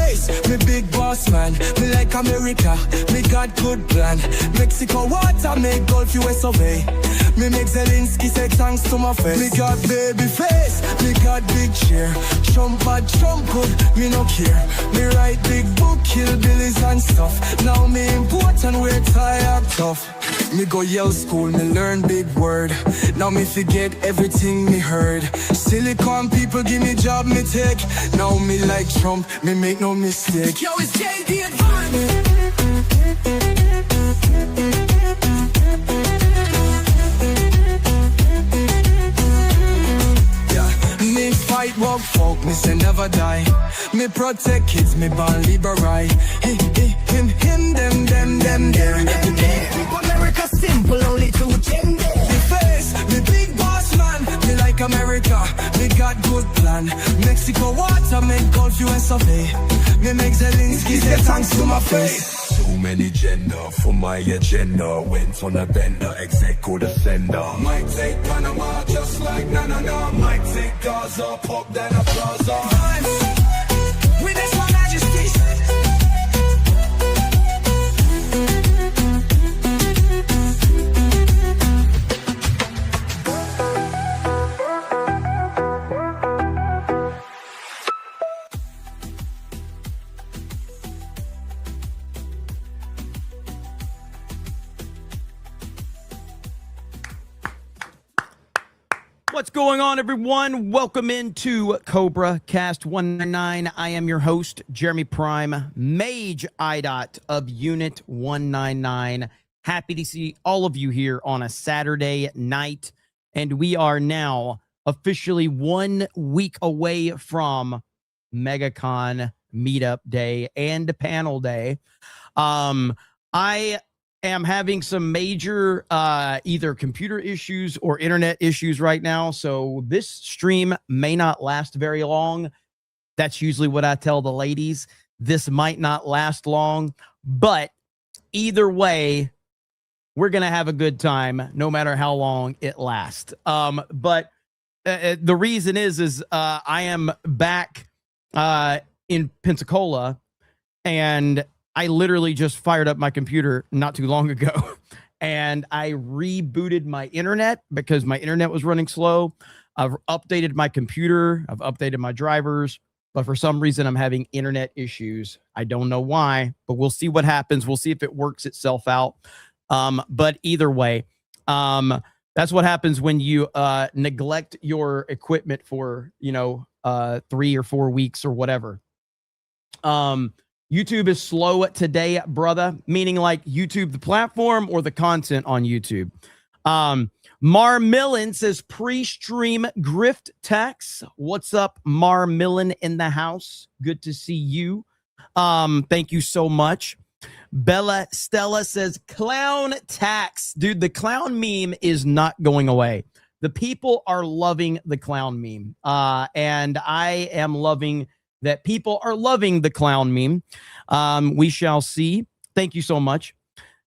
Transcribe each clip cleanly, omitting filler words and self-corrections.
face, me big boss man. Me like America, me got good plan. Mexico water, make Gulf US obey. Me make Zelensky say thanks to my face. Me got baby face, me got big cheer. Trump bad, Trump good, me no care. Me write big book, kill billies and stuff. Now me important, we're tired tough. Me go yell school, me learn big word. Now me forget everything me heard. Silicon people give me job, me take. Now me like Trump, me make no mistake. Yo, it's JD Advance. Fight, walk, folk, me say never die. Me protect kids, me born liberal. Him, them, there. America simple, only two gender. Me face, me big boss man. Me like America, me got good plan. Mexico water, make Gulf US obey. Me make Zelensky say thanks to my face. So many gender for my agenda. Went on a bender, execo the sender. Might take Panama just like na. Might take Gaza, pop then a plaza. With this one majesty. What's going on, everyone? Welcome into Cobra Cast 199. I am your host, Jeremy Prime, Mage IDOT of Unit 199. Happy to see all of you here on a Saturday night. And we are now officially 1 week away from MegaCon Meetup Day and Panel Day. I am having some major either computer issues or internet issues right now, so this stream may not last very long. That's usually what I tell the ladies. This might not last long, but either way, we're gonna have a good time no matter how long it lasts. But the reason is I am back in Pensacola, and I literally just fired up my computer not too long ago, and I rebooted my internet because my internet was running slow. I've updated my computer. I've updated my drivers, but for some reason I'm having internet issues. I don't know why, but we'll see what happens. We'll see if it works itself out. But either way, that's what happens when you neglect your equipment for, 3 or 4 weeks or whatever. YouTube is slow today, brother, meaning like YouTube, the platform, or the content on YouTube. Mar Millen says pre-stream grift tax. What's up, Mar Millen in the house? Good to see you. Thank you so much. Bella Stella says clown tax. Dude, the clown meme is not going away. The people are loving the clown meme. And I am loving that people are loving the clown meme. We shall see. Thank you so much.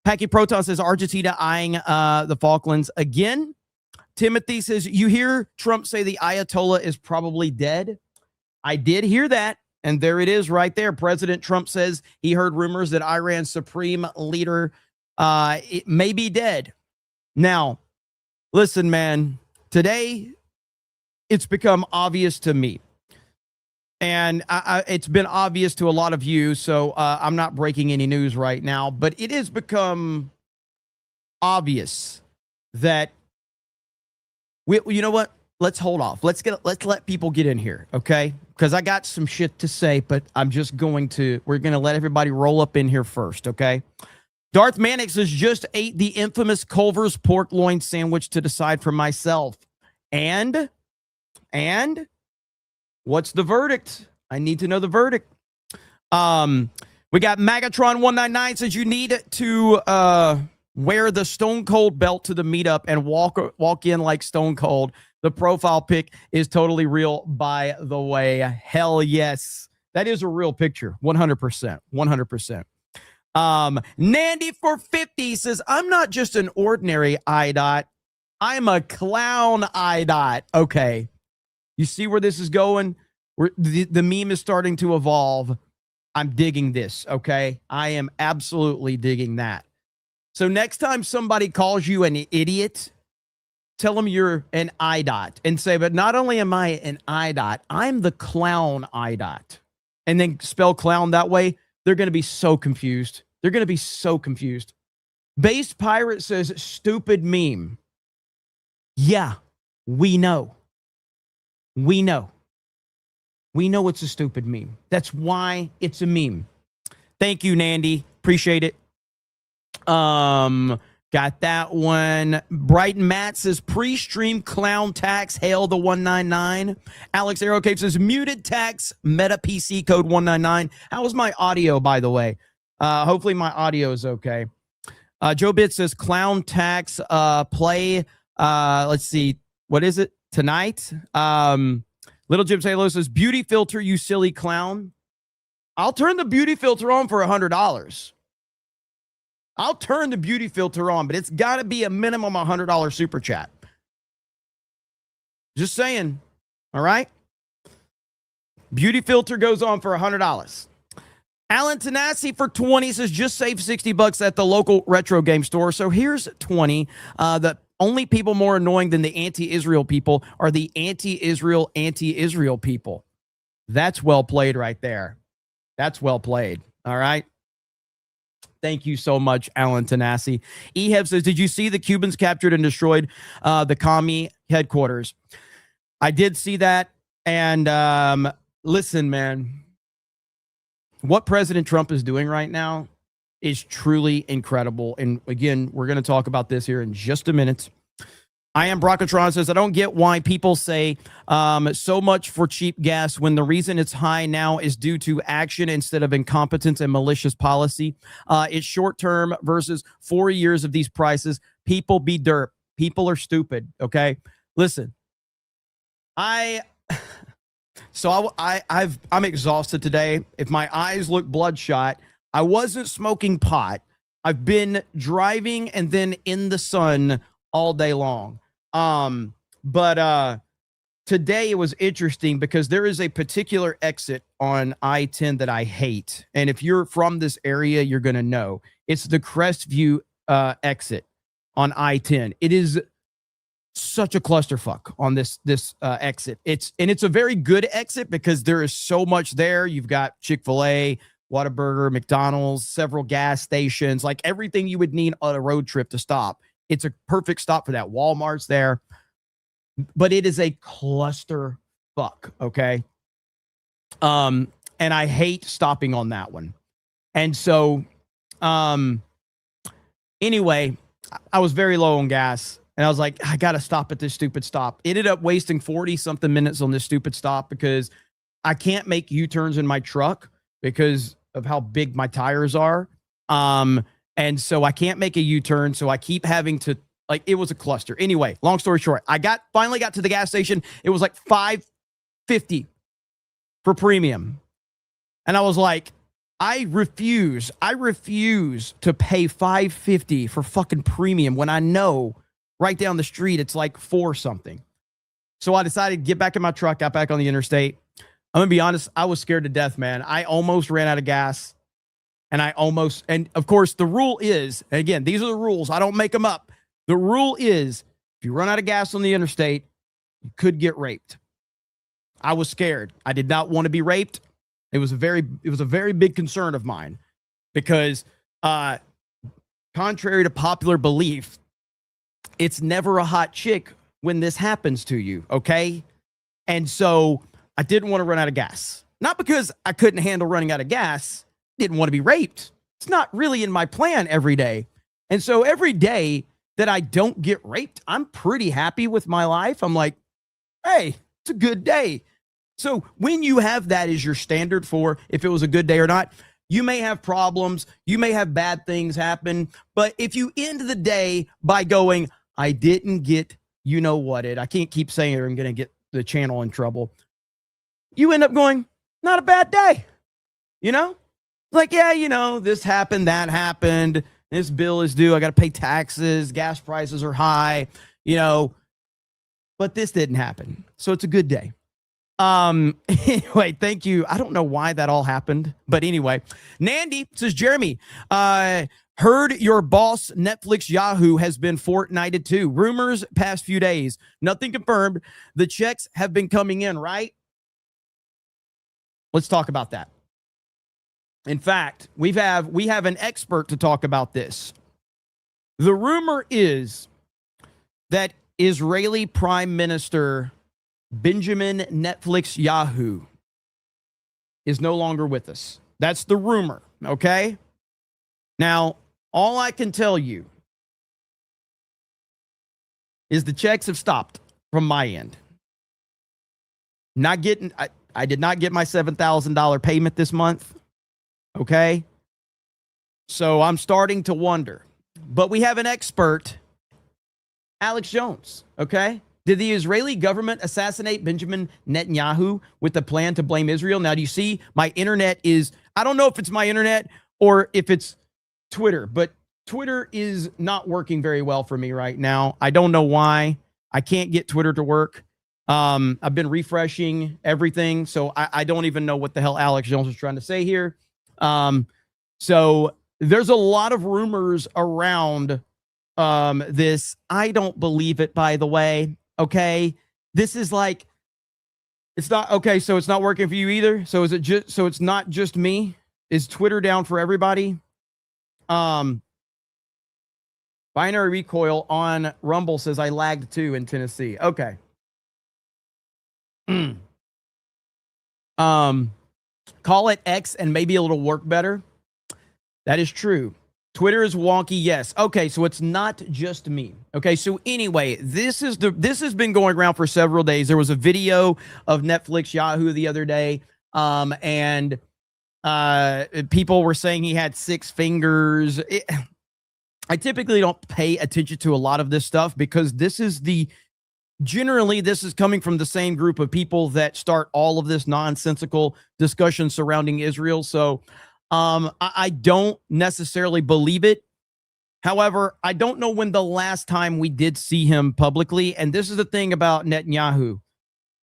Packy Proton says Argentina eyeing the Falklands again. Timothy says, you hear Trump say the Ayatollah is probably dead? I did hear that. And there it is right there. President Trump says he heard rumors that Iran's supreme leader it may be dead. Now, listen, man, today it's become obvious to me. And it's been obvious to a lot of you, so I'm not breaking any news right now, but it has become obvious that you know what? Let's hold off. Let's let people get in here, okay? Because I got some shit to say, but we're going to let everybody roll up in here first, okay? Darth Mannix has just ate the infamous Culver's pork loin sandwich to decide for myself. And what's the verdict? I need to know the verdict. We got Magatron 199 says you need to wear the Stone Cold belt to the meetup and walk in like Stone Cold. The profile pic is totally real, by the way. Hell yes. That is a real picture. 100%. 100%. Nandy for 50 says, I'm not just an ordinary IDOT. I'm a clown IDOT. Okay. You see where this is going? The meme is starting to evolve. I'm digging this, okay? I am absolutely digging that. So next time somebody calls you an idiot, tell them you're an IDOT and say, but not only am I an IDOT, I'm the clown IDOT. And then spell clown that way. They're going to be so confused. They're going to be so confused. Based Pirate says, stupid meme. Yeah, we know. We know. We know it's a stupid meme. That's why it's a meme. Thank you, Nandy. Appreciate it. Got that one. Brighton Matt says pre-stream clown tax, hail the 199. Alex Arrow Cave says muted tax, meta PC code 199. How was my audio, by the way? Hopefully my audio is okay. Joe Bit says clown tax, play, let's see, what is it? Tonight? Little Jim Halo says, beauty filter, you silly clown. I'll turn the beauty filter on for $100. I'll turn the beauty filter on, but it's got to be a minimum $100 super chat. Just saying. All right? Beauty filter goes on for $100. Alan Tanasi for 20 says, just save $60 at the local retro game store. So here's 20. The only people more annoying than the anti-Israel people are the anti-Israel people. That's well played right there. That's well played. All right. Thank you so much, Alan Tanasi. Eheb says, did you see the Cubans captured and destroyed the commie headquarters? I did see that. And listen, man, what President Trump is doing right now is truly incredible. And again, we're going to talk about this here in just a minute. I am Brockatron says, I don't get why people say so much for cheap gas when the reason it's high now is due to action instead of incompetence and malicious policy. It's short term versus 4 years of these prices. People be derp. People are stupid. Okay. Listen, I'm exhausted today. If my eyes look bloodshot, I wasn't smoking pot. I've been driving and then in the sun all day long. But today it was interesting because there is a particular exit on I-10 that I hate. And if you're from this area, you're going to know. It's the Crestview exit on I-10. It is such a clusterfuck on this exit. It's a very good exit because there is so much there. You've got Chick-fil-A, Whataburger, McDonald's, several gas stations, like everything you would need on a road trip to stop. It's a perfect stop for that. Walmart's there, but it is a cluster fuck. Okay. And I hate stopping on that one. And so, anyway, I was very low on gas and I was like, I got to stop at this stupid stop. Ended up wasting 40 something minutes on this stupid stop because I can't make U-turns in my truck because of how big my tires are. And so I can't make a U-turn. So I keep having to, like, it was a cluster. Anyway, long story short, I finally got to the gas station. It was like $5.50 for premium. And I was like, I refuse to pay $5.50 for fucking premium when I know right down the street it's like $4 something. So I decided to get back in my truck, got back on the interstate. I'm gonna be honest, I was scared to death, man. I almost ran out of gas. And of course, the rule is, again, these are the rules. I don't make them up. The rule is, if you run out of gas on the interstate, you could get raped. I was scared. I did not want to be raped. It was a very big concern of mine because, contrary to popular belief, it's never a hot chick when this happens to you. Okay. And so I didn't want to run out of gas, not because I couldn't handle running out of gas. Didn't want to be raped. It's not really in my plan every day. And so every day that I don't get raped, I'm pretty happy with my life. I'm like, hey, it's a good day. So when you have that as your standard for if it was a good day or not, you may have problems. You may have bad things happen. But if you end the day by going, I didn't get, you know what it, I can't keep saying it or I'm going to get the channel in trouble. You end up going, not a bad day. You know? Like, yeah, you know, this happened, that happened. This bill is due. I got to pay taxes. Gas prices are high, you know, but this didn't happen. So it's a good day. Anyway, thank you. I don't know why that all happened, but anyway, Nandy says, Jeremy, heard your boss Netflix Yahoo has been fortnighted too. Rumors past few days, nothing confirmed. The checks have been coming in, right? Let's talk about that. In fact, we have an expert to talk about this. The rumor is that Israeli Prime Minister Benjamin Netflix Yahoo is no longer with us. That's the rumor, okay? Now, all I can tell you is the checks have stopped from my end. I did not get my $7,000 payment this month, okay? So I'm starting to wonder. But we have an expert, Alex Jones, okay? Did the Israeli government assassinate Benjamin Netanyahu with the plan to blame Israel? Now, do you see my internet is, I don't know if it's my internet or if it's Twitter, but Twitter is not working very well for me right now. I don't know why. I can't get Twitter to work. I've been refreshing everything, so I don't even know what the hell Alex Jones is trying to say here. So there's a lot of rumors around this. I don't believe it, by the way. Okay, this is like, it's not okay. So it's not working for you either. So is it just, so it's not just me? Is Twitter down for everybody? Binary Recoil on Rumble says I lagged too in Tennessee. Okay. Call it X and maybe it'll work better. That is true. Twitter is wonky, yes. Okay, so it's not just me. Okay, so anyway, this has been going around for several days. There was a video of Netflix Yahoo the other day, and people were saying he had 6 fingers. I typically don't pay attention to a lot of this stuff because generally this is coming from the same group of people that start all of this nonsensical discussion surrounding Israel. So I don't necessarily believe it. However, I don't know when the last time we did see him publicly. And this is the thing about Netanyahu.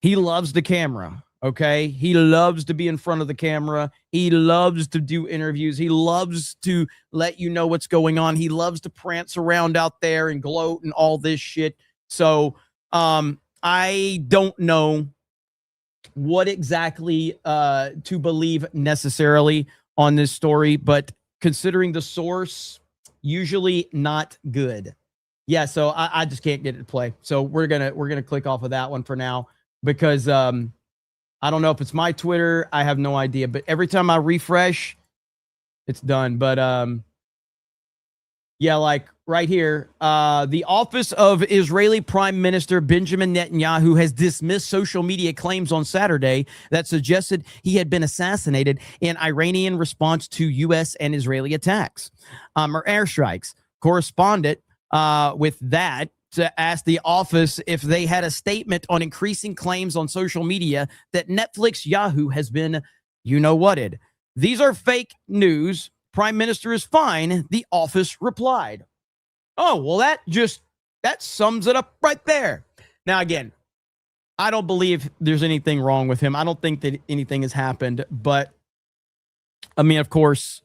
He loves the camera. Okay. He loves to be in front of the camera. He loves to do interviews. He loves to let you know what's going on. He loves to prance around out there and gloat and all this shit. So, I don't know what exactly, to believe necessarily on this story, but considering the source, usually not good. Yeah, so I just can't get it to play. So we're gonna click off of that one for now because I don't know if it's my Twitter. I have no idea. But every time I refresh, it's done. But yeah, like right here, the office of Israeli Prime Minister Benjamin Netanyahu has dismissed social media claims on Saturday that suggested he had been assassinated in Iranian response to U.S. and Israeli attacks or airstrikes. Correspondent with that to ask the office if they had a statement on increasing claims on social media that Netflix Yahoo has been, you-know-whatted. These are fake news. Prime Minister is fine, the office replied. Oh, well, that sums it up right there. Now, again, I don't believe there's anything wrong with him. I don't think that anything has happened. But, I mean, of course,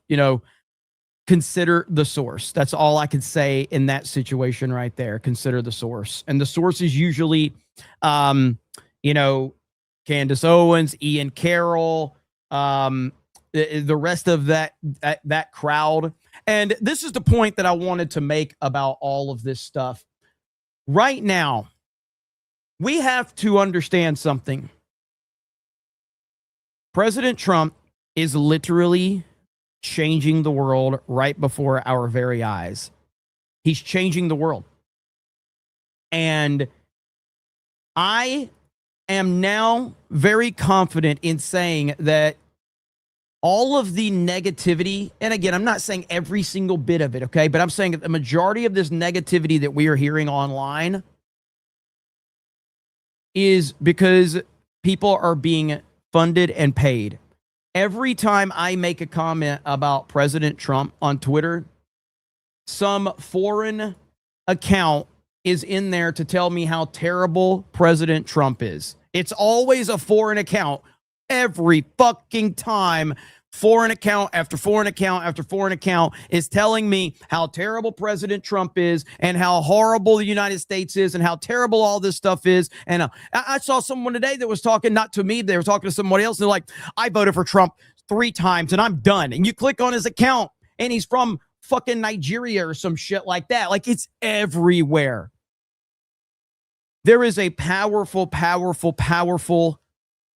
consider the source. That's all I can say in that situation right there. Consider the source. And the source is usually, Candace Owens, Ian Carroll, the rest of that crowd. And this is the point that I wanted to make about all of this stuff. Right now, we have to understand something. President Trump is literally changing the world right before our very eyes. He's changing the world. And I am now very confident in saying that all of the negativity, and again, I'm not saying every single bit of it, okay? But I'm saying that the majority of this negativity that we are hearing online is because people are being funded and paid. Every time I make a comment about President Trump on Twitter, some foreign account is in there to tell me how terrible President Trump is. It's always a foreign account every fucking time. Foreign account after foreign account after foreign account is telling me how terrible President Trump is and how horrible the United States is and how terrible all this stuff is. And I saw someone today that was talking, not to me, they were talking to somebody else. And they're like, I voted for Trump 3 times and I'm done. And you click on his account and he's from fucking Nigeria or some shit like that. Like, it's everywhere. There is a powerful, powerful, powerful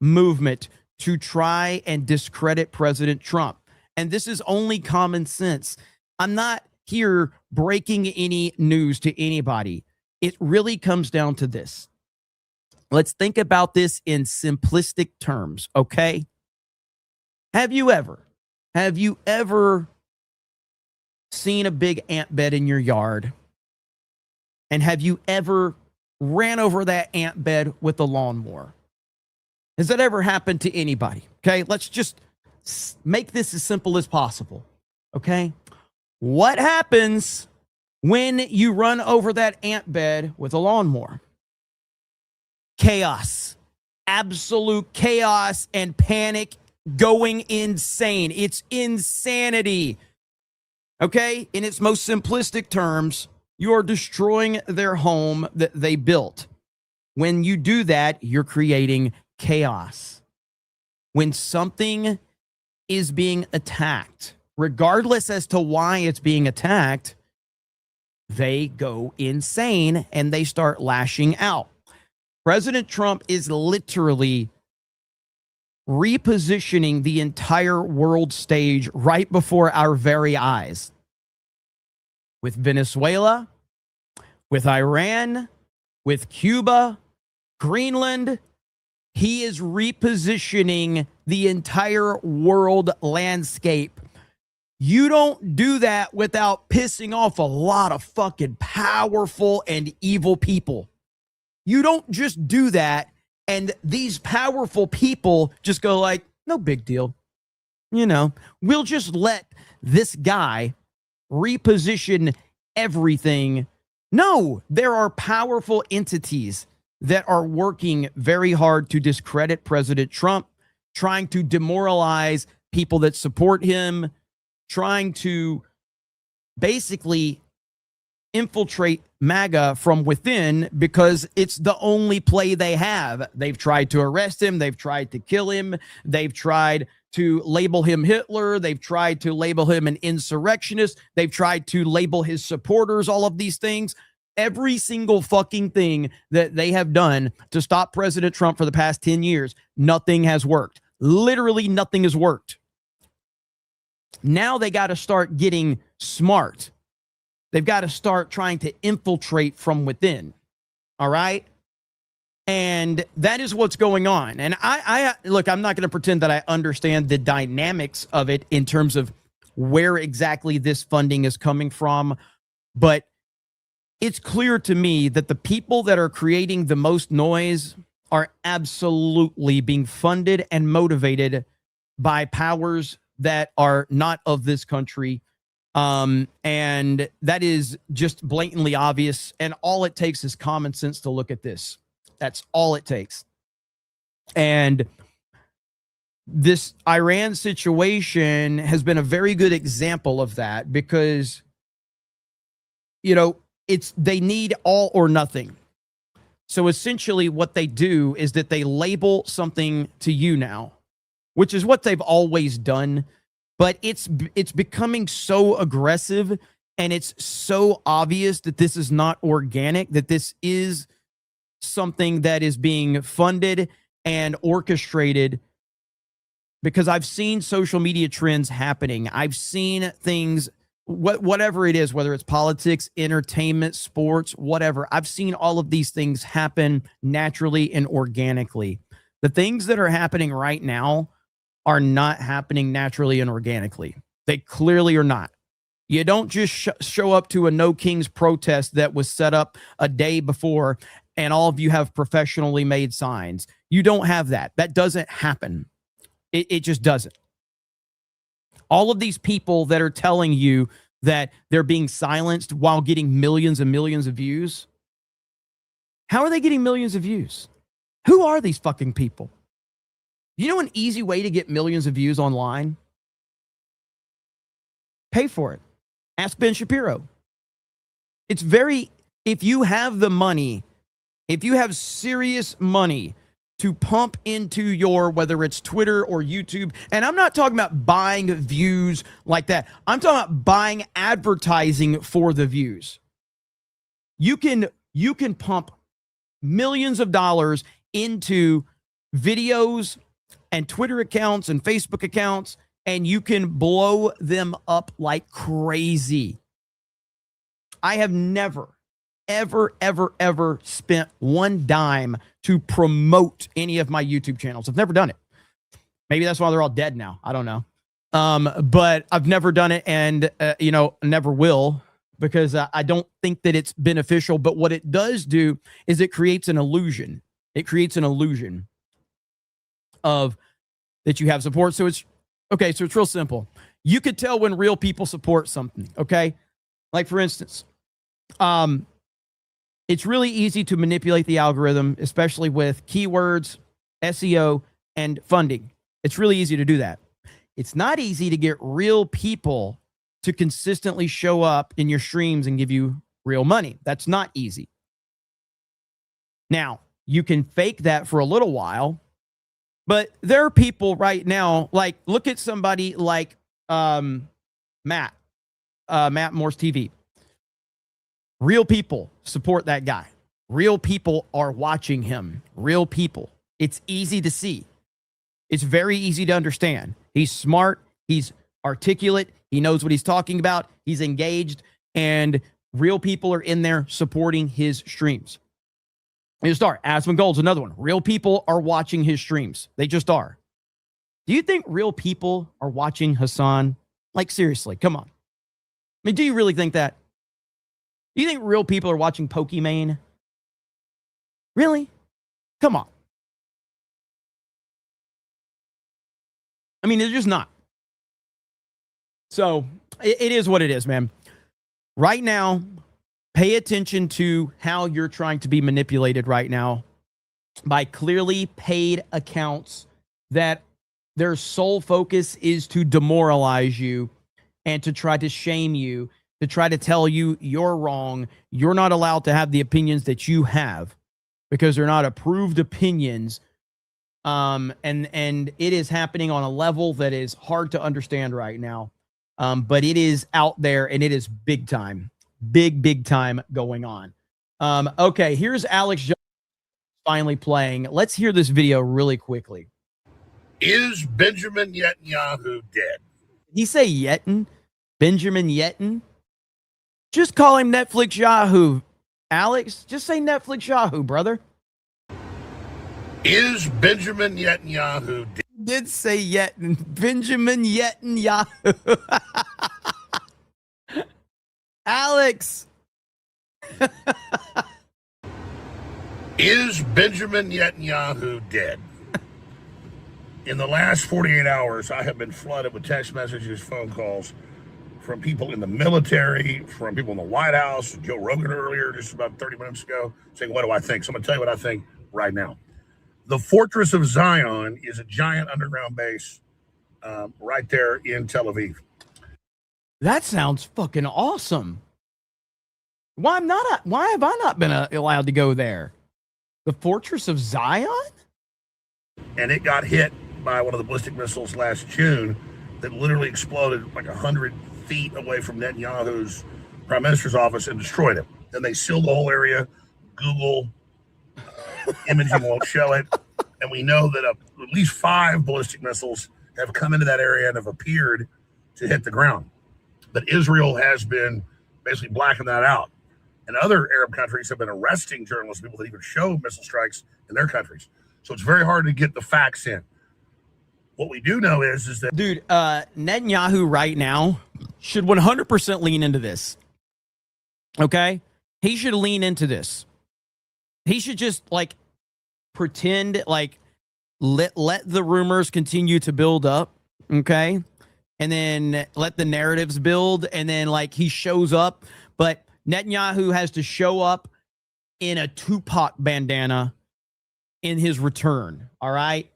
movement to try and discredit President Trump. And this is only common sense. I'm not here breaking any news to anybody. It really comes down to this. Let's think about this in simplistic terms, okay? Have you ever seen a big ant bed in your yard? And have you ever ran over that ant bed with a lawnmower? Has that ever happened to anybody? Okay, let's just make this as simple as possible. Okay, what happens when you run over that ant bed with a lawnmower? Chaos, absolute chaos and panic, going insane. It's insanity. Okay, in its most simplistic terms, you are destroying their home that they built. When you do that, you're creating chaos. When something is being attacked, regardless as to why it's being attacked, they go insane and they start lashing out. President Trump is literally repositioning the entire world stage right before our very eyes. With Venezuela, with Iran, with Cuba, Greenland, he is repositioning the entire world landscape. You don't do that without pissing off a lot of fucking powerful and evil people. You don't just do that and these powerful people just go like, no big deal. You know, we'll just let this guy reposition everything. No, there are powerful entities that are working very hard to discredit President Trump, trying to demoralize people that support him, trying to basically infiltrate MAGA from within because it's the only play they have. They've tried to arrest him. They've tried to kill him. They've tried to label him Hitler. They've tried to label him an insurrectionist. They've tried to label his supporters, all of these things. Every single fucking thing that they have done to stop President Trump for the past 10 years, nothing has worked. Literally nothing has worked. Now they got to start getting smart. They've got to start trying to infiltrate from within. All right? And that is what's going on. And I look, I'm not going to pretend that I understand the dynamics of it in terms of where exactly this funding is coming from, but it's clear to me that the people that are creating the most noise are absolutely being funded and motivated by powers that are not of this country. And that is just blatantly obvious. And all it takes is common sense to look at this. That's all it takes. And this Iran situation has been a very good example of that because, you know, they need all or nothing. So essentially what they do is that they label something to you now, which is what they've always done, but it's becoming so aggressive and it's so obvious that this is not organic, that this is something that is being funded and orchestrated, because I've seen social media trends happening. I've seen things, whatever it is, whether it's politics, entertainment, sports, whatever. I've seen all of these things happen naturally and organically. The things that are happening right now are not happening naturally and organically. They clearly are not. You don't just show up to a No Kings protest that was set up a day before and all of you have professionally made signs. You don't have that. That doesn't happen. It just doesn't. All of these people that are telling you that they're being silenced while getting millions and millions of views. How are they getting millions of views? Who are these fucking people? You know an easy way to get millions of views online? Pay for it. Ask Ben Shapiro. It's very, if you have the money, if you have serious money to pump into your, whether it's Twitter or YouTube, and I'm not talking about buying views like that. I'm talking about buying advertising for the views. You can pump millions of dollars into videos and Twitter accounts and Facebook accounts, and you can blow them up like crazy. I have never, ever spent one dime to promote any of my YouTube channels. I've never done it. Maybe that's why they're all dead now. I don't know. But I've never done it, and never will, because I don't think that it's beneficial. But what it does do is it creates an illusion. It creates an illusion of that you have support. So it's okay. So it's real simple. You could tell when real people support something. Okay. Like for instance, it's really easy to manipulate the algorithm, especially with keywords, SEO, and funding. It's really easy to do that. It's not easy to get real people to consistently show up in your streams and give you real money. That's not easy. Now, you can fake that for a little while, but there are people right now, like look at somebody like Matt Morse TV. Real people support that guy. Real people are watching him. Real people. It's easy to see. It's very easy to understand. He's smart. He's articulate. He knows what he's talking about. He's engaged. And real people are in there supporting his streams. You just are. Aspen Gold's another one. Real people are watching his streams. They just are. Do you think real people are watching Hassan? Like, seriously, come on. I mean, do you really think that? Do you think real people are watching Pokimane? Really? Come on. I mean, they're just not. So it is what it is, man. Right now, pay attention to how you're trying to be manipulated right now by clearly paid accounts that their sole focus is to demoralize you and to try to shame you, to try to tell you you're wrong. You're not allowed to have the opinions that you have because they're not approved opinions. And it is happening on a level that is hard to understand right now. But it is out there and it is big time, big time going on. Okay, here's Alex Jones finally playing. Let's hear this video really quickly. Is Benjamin Netanyahu dead? Did he say Yetin? Benjamin Yetin? Just call him Netflix Yahoo, Alex. Just say Netflix Yahoo, brother. Is Benjamin Netanyahu dead? Did say Yetin. Benjamin Netanyahu. Alex. Is Benjamin Netanyahu dead? In the last 48 hours, I have been flooded with text messages, phone calls from people in the military, from people in the White House, Joe Rogan earlier, just about 30 minutes ago, saying, what do I think? So I'm going to tell you what I think right now. The Fortress of Zion is a giant underground base right there in Tel Aviv. That sounds fucking awesome. Why have I not been allowed to go there? The Fortress of Zion? And it got hit by one of the ballistic missiles last June that literally exploded like 100 feet away from Netanyahu's prime minister's office and destroyed it. Then they sealed the whole area. Google imaging won't show it. And we know that at least 5 ballistic missiles have come into that area and have appeared to hit the ground. But Israel has been basically blacking that out. And other Arab countries have been arresting journalists, people that even show missile strikes in their countries. So it's very hard to get the facts in. What we do know is that... Dude, Netanyahu right now should 100% lean into this. Okay? He should lean into this. He should just, like, pretend, like, let the rumors continue to build up, okay? And then let the narratives build, and then, like, he shows up. But Netanyahu has to show up in a Tupac bandana in his return. All right.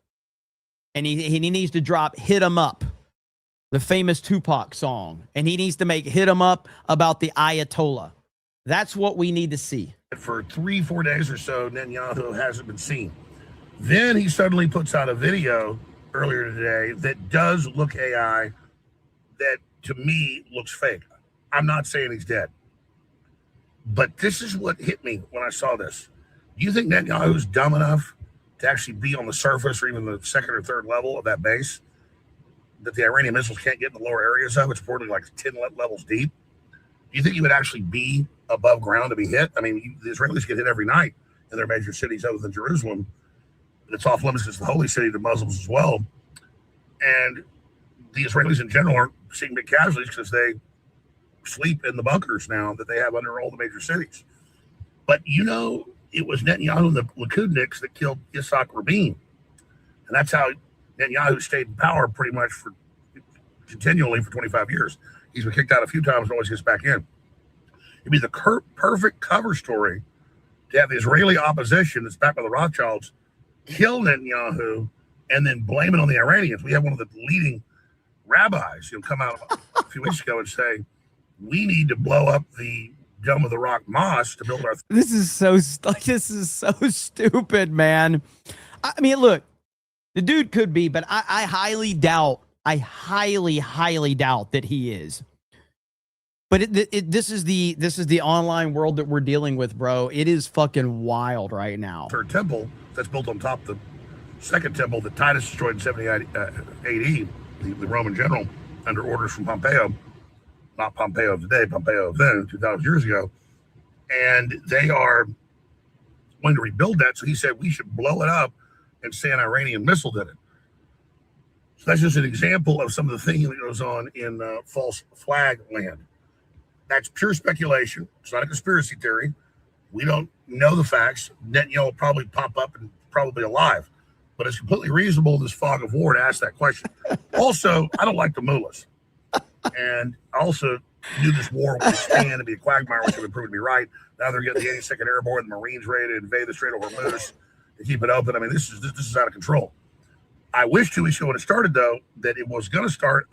And he needs to drop Hit 'Em Up, the famous Tupac song. And he needs to make Hit 'Em Up about the Ayatollah. That's what we need to see. For 3-4 days or so, Netanyahu hasn't been seen. Then he suddenly puts out a video earlier today that does look AI, that to me looks fake. I'm not saying he's dead, but this is what hit me when I saw this. Do you think Netanyahu's dumb enough to actually be on the surface or even the second or third level of that base that the Iranian missiles can't get in the lower areas of? It's reportedly like 10 levels deep. Do you think he would actually be above ground to be hit? I mean, the Israelis get hit every night in their major cities other than Jerusalem. It's off limits because it's the holy city to Muslims as well. And the Israelis in general aren't seeing big casualties because they sleep in the bunkers now that they have under all the major cities. But it was Netanyahu and the Likudniks that killed Yitzhak Rabin. And that's how Netanyahu stayed in power pretty much for continually for 25 years. He's been kicked out a few times and always gets back in. It'd be the perfect cover story to have the Israeli opposition that's backed by the Rothschilds kill Netanyahu and then blame it on the Iranians. We have one of the leading rabbis come out a few weeks ago and say, we need to blow up the Dome of the Rock Mosque to build our... This is so stupid, man. I mean, look, the dude could be, but I highly doubt that he is. But this is the online world that we're dealing with, bro. It is fucking wild right now. Third temple that's built on top of the second temple that Titus destroyed in 70 AD, the Roman general, under orders from Pompeo. Not Pompeo of today, Pompeo of then, 2,000 years ago. And they are going to rebuild that. So he said we should blow it up and say an Iranian missile did it. So that's just an example of some of the thinking that goes on in false flag land. That's pure speculation. It's not a conspiracy theory. We don't know the facts. Netanyahu will probably pop up and probably alive. But it's completely reasonable in this fog of war to ask that question. Also, I don't like the mullahs. And I also knew this war would stand and be a quagmire, which have been proven to be right. Now they're getting the 82nd Airborne and the Marines ready to invade the Strait of Hormuz to keep it open. I mean, this is out of control. I wish 2 weeks ago when it started, though, that it was going to start.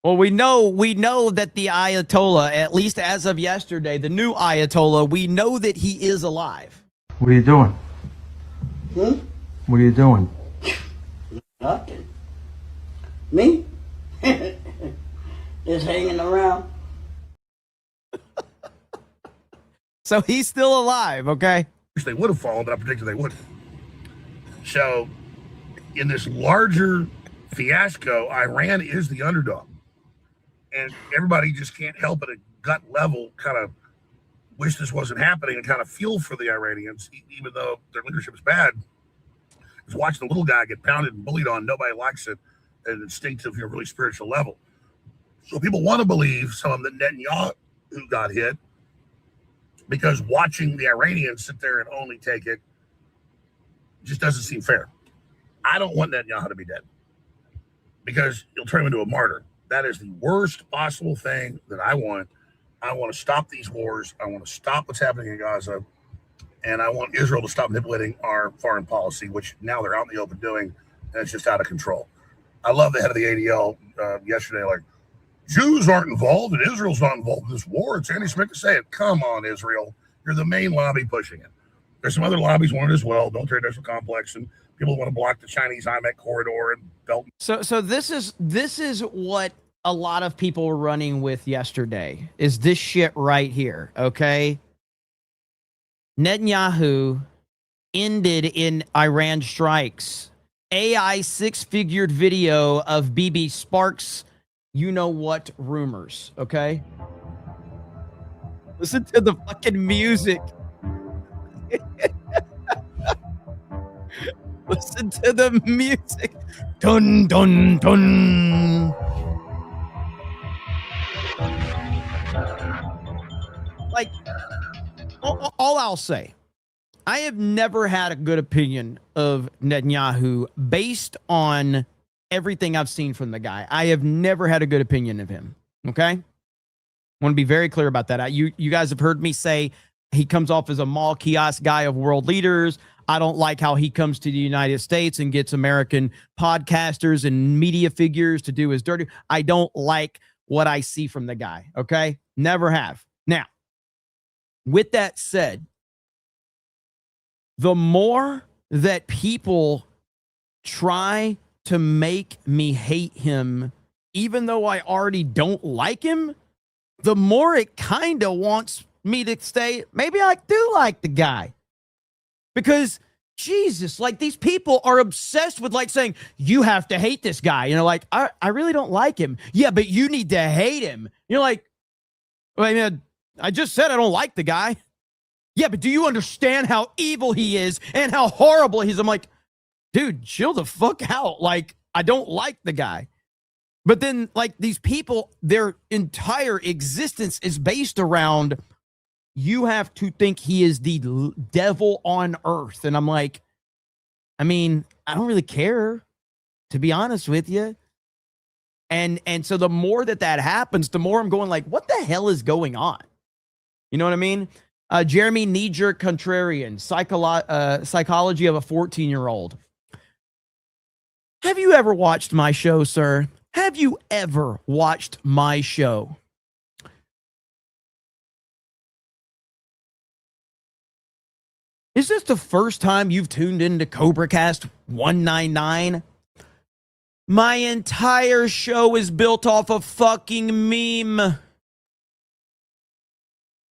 Well, we know that the Ayatollah, at least as of yesterday, the new Ayatollah, we know that he is alive. What are you doing? What are you doing? Nothing. Me? Just hanging around. So he's still alive, okay? They would have fallen, but I predicted they wouldn't. So in this larger fiasco, Iran is the underdog. And everybody just can't help at a gut level kind of wish this wasn't happening and kind of feel for the Iranians, even though their leadership is bad. Is watching the little guy get pounded and bullied on. Nobody likes it at an instinctive, really spiritual level. So people want to believe some of them that Netanyahu got hit, because watching the Iranians sit there and only take it just doesn't seem fair. I don't want Netanyahu to be dead because he'll turn him into a martyr. That is the worst possible thing that I want. I want to stop these wars. I want to stop what's happening in Gaza. And I want Israel to stop manipulating our foreign policy, which now they're out in the open doing, and it's just out of control. I love the head of the ADL yesterday, like, Jews aren't involved and Israel's not involved in this war. It's anti-Semitic to say it. Come on, Israel. You're the main lobby pushing it. There's some other lobbies want it as well, military industrial complex, and people want to block the Chinese IMEC corridor and belt. So this is what a lot of people were running with yesterday, is this shit right here, okay? Netanyahu ended in Iran strikes. AI 6-figured video of Bibi sparks you-know-what rumors, okay? Listen to the fucking music. Listen to the music. Dun, dun, dun. Like, all I'll say, I have never had a good opinion of Netanyahu based on everything I've seen from the guy. I have never had a good opinion of him. Okay? I want to be very clear about that. You guys have heard me say he comes off as a mall kiosk guy of world leaders. I don't like how he comes to the United States and gets American podcasters and media figures to do his dirty. I don't like what I see from the guy. Okay. Never have. Now, with that said, the more that people try to make me hate him, even though I already don't like him, the more it kind of wants me to say, maybe I do like the guy. Because Jesus, like these people are obsessed with like saying, you have to hate this guy. You know, like, I really don't like him. Yeah, but you need to hate him. You're like, I mean, I just said I don't like the guy. Yeah, but do you understand how evil he is and how horrible he is? I'm like, dude, chill the fuck out. Like, I don't like the guy. But then, like, these people, their entire existence is based around, you have to think he is the devil on earth. And I'm like, I mean, I don't really care, to be honest with you. And so the more that happens, the more I'm going like, what the hell is going on? You know what I mean? Jeremy Knee-Jerk Contrarian, Psychology of a 14-year-old. Have you ever watched my show, sir? Have you ever watched my show? Is this the first time you've tuned into CobraCast 199? My entire show is built off a fucking meme.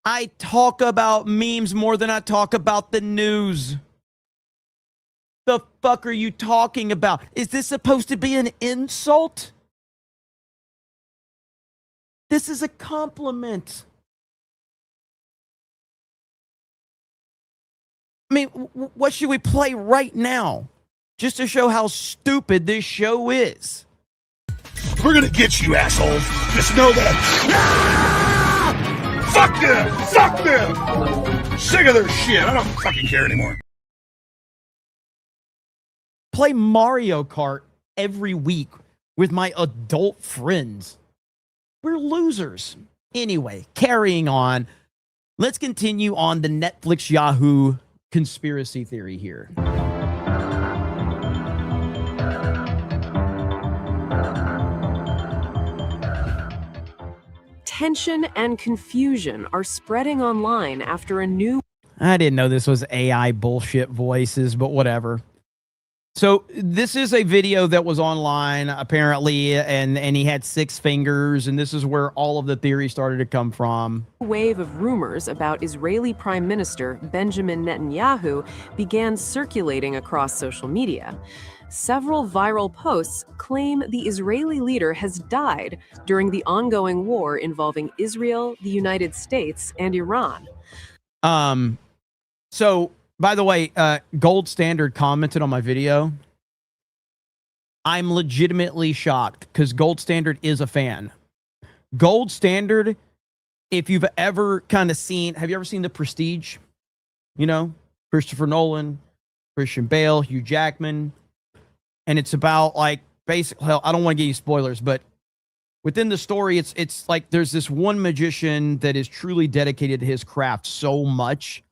I talk about memes more than I talk about the news. The fuck are you talking about? Is this supposed to be an insult? This is a compliment. I mean, what should we play right now? Just to show how stupid this show is. We're gonna get you, assholes. Just know that. Ah! Fuck them! Fuck them! Sick of their shit. I don't fucking care anymore. Play Mario Kart every week with my adult friends. We're losers. Anyway, carrying on. Let's continue on the Netflix Yahoo conspiracy theory here. Tension and confusion are spreading online after a new... I didn't know this was AI bullshit voices, but whatever. So this is a video that was online, apparently, and he had 6 fingers, and this is where all of the theory started to come from. A wave of rumors about Israeli Prime Minister Benjamin Netanyahu began circulating across social media. Several viral posts claim the Israeli leader has died during the ongoing war involving Israel, the United States, and Iran. So, by the way, Gold Standard commented on my video. I'm legitimately shocked because Gold Standard is a fan. Gold Standard, if you've ever kind of seen, have you ever seen The Prestige? You know, Christopher Nolan, Christian Bale, Hugh Jackman. And it's about like basically, hell, I don't want to give you spoilers, but within the story, it's like there's this one magician that is truly dedicated to his craft so much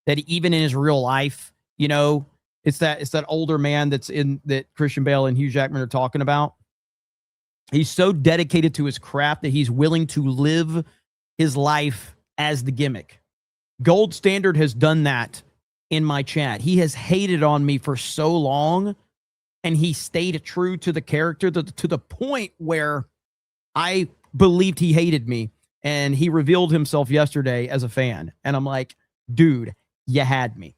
that even in his real life, you know, it's that older man that Christian Bale and Hugh Jackman are talking about. He's so dedicated to his craft that he's willing to live his life as the gimmick. Gold Standard has done that in my chat. He has hated on me for so long, and he stayed true to the character to the point where I believed he hated me, and he revealed himself yesterday as a fan. And I'm like, dude, you had me.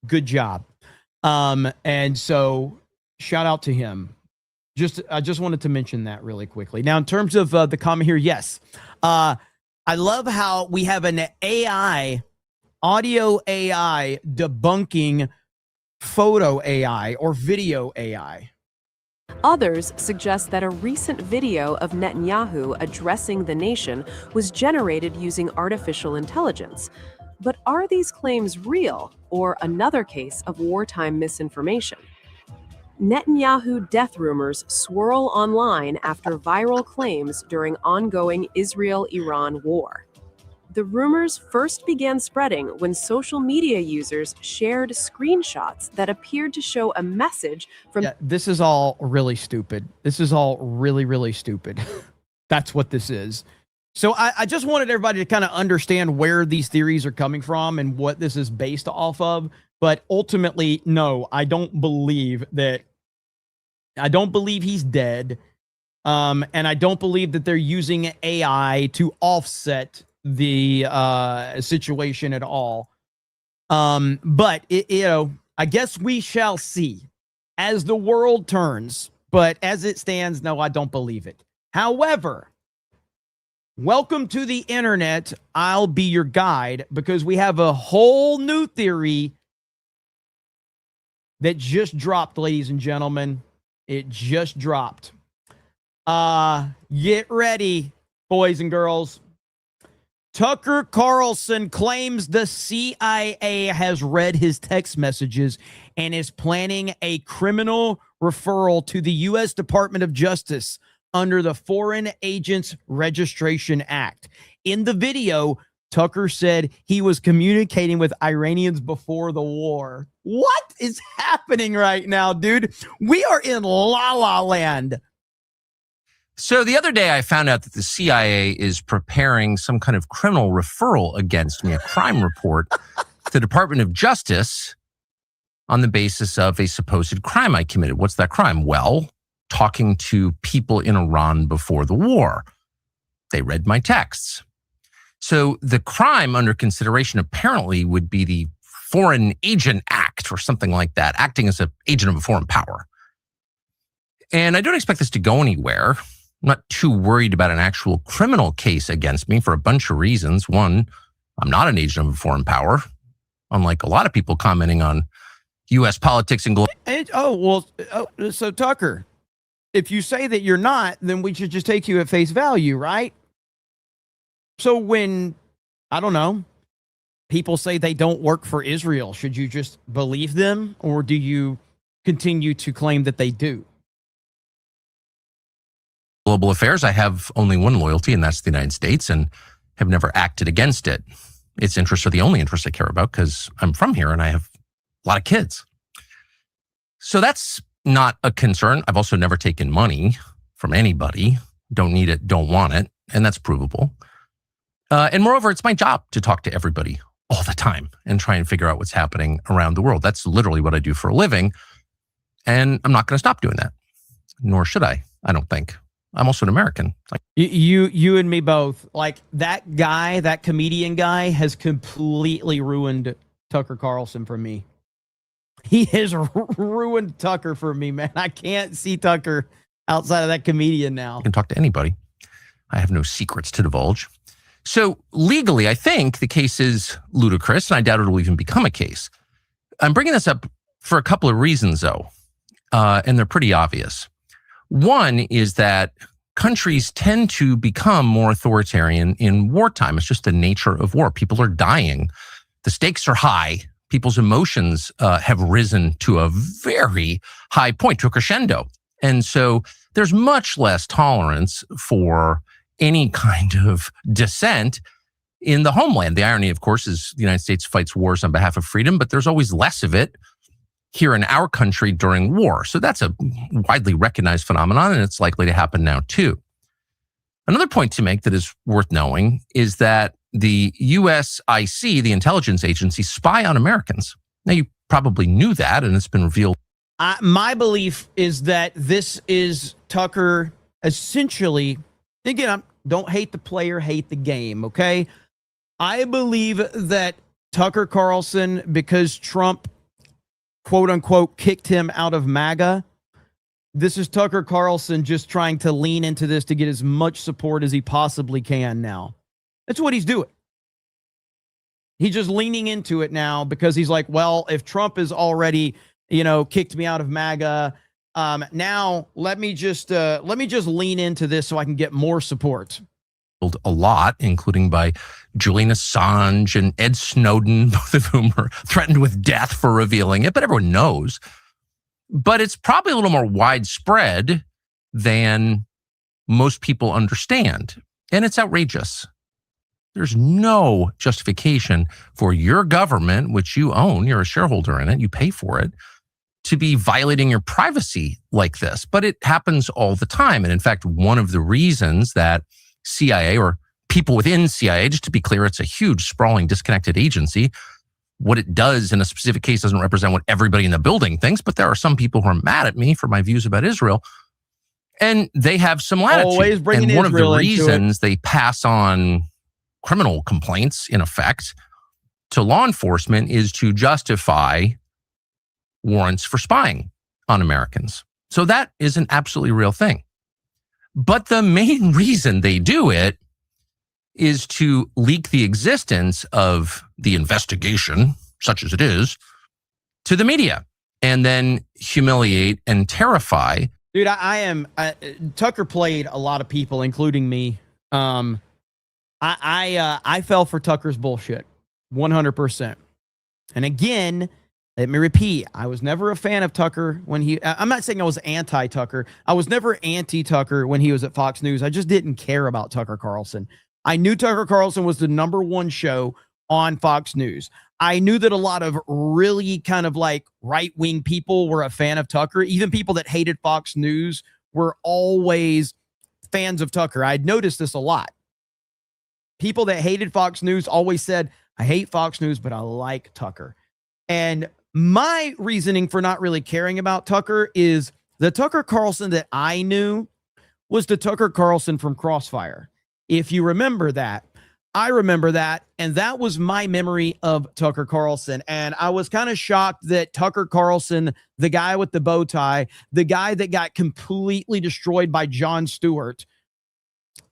Good job. And so shout out to him. I just wanted to mention that really quickly. Now, in terms of the comment here, yes. I love how we have an audio AI debunking photo AI or video AI. Others suggest that a recent video of Netanyahu addressing the nation was generated using artificial intelligence. But are these claims real or another case of wartime misinformation? Netanyahu death rumors swirl online after viral claims during ongoing Israel-Iran war. The rumors first began spreading when social media users shared screenshots that appeared to show a message from... Yeah, this is all really stupid. This is all really, really stupid. That's what this is. So I just wanted everybody to kind of understand where these theories are coming from and what this is based off of. But ultimately, no, I don't believe that. I don't believe he's dead. And I don't believe that they're using AI to offset the situation at all. But I guess we shall see as the world turns. But as it stands, no, I don't believe it. However, welcome to the internet. I'll be your guide, because we have a whole new theory that just dropped, ladies and gentlemen. It just dropped. Get ready, boys and girls. Tucker Carlson claims the CIA has read his text messages and is planning a criminal referral to the U.S. Department of Justice under the Foreign Agents Registration Act. In the video, Tucker said he was communicating with Iranians before the war. What is happening right now, dude? We are in La La Land. So the other day I found out that the CIA is preparing some kind of criminal referral against me, a crime report to the Department of Justice on the basis of a supposed crime I committed. What's that crime? Well, talking to people in Iran before the war. They read my texts. So the crime under consideration apparently would be the Foreign Agent Act or something like that, acting as an agent of a foreign power. And I don't expect this to go anywhere. I'm not too worried about an actual criminal case against me for a bunch of reasons. One, I'm not an agent of a foreign power, unlike a lot of people commenting on U.S. politics and global. So Tucker, if you say that you're not, then we should just take you at face value, right? So when, I don't know, people say they don't work for Israel, should you just believe them, or do you continue to claim that they do? Global affairs, I have only one loyalty, and that's the United States, and have never acted against it. Its interests are the only interests I care about because I'm from here and I have a lot of kids. So that's not a concern. I've also never taken money from anybody. Don't need it, don't want it, and that's provable. And moreover, it's my job to talk to everybody all the time and try and figure out what's happening around the world. That's literally what I do for a living. And I'm not going to stop doing that, nor should I don't think. I'm also an American. Like you and me both. Like that guy, that comedian guy has completely ruined Tucker Carlson for me. He has ruined Tucker for me, man. I can't see Tucker outside of that comedian now. I can talk to anybody. I have no secrets to divulge. So legally, I think the case is ludicrous, and I doubt it will even become a case. I'm bringing this up for a couple of reasons, though, and they're pretty obvious. One is that countries tend to become more authoritarian in wartime. It's just the nature of war. People are dying. The stakes are high. People's emotions have risen to a very high point, to a crescendo. And so there's much less tolerance for any kind of dissent in the homeland. The irony, of course, is the United States fights wars on behalf of freedom, but there's always less of it here in our country during war. So that's a widely recognized phenomenon, and it's likely to happen now too. Another point to make that is worth knowing is that the USIC, the intelligence agency, spy on Americans. Now, you probably knew that, and it's been revealed. My belief is that this is Tucker essentially, again, don't hate the player, hate the game, okay? I believe that Tucker Carlson, because Trump, quote unquote, kicked him out of MAGA, this is Tucker Carlson just trying to lean into this to get as much support as he possibly can now. That's what he's doing. He's just leaning into it now because he's like, well, if Trump is already, kicked me out of MAGA, now let me just lean into this so I can get more support. A lot, including by Julian Assange and Ed Snowden, both of whom were threatened with death for revealing it, but everyone knows. But it's probably a little more widespread than most people understand. And it's outrageous. There's no justification for your government, which you own, you're a shareholder in it, you pay for it, to be violating your privacy like this. But it happens all the time. And in fact, one of the reasons that CIA or people within CIA, just to be clear, it's a huge, sprawling, disconnected agency. What it does in a specific case doesn't represent what everybody in the building thinks, but there are some people who are mad at me for my views about Israel. And they have some latitude. Always bringing and one Israel of the into reasons they pass on criminal complaints, in effect, to law enforcement is to justify warrants for spying on Americans. So that is an absolutely real thing. But the main reason they do it is to leak the existence of the investigation, such as it is, to the media, and then humiliate and terrify. Dude, Tucker played a lot of people, including me. I fell for Tucker's bullshit, 100%. And again, let me repeat, I was never a fan of Tucker when I'm not saying I was anti-Tucker. I was never anti-Tucker when he was at Fox News. I just didn't care about Tucker Carlson. I knew Tucker Carlson was the #1 show on Fox News. I knew that a lot of really kind of like right-wing people were a fan of Tucker. Even people that hated Fox News were always fans of Tucker. I'd noticed this a lot. People that hated Fox News always said, I hate Fox News, but I like Tucker. And my reasoning for not really caring about Tucker is the Tucker Carlson that I knew was the Tucker Carlson from Crossfire. If you remember that, I remember that. And that was my memory of Tucker Carlson. And I was kind of shocked that Tucker Carlson, the guy with the bow tie, the guy that got completely destroyed by Jon Stewart,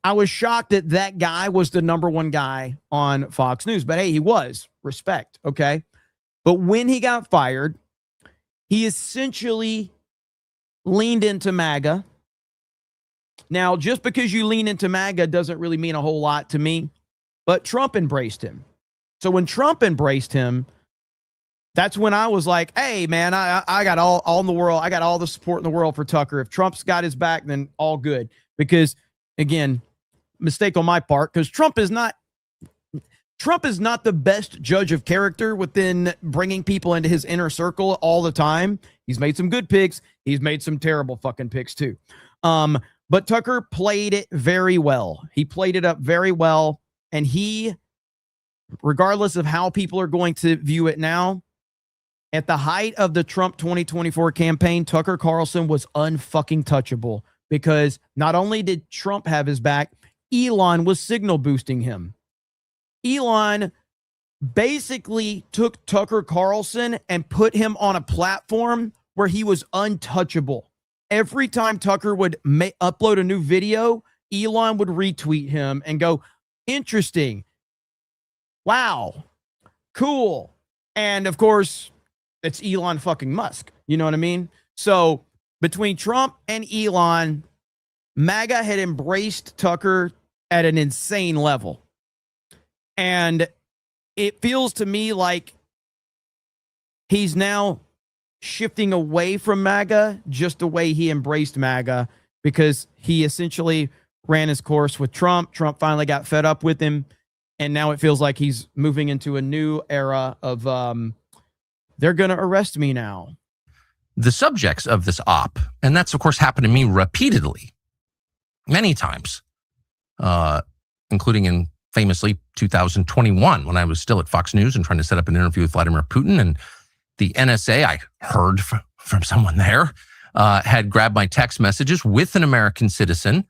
I was shocked that that guy was the #1 guy on Fox News. But hey, he was. Respect. Okay. But when he got fired, he essentially leaned into MAGA. Now, just because you lean into MAGA doesn't really mean a whole lot to me, but Trump embraced him. So when Trump embraced him, that's when I was like, hey, man, I got all in the world. I got all the support in the world for Tucker. If Trump's got his back, then all good. Because, again, mistake on my part, because Trump is not the best judge of character within bringing people into his inner circle all the time. He's made some good picks. He's made some terrible fucking picks too. But Tucker played it very well. He played it up very well. And he, regardless of how people are going to view it now, at the height of the Trump 2024 campaign, Tucker Carlson was unfucking touchable because not only did Trump have his back, Elon was signal boosting him. Elon basically took Tucker Carlson and put him on a platform where he was untouchable. Every time Tucker would upload a new video, Elon would retweet him and go, interesting. Wow. Cool. And of course, it's Elon fucking Musk. You know what I mean? So between Trump and Elon, MAGA had embraced Tucker at an insane level. And it feels to me like he's now shifting away from MAGA just the way he embraced MAGA, because he essentially ran his course with Trump. Trump finally got fed up with him. And now it feels like he's moving into a new era of they're going to arrest me now. The subjects of this op, and that's, of course, happened to me repeatedly, many times, including in famously 2021 when I was still at Fox News and trying to set up an interview with Vladimir Putin. And the NSA, I heard from someone there, had grabbed my text messages with an American citizen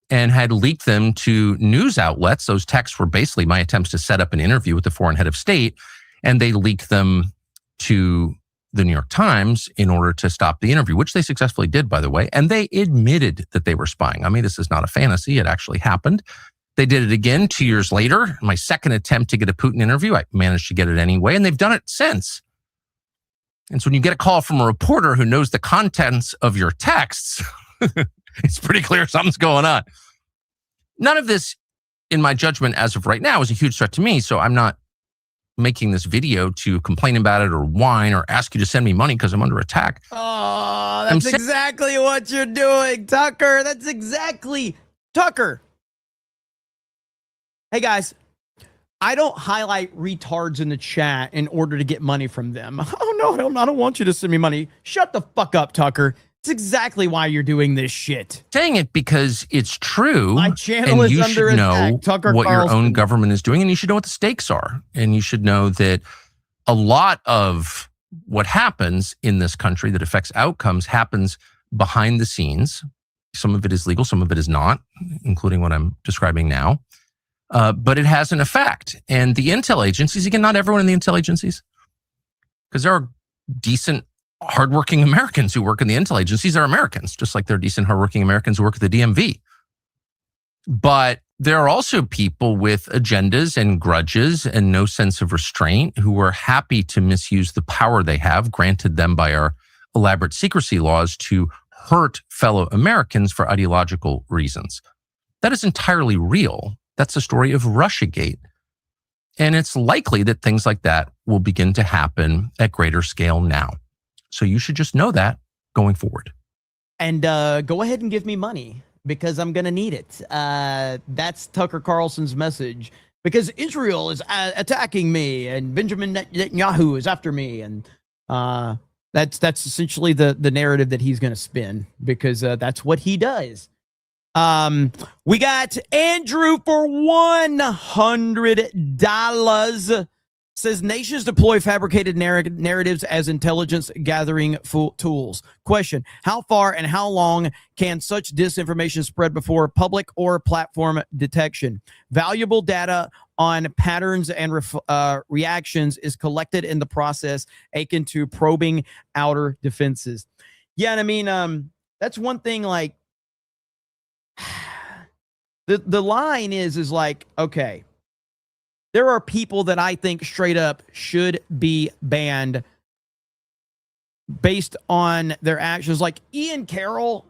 and had leaked them to news outlets. Those texts were basically my attempts to set up an interview with the foreign head of state, and they leaked them to the New York Times in order to stop the interview, which they successfully did, by the way. And they admitted that they were spying on me. This is not a fantasy. It actually happened. They did it again 2 years later. My second attempt to get a Putin interview, I managed to get it anyway, and they've done it since. And so when you get a call from a reporter who knows the contents of your texts, it's pretty clear something's going on. None of this, in my judgment, as of right now, is a huge threat to me. So I'm not making this video to complain about it or whine or ask you to send me money because I'm under attack. Oh, that's exactly what you're doing, Tucker. That's exactly Tucker. Hey, guys, I don't highlight retards in the chat in order to get money from them. Oh, no, I don't want you to send me money. Shut the fuck up, Tucker. It's exactly why you're doing this shit. Saying it because it's true. My channel is you under should attack. know Tucker what Carlson. your own government is doing, and you should know what the stakes are. And you should know that a lot of what happens in this country that affects outcomes happens behind the scenes. Some of it is legal, some of it is not, including what I'm describing now. But it has an effect. And the intel agencies, again, not everyone in the intel agencies, because there are decent, hardworking Americans who work in the intel agencies are Americans, just like there are decent, hardworking Americans who work at the DMV. But there are also people with agendas and grudges and no sense of restraint who are happy to misuse the power they have, granted them by our elaborate secrecy laws, to hurt fellow Americans for ideological reasons. That is entirely real. That's the story of Russiagate. And it's likely that things like that will begin to happen at greater scale now. So you should just know that going forward. And go ahead and give me money because I'm going to need it. That's Tucker Carlson's message. Because Israel is attacking me and Benjamin Netanyahu is after me. And that's essentially the narrative that he's going to spin because that's what he does. We got Andrew for $100. Says nations deploy fabricated narratives as intelligence gathering tools. Question: how far and how long can such disinformation spread before public or platform detection? Valuable data on patterns and reactions is collected in the process, akin to probing outer defenses. Yeah, and I mean, that's one thing. Like, the line is like, okay, there are people that I think straight up should be banned based on their actions. Like Ian Carroll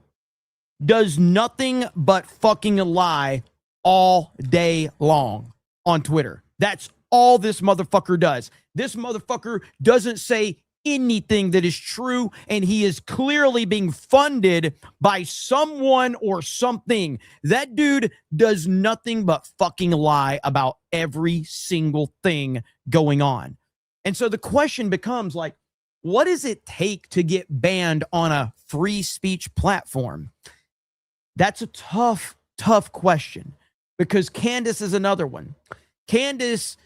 does nothing but fucking lie all day long on Twitter. That's all this motherfucker does. This motherfucker doesn't say anything that is true, and he is clearly being funded by someone or something. That dude does nothing but fucking lie about every single thing going on. And so the question becomes like, what does it take to get banned on a free speech platform? That's a tough question, because Candace is another one. Candace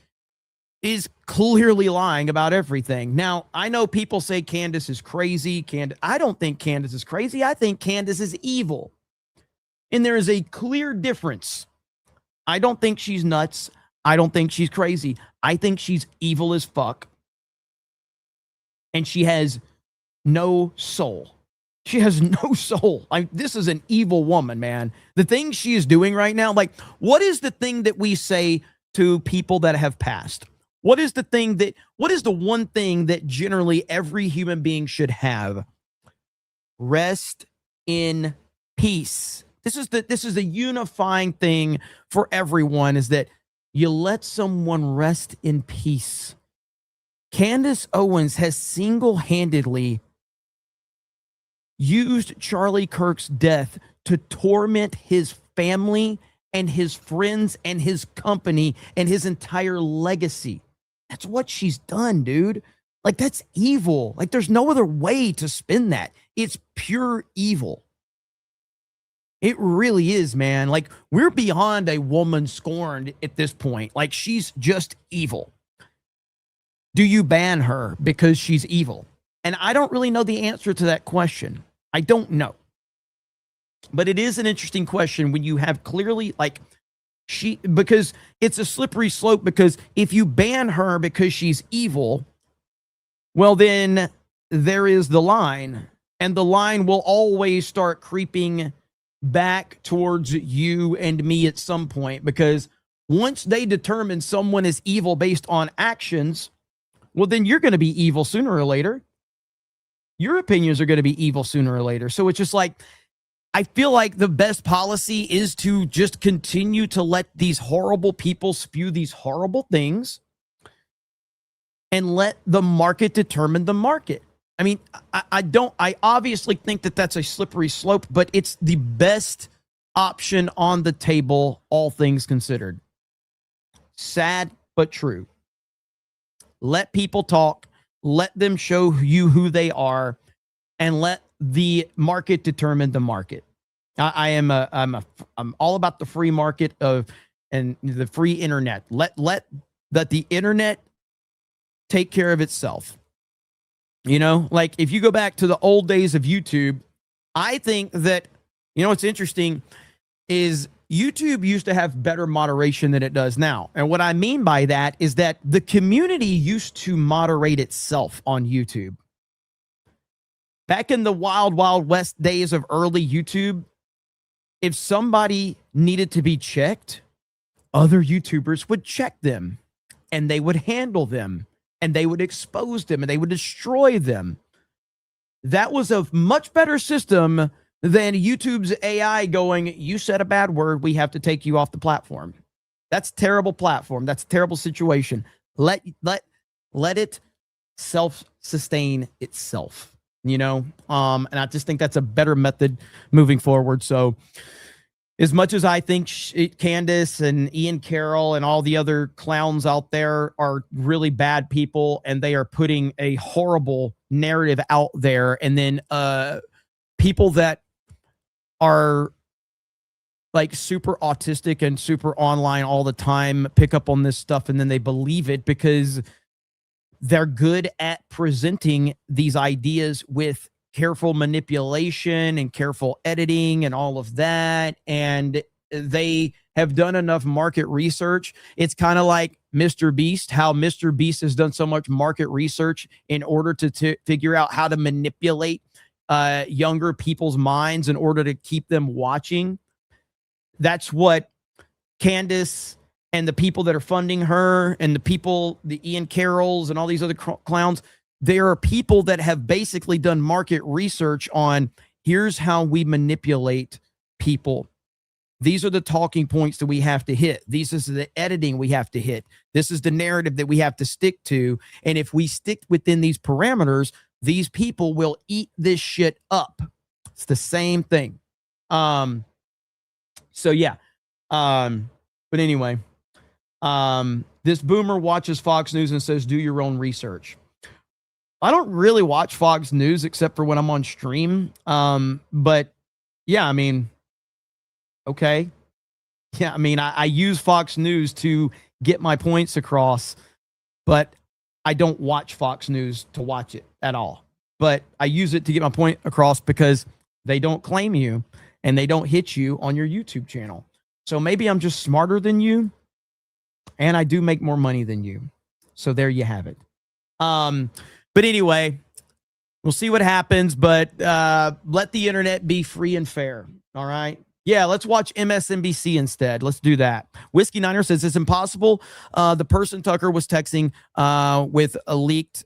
is clearly lying about everything. Now, I know people say Candace is crazy. I don't think Candace is crazy. I think Candace is evil. And there is a clear difference. I don't think she's nuts. I don't think she's crazy. I think she's evil as fuck. And she has no soul. She has no soul. This is an evil woman, man. The thing she is doing right now, like, what is the thing that we say to people that have passed? What is the one thing that generally every human being should have? Rest in peace. This is a unifying thing for everyone, is that you let someone rest in peace. Candace Owens has single-handedly used Charlie Kirk's death to torment his family and his friends and his company and his entire legacy. That's what she's done, dude. Like, that's evil. Like, there's no other way to spin that. It's pure evil. It really is, man. Like, we're beyond a woman scorned at this point. Like, she's just evil. Do you ban her because she's evil? And I don't really know the answer to that question. I don't know. But it is an interesting question when you have clearly, like, because it's a slippery slope, because if you ban her because she's evil, well, then there is the line, and the line will always start creeping back towards you and me at some point, because once they determine someone is evil based on actions, well, then you're going to be evil sooner or later. Your opinions are going to be evil sooner or later. So it's just like, I feel like the best policy is to just continue to let these horrible people spew these horrible things and let the market determine the market. I mean, I obviously think that that's a slippery slope, but it's the best option on the table, all things considered. Sad but true. Let people talk, let them show you who they are, and let the market determine the market. I'm all about the free market and the free internet. Let the internet take care of itself. You know, like if you go back to the old days of YouTube, I think that, you know, what's interesting is YouTube used to have better moderation than it does now. And what I mean by that is that the community used to moderate itself on YouTube. Back in the wild, wild west days of early YouTube, if somebody needed to be checked, other YouTubers would check them and they would handle them and they would expose them and they would destroy them. That was a much better system than YouTube's AI going, you said a bad word, we have to take you off the platform. That's a terrible platform. That's a terrible situation. Let it self-sustain itself, you know? And I just think that's a better method moving forward. So as much as I think Candace and Ian Carroll and all the other clowns out there are really bad people and they are putting a horrible narrative out there, and then people that are like super autistic and super online all the time pick up on this stuff and then they believe it because they're good at presenting these ideas with careful manipulation and careful editing and all of that. And they have done enough market research. It's kind of like Mr. Beast, how Mr. Beast has done so much market research in order to figure out how to manipulate younger people's minds in order to keep them watching. That's what Candace and the people that are funding her and the people, the Ian Carrolls and all these other clowns, there are people that have basically done market research on here's how we manipulate people. These are the talking points that we have to hit. This is the editing we have to hit. This is the narrative that we have to stick to. And if we stick within these parameters, these people will eat this shit up. It's the same thing. So yeah. But anyway, this boomer watches Fox News and says, do your own research. I don't really watch Fox News except for when I'm on stream. But yeah, I mean, okay. Yeah, I mean, I use Fox News to get my points across, but I don't watch Fox News to watch it at all. But I use it to get my point across because they don't claim you and they don't hit you on your YouTube channel. So maybe I'm just smarter than you and I do make more money than you. So there you have it. But anyway, we'll see what happens, but let the internet be free and fair. All right. Yeah, let's watch MSNBC instead. Let's do that. Whiskey Niner says it's impossible. The person Tucker was texting with a leaked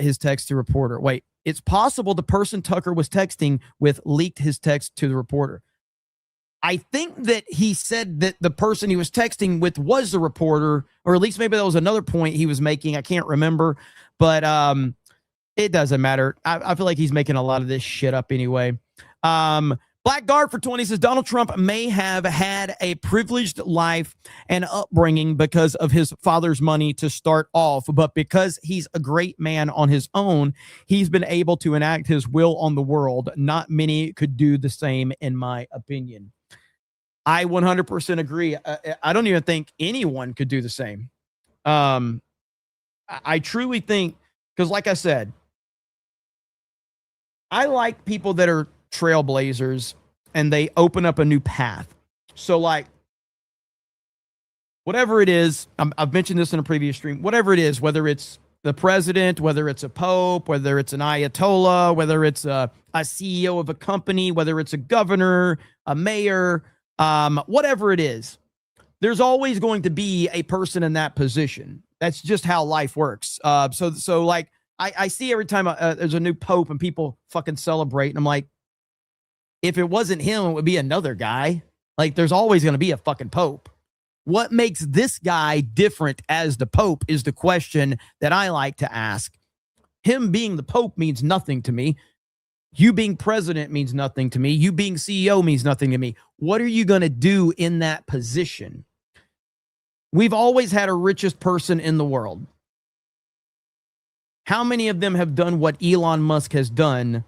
his text to reporter. Wait, it's possible the person Tucker was texting with leaked his text to the reporter. I think that he said that the person he was texting with was the reporter, or at least maybe that was another point he was making. I can't remember, but it doesn't matter. I feel like he's making a lot of this shit up anyway. Blackguard for 20 says Donald Trump may have had a privileged life and upbringing because of his father's money to start off, but because he's a great man on his own, he's been able to enact his will on the world. Not many could do the same, in my opinion. I 100% agree. I don't even think anyone could do the same. I truly think, because like I said, I like people that are trailblazers and they open up a new path. So like, whatever it is, I've mentioned this in a previous stream, whatever it is, whether it's the president, whether it's a pope, whether it's an ayatollah, whether it's a CEO of a company, whether it's a governor, a mayor, whatever it is, there's always going to be a person in that position. That's just how life works. So like, I see every time there's a new pope and people fucking celebrate, and I'm like, if it wasn't him, it would be another guy. Like, there's always going to be a fucking pope. What makes this guy different as the pope is the question that I like to ask. Him being the pope means nothing to me. You being president means nothing to me. You being CEO means nothing to me. What are you going to do in that position? We've always had a richest person in the world. How many of them have done what Elon Musk has done?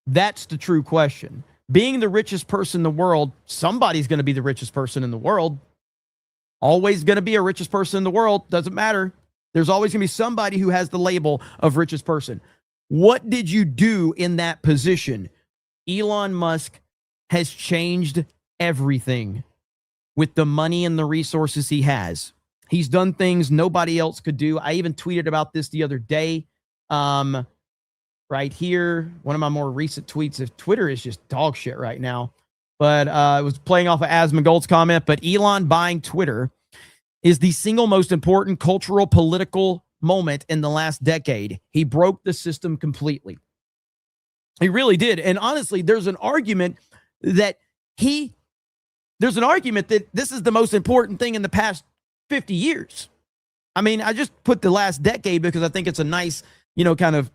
That's the true question. Being the richest person in the world, somebody's going to be the richest person in the world. Always going to be a richest person in the world. Doesn't matter. There's always going to be somebody who has the label of richest person. What did you do in that position? Elon Musk has changed everything with the money and the resources he has. He's done things nobody else could do. I even tweeted about this the other day. Right here, one of my more recent tweets. If Twitter is just dog shit right now, but it was playing off of Asmongold's comment. But Elon buying Twitter is the single most important cultural, political moment in the last decade. He broke the system completely. He really did. And honestly, there's an argument that this is the most important thing in the past 50 years. I mean, I just put the last decade because I think it's a nice, kind of,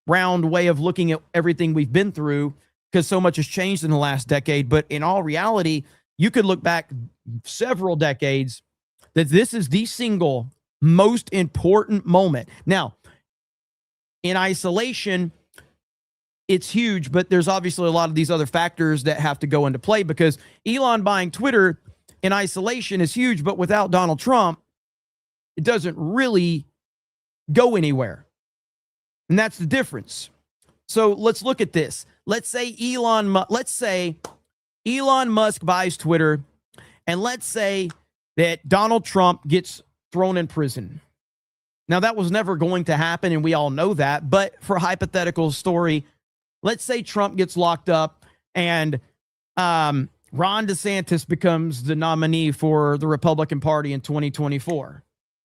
round way of looking at everything we've been through, because so much has changed in the last decade. But in all reality, you could look back several decades that this is the single most important moment. Now, in isolation, it's huge, but there's obviously a lot of these other factors that have to go into play, because Elon buying Twitter in isolation is huge, but without Donald Trump, it doesn't really go anywhere. And that's the difference. So let's look at this. Let's say Elon Musk buys Twitter, and let's say that Donald Trump gets thrown in prison. Now, that was never going to happen, and we all know that. But for a hypothetical story, let's say Trump gets locked up and Ron DeSantis becomes the nominee for the Republican Party in 2024.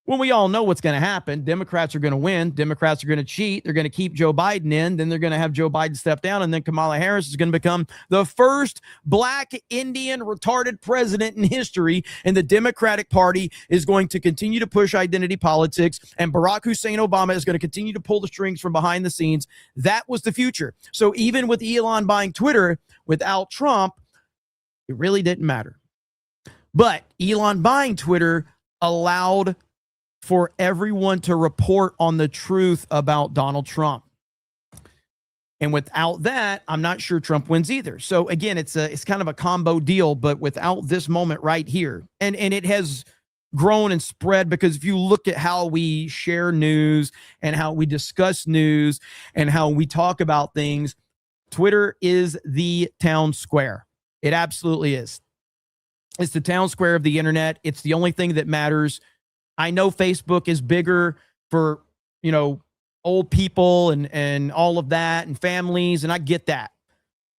Well, we all know what's going to happen. Democrats are going to win. Democrats are going to cheat. They're going to keep Joe Biden in. Then they're going to have Joe Biden step down. And then Kamala Harris is going to become the first Black, Indian, retarded president in history. And the Democratic Party is going to continue to push identity politics. And Barack Hussein Obama is going to continue to pull the strings from behind the scenes. That was the future. So even with Elon buying Twitter, without Trump, it really didn't matter. But Elon buying Twitter allowed for everyone to report on the truth about Donald Trump. And without that, I'm not sure Trump wins either. So again, it's kind of a combo deal, but without this moment right here, and it has grown and spread, because if you look at how we share news and how we discuss news and how we talk about things, Twitter is the town square. It absolutely is. It's the town square of the internet. It's the only thing that matters. I know Facebook is bigger for, old people and all of that and families, and I get that.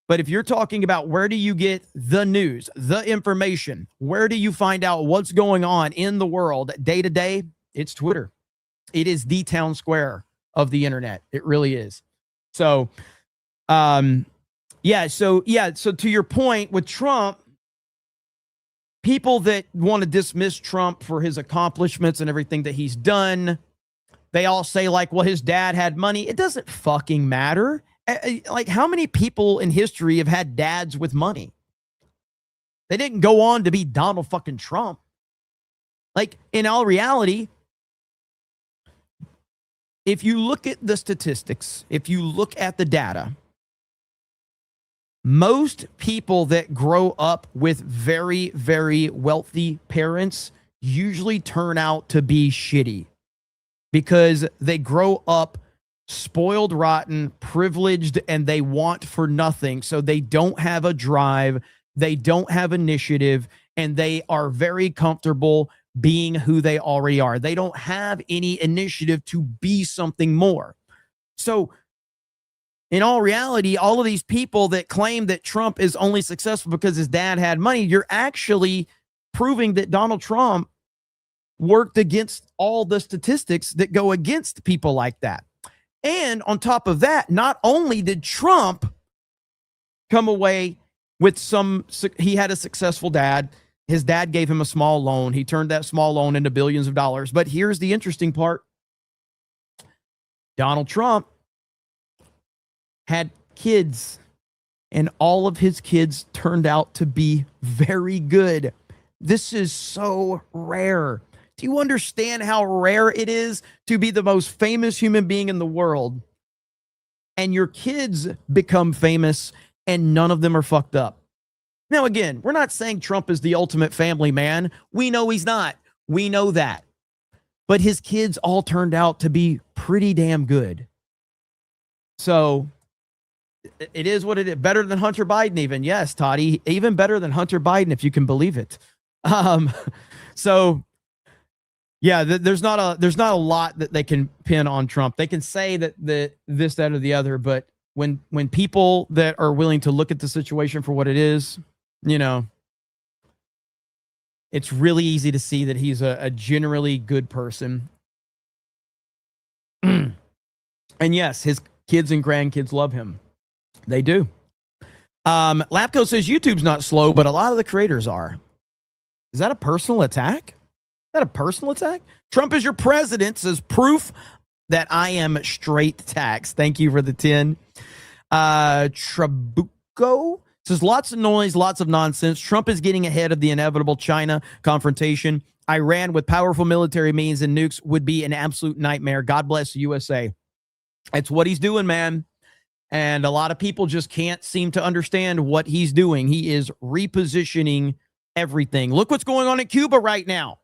But if you're talking about where do you get the news, the information, where do you find out what's going on in the world day to day, it's Twitter. It is the town square of the internet. It really is. So, So to your point with Trump, people that want to dismiss Trump for his accomplishments and everything that he's done, they all say well, his dad had money. It doesn't fucking matter. Like, how many people in history have had dads with money? They didn't go on to be Donald fucking Trump. Like, in all reality, if you look at the statistics, if you look at the data, most people that grow up with very, very wealthy parents usually turn out to be shitty, because they grow up spoiled, rotten, privileged, and they want for nothing. So they don't have a drive, they don't have initiative, and they are very comfortable being who they already are. They don't have any initiative to be something more. So in all reality, all of these people that claim that Trump is only successful because his dad had money, you're actually proving that Donald Trump worked against all the statistics that go against people like that. And on top of that, not only did Trump come away with he had a successful dad. His dad gave him a small loan. He turned that small loan into billions of dollars. But here's the interesting part. Donald Trump had kids, and all of his kids turned out to be very good. This is so rare. Do you understand how rare it is to be the most famous human being in the world and your kids become famous and none of them are fucked up? Now, again, we're not saying Trump is the ultimate family man. We know he's not. We know that. But his kids all turned out to be pretty damn good. So it is what it is. Better than Hunter Biden even. Yes, Toddy. Even better than Hunter Biden, if you can believe it. So yeah, there's not a lot that they can pin on Trump. They can say that this, that, or the other, but when people that are willing to look at the situation for what it is, you know, it's really easy to see that he's a generally good person. And yes, his kids and grandkids love him. They do. Lapco says YouTube's not slow, but a lot of the creators are. Is that a personal attack? Is that a personal attack? Trump is your president, says proof that I am straight tax. Thank you for the 10. Trabuco says lots of noise, lots of nonsense. Trump is getting ahead of the inevitable China confrontation. Iran with powerful military means and nukes would be an absolute nightmare. God bless the USA. That's what he's doing, man. And a lot of people just can't seem to understand what he's doing. He is repositioning everything. Look what's going on in Cuba right now.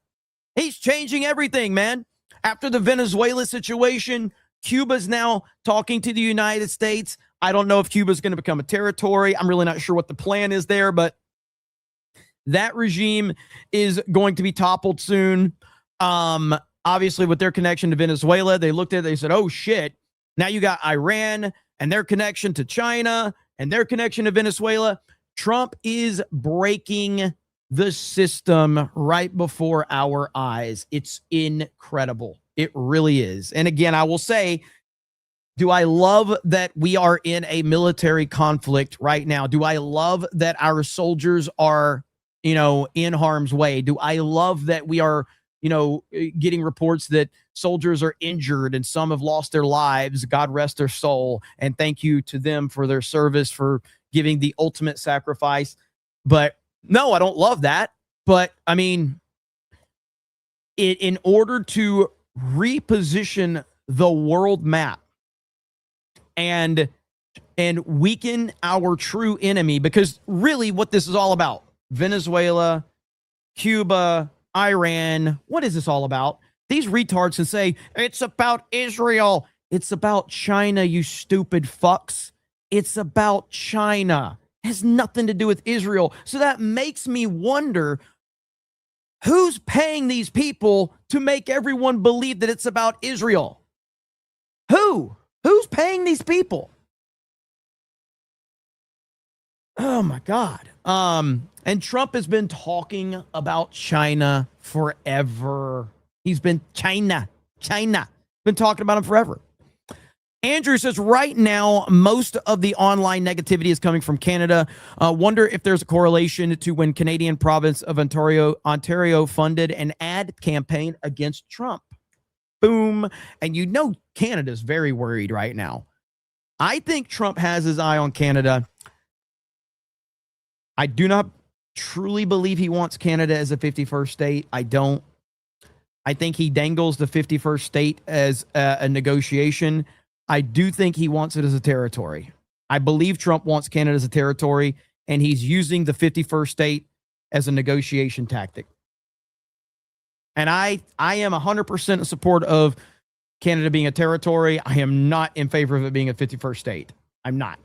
He's changing everything, man. After the Venezuela situation, Cuba's now talking to the United States. I don't know if Cuba's going to become a territory. I'm really not sure what the plan is there, but that regime is going to be toppled soon. Obviously, with their connection to Venezuela, they looked at it, they said, oh, shit. Now you got Iran and their connection to China and their connection to Venezuela. Trump is breaking the system right before our eyes. It's incredible. It really is. And again, I will say, do I love that we are in a military conflict right now? Do I love that our soldiers are, in harm's way? Do I love that we are, getting reports that soldiers are injured and some have lost their lives? God rest their soul. And thank you to them for their service, for giving the ultimate sacrifice. But no, I don't love that. But I mean, in order to reposition the world map and weaken our true enemy, because really what this is all about, Venezuela, Cuba, Iran, what is this all about? These retards can say, it's about Israel. It's about China, you stupid fucks. It's about China. It has nothing to do with Israel. So that makes me wonder, who's paying these people to make everyone believe that it's about Israel? Who's paying these people? Oh my God. And Trump has been talking about China forever. He's been China. Been talking about him forever. Andrew says right now, most of the online negativity is coming from Canada. Wonder if there's a correlation to when Canadian province of Ontario funded an ad campaign against Trump. Boom. And Canada's very worried right now. I think Trump has his eye on Canada. I do not truly believe he wants Canada as a 51st state. I don't. I think he dangles the 51st state as a negotiation. I do think he wants it as a territory. I believe Trump wants Canada as a territory, and he's using the 51st state as a negotiation tactic. And I am 100% in support of Canada being a territory. I am not in favor of it being a 51st state. I'm not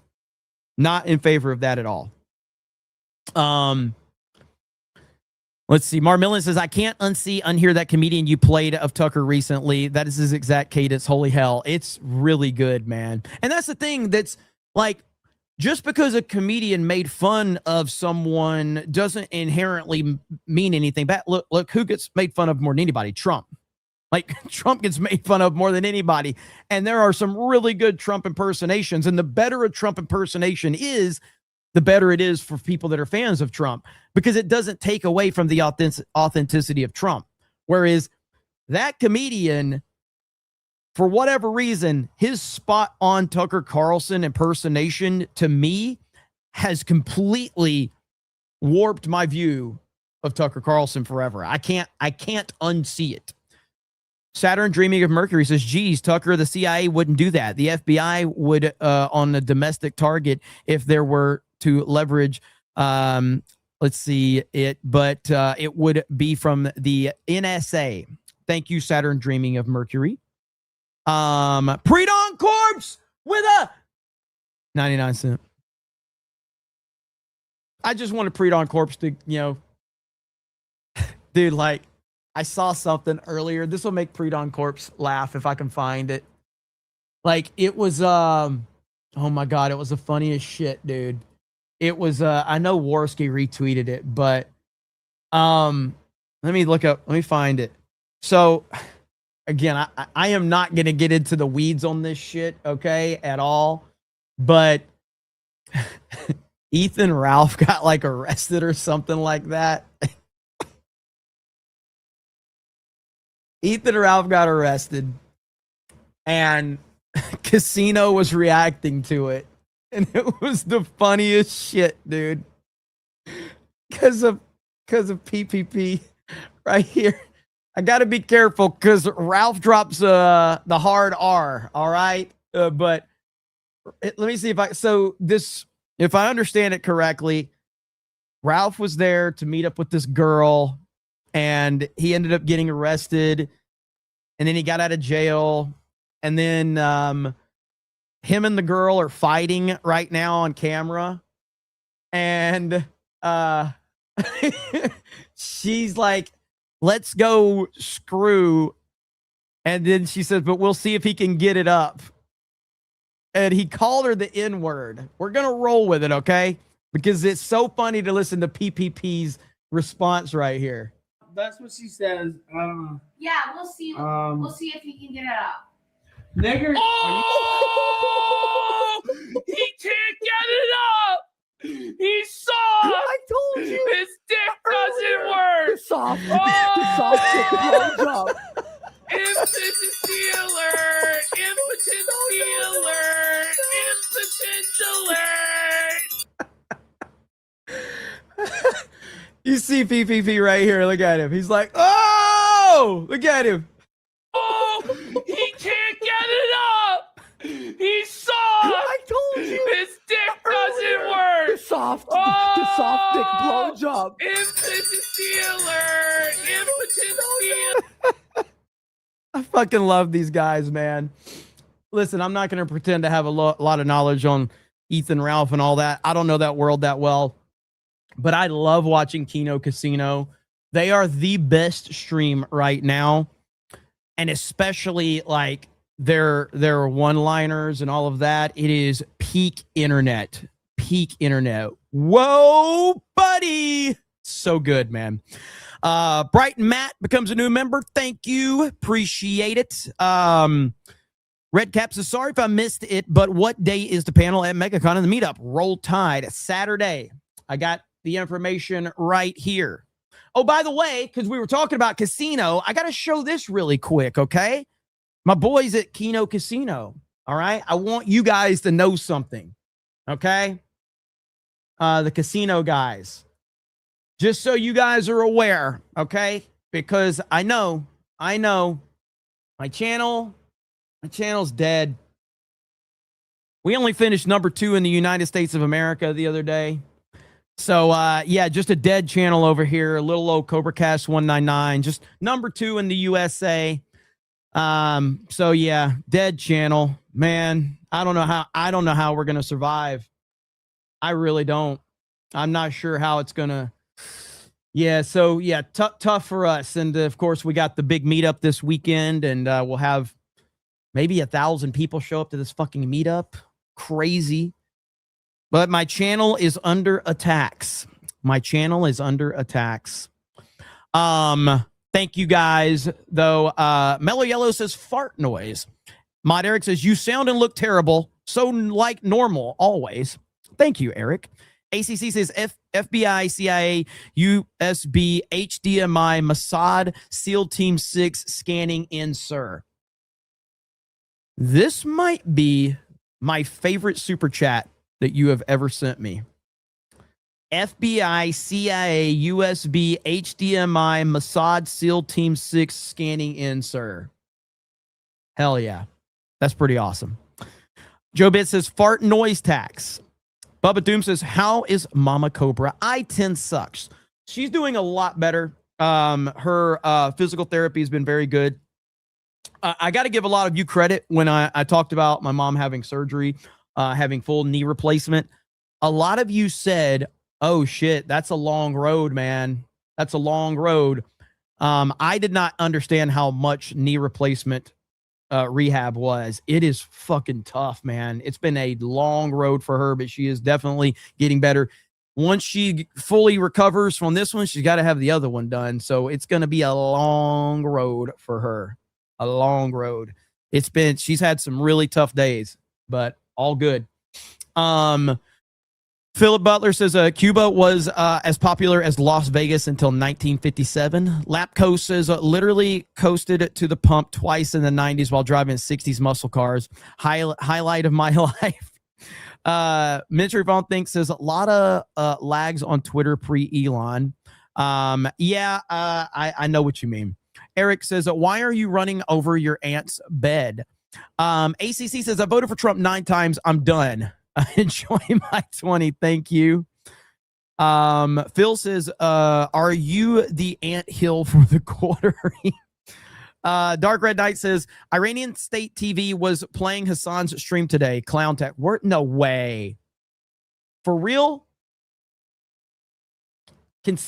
in favor of that at all. Let's see. Mar Millen says, I can't unhear that comedian you played of Tucker recently. That is his exact cadence. Holy hell. It's really good, man. And that's the thing, that's like, just because a comedian made fun of someone doesn't inherently mean anything bad. Look, who gets made fun of more than anybody? Trump. Like, Trump gets made fun of more than anybody. And there are some really good Trump impersonations. And the better a Trump impersonation is, the better it is for people that are fans of Trump, because it doesn't take away from the authenticity of Trump. Whereas that comedian, for whatever reason, his spot on Tucker Carlson impersonation, to me, has completely warped my view of Tucker Carlson forever. I can't unsee it. Saturn Dreaming of Mercury says, geez, Tucker, the CIA wouldn't do that. The FBI would on a domestic target if there were to leverage, let's see it, but it would be from the NSA. Thank you, Saturn Dreaming of Mercury. Pre-dawn corpse with a 99 cent. I just want a pre-dawn corpse to, dude, like, I saw something earlier. This will make pre-dawn corpse laugh if I can find it. Like, it was, oh my God, it was the funniest shit, dude. It was, I know Warski retweeted it, but, let me find it. So, again, I am not going to get into the weeds on this shit, okay, at all. But Ethan Ralph got, like, arrested or something like that. Ethan Ralph got arrested, and Casino was reacting to it, and it was the funniest shit, dude. Because of PPP right here. I got to be careful because Ralph drops the hard R, all right? But let me see if I understand it correctly, Ralph was there to meet up with this girl, and he ended up getting arrested, and then he got out of jail, and then him and the girl are fighting right now on camera, and she's like, let's go screw, and then she says, but we'll see if he can get it up, and he called her the N-word. We're gonna roll with it, okay? Because it's so funny to listen to PPP's response right here. That's what she says. Yeah, we'll see. We'll see if he can get it up. Nigger. Oh! He can't get it up! He's soft! I told you! His dick doesn't work! Soft. Oh! Soft dick blowjob. Impotency alert! Impotency alert! Impotence alert! You see PPP right here. Look at him. He's like, oh! Look at him. Oh! He can't get it up! He's soft! I told you. His dick doesn't work! Soft. Oh! The soft dick blowjob. Impotency alert! Impotency alert! I fucking love these guys, man. Listen, I'm not going to pretend to have a lot of knowledge on Ethan Ralph and all that. I don't know that world that well, but I love watching Kino Casino. They are the best stream right now, and especially like their one-liners and all of that. It is peak internet. Peak internet. Whoa, buddy. So good, man. Brighton Matt becomes a new member. Thank you. Appreciate it. Red Cap says, sorry if I missed it, but what day is the panel at MegaCon and the meetup? Roll Tide, Saturday. I got the information right here. Oh, by the way, because we were talking about Casino, I got to show this really quick, okay? My boys at Kino Casino, all right? I want you guys to know something, okay? The Casino guys. Just so you guys are aware, okay? Because I know my channel's dead. We only finished number 2 in the United States of America the other day. So, yeah, just a dead channel over here. A little old CobraCast 199, just number 2 in the USA. So yeah, dead channel, man. I don't know how we're going to survive. I really don't. I'm not sure how it's going to. Yeah. So yeah, tough for us. And of course we got the big meetup this weekend, and we'll have maybe 1,000 people show up to this fucking meetup. Crazy. But my channel is under attacks. My channel is under attacks. Thank you guys, though. Mellow Yellow says fart noise. Mod Eric says you sound and look terrible. So like normal always. Thank you, Eric. ACC says FBI, CIA, USB, HDMI, Mossad, SEAL Team 6 scanning in, sir. This might be my favorite super chat that you have ever sent me. FBI, CIA, USB, HDMI, Mossad, SEAL Team 6 scanning in, sir. Hell yeah. That's pretty awesome. Joe Bit says, fart noise tax. Bubba Doom says, how is Mama Cobra? I-10 sucks. She's doing a lot better. Her physical therapy has been very good. I got to give a lot of you credit when I talked about my mom having surgery, having full knee replacement. A lot of you said, oh shit, that's a long road, man. That's a long road. I did not understand how much knee replacement rehab was. It is fucking tough, man. It's been a long road for her, but she is definitely getting better. Once she fully recovers from this one, she's got to have the other one done. So it's going to be a long road for her. A long road. She's had some really tough days, but all good. Philip Butler says Cuba was as popular as Las Vegas until 1957. Lapco says literally coasted to the pump twice in the 90s while driving 60s muscle cars. Highlight of my life. Ministry Vaughn thinks says a lot of lags on Twitter pre-Elon. I know what you mean. Eric says, why are you running over your aunt's bed? ACC says, I voted for Trump 9 times. I'm done. Enjoy my 20. Thank you. Phil says, are you the ant hill for the quartering? Dark Red Knight says, Iranian state TV was playing Hassan's stream today. Clown tech. No way. For real? Can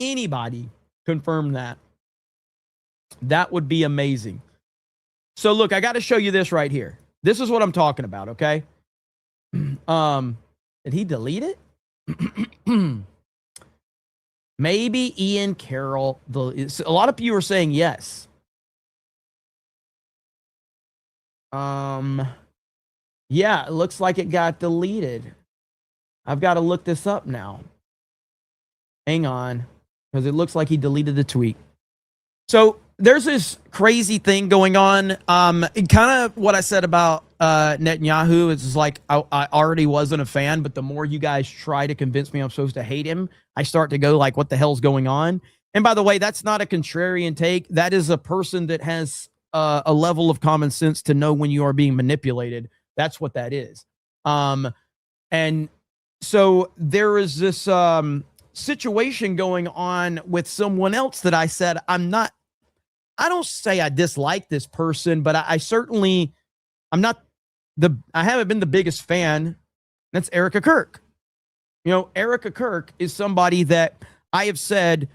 anybody confirm that? That would be amazing. So look, I got to show you this right here. This is what I'm talking about, okay? Did he delete it? Maybe Ian Carroll. A lot of you are saying yes. Yeah, it looks like it got deleted. I've got to look this up now. Hang on, because it looks like he deleted the tweet. So there's this crazy thing going on. Kind of what I said about Netanyahu is like I already wasn't a fan, but the more you guys try to convince me I'm supposed to hate him, I start to go like, what the hell's going on? And by the way, that's not a contrarian take. That is a person that has a level of common sense to know when you are being manipulated. That's what that is. And so there is this situation going on with someone else that I said I don't say I dislike this person, but I haven't been the biggest fan. That's Erica Kirk. You know, Erica Kirk is somebody that I have said,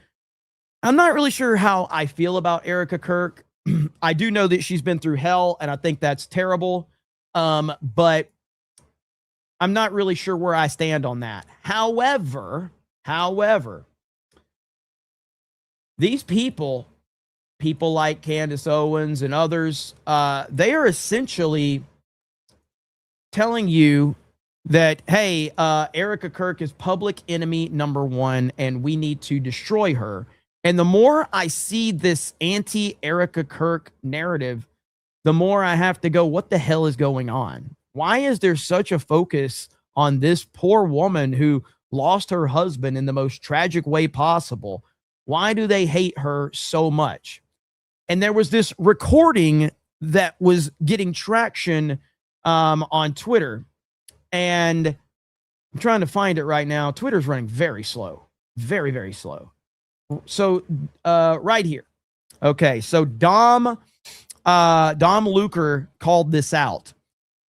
I'm not really sure how I feel about Erica Kirk. I do know that she's been through hell, and I think that's terrible. But I'm not really sure where I stand on that. However, these people like Candace Owens and others, they are essentially telling you that, hey, Erica Kirk is public enemy number 1, and we need to destroy her. And the more I see this anti-Erica Kirk narrative, the more I have to go, what the hell is going on? Why is there such a focus on this poor woman who lost her husband in the most tragic way possible? Why do they hate her so much? And there was this recording that was getting traction on Twitter. And I'm trying to find it right now. Twitter's running very slow. Very, very slow. So right here. Okay, so Dom Luker called this out.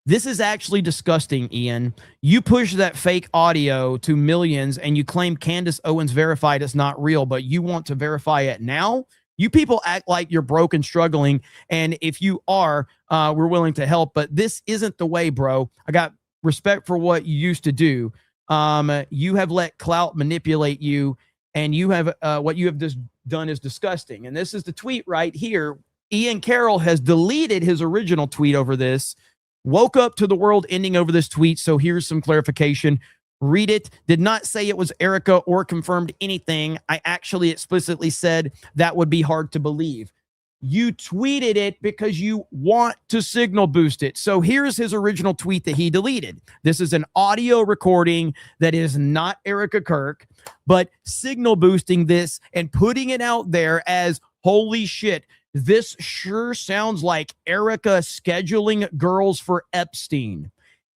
This is actually disgusting, Ian. You push that fake audio to millions and you claim Candace Owens verified it's not real, but you want to verify it now? You people act like you're broke and struggling, and if you are, we're willing to help, but this isn't the way, bro. I got respect for what you used to do. You have let clout manipulate you, and you have what you have just done is disgusting. And this is the tweet right here. Ian Carroll has deleted his original tweet over this. Woke up to the world ending over this tweet, so here's some clarification. Read it. Did not say it was Erica or confirmed anything. I actually explicitly said that would be hard to believe. You tweeted it because you want to signal boost it. So here's his original tweet that he deleted. This is an audio recording that is not Erica Kirk, but signal boosting this and putting it out there as, holy shit, this sure sounds like Erica scheduling girls for Epstein.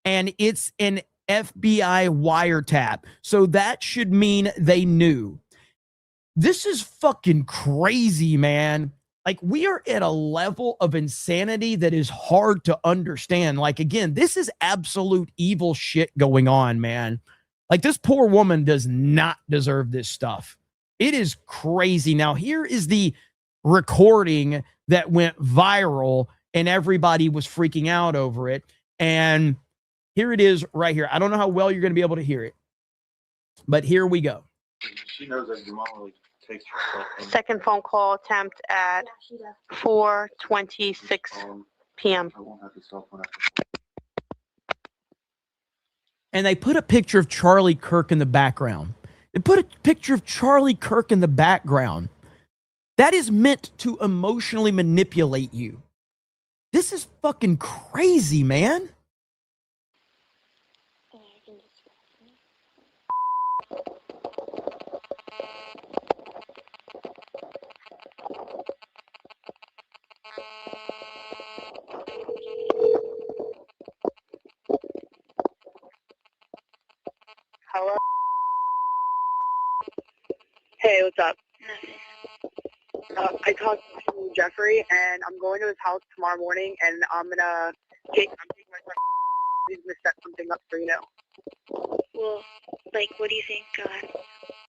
And it's an FBI wiretap. So that should mean they knew. This is fucking crazy, man. Like, we are at a level of insanity that is hard to understand. Like, again, this is absolute evil shit going on, man. Like, this poor woman does not deserve this stuff. It is crazy. Now, here is the recording that went viral and everybody was freaking out over it. And here it is right here. I don't know how well you're going to be able to hear it, but here we go. She knows that your mom really takes her. Second phone call attempt at 4:26 p.m. I won't have to cell phone. And they put a picture of Charlie Kirk in the background. They put a picture of Charlie Kirk in the background. That is meant to emotionally manipulate you. This is fucking crazy, man. Hello? Hey, what's up? I talked to Jeffrey, and I'm going to his house tomorrow morning, and I'm taking my son. He's gonna set something up for Well, like, what do you think? Go ahead.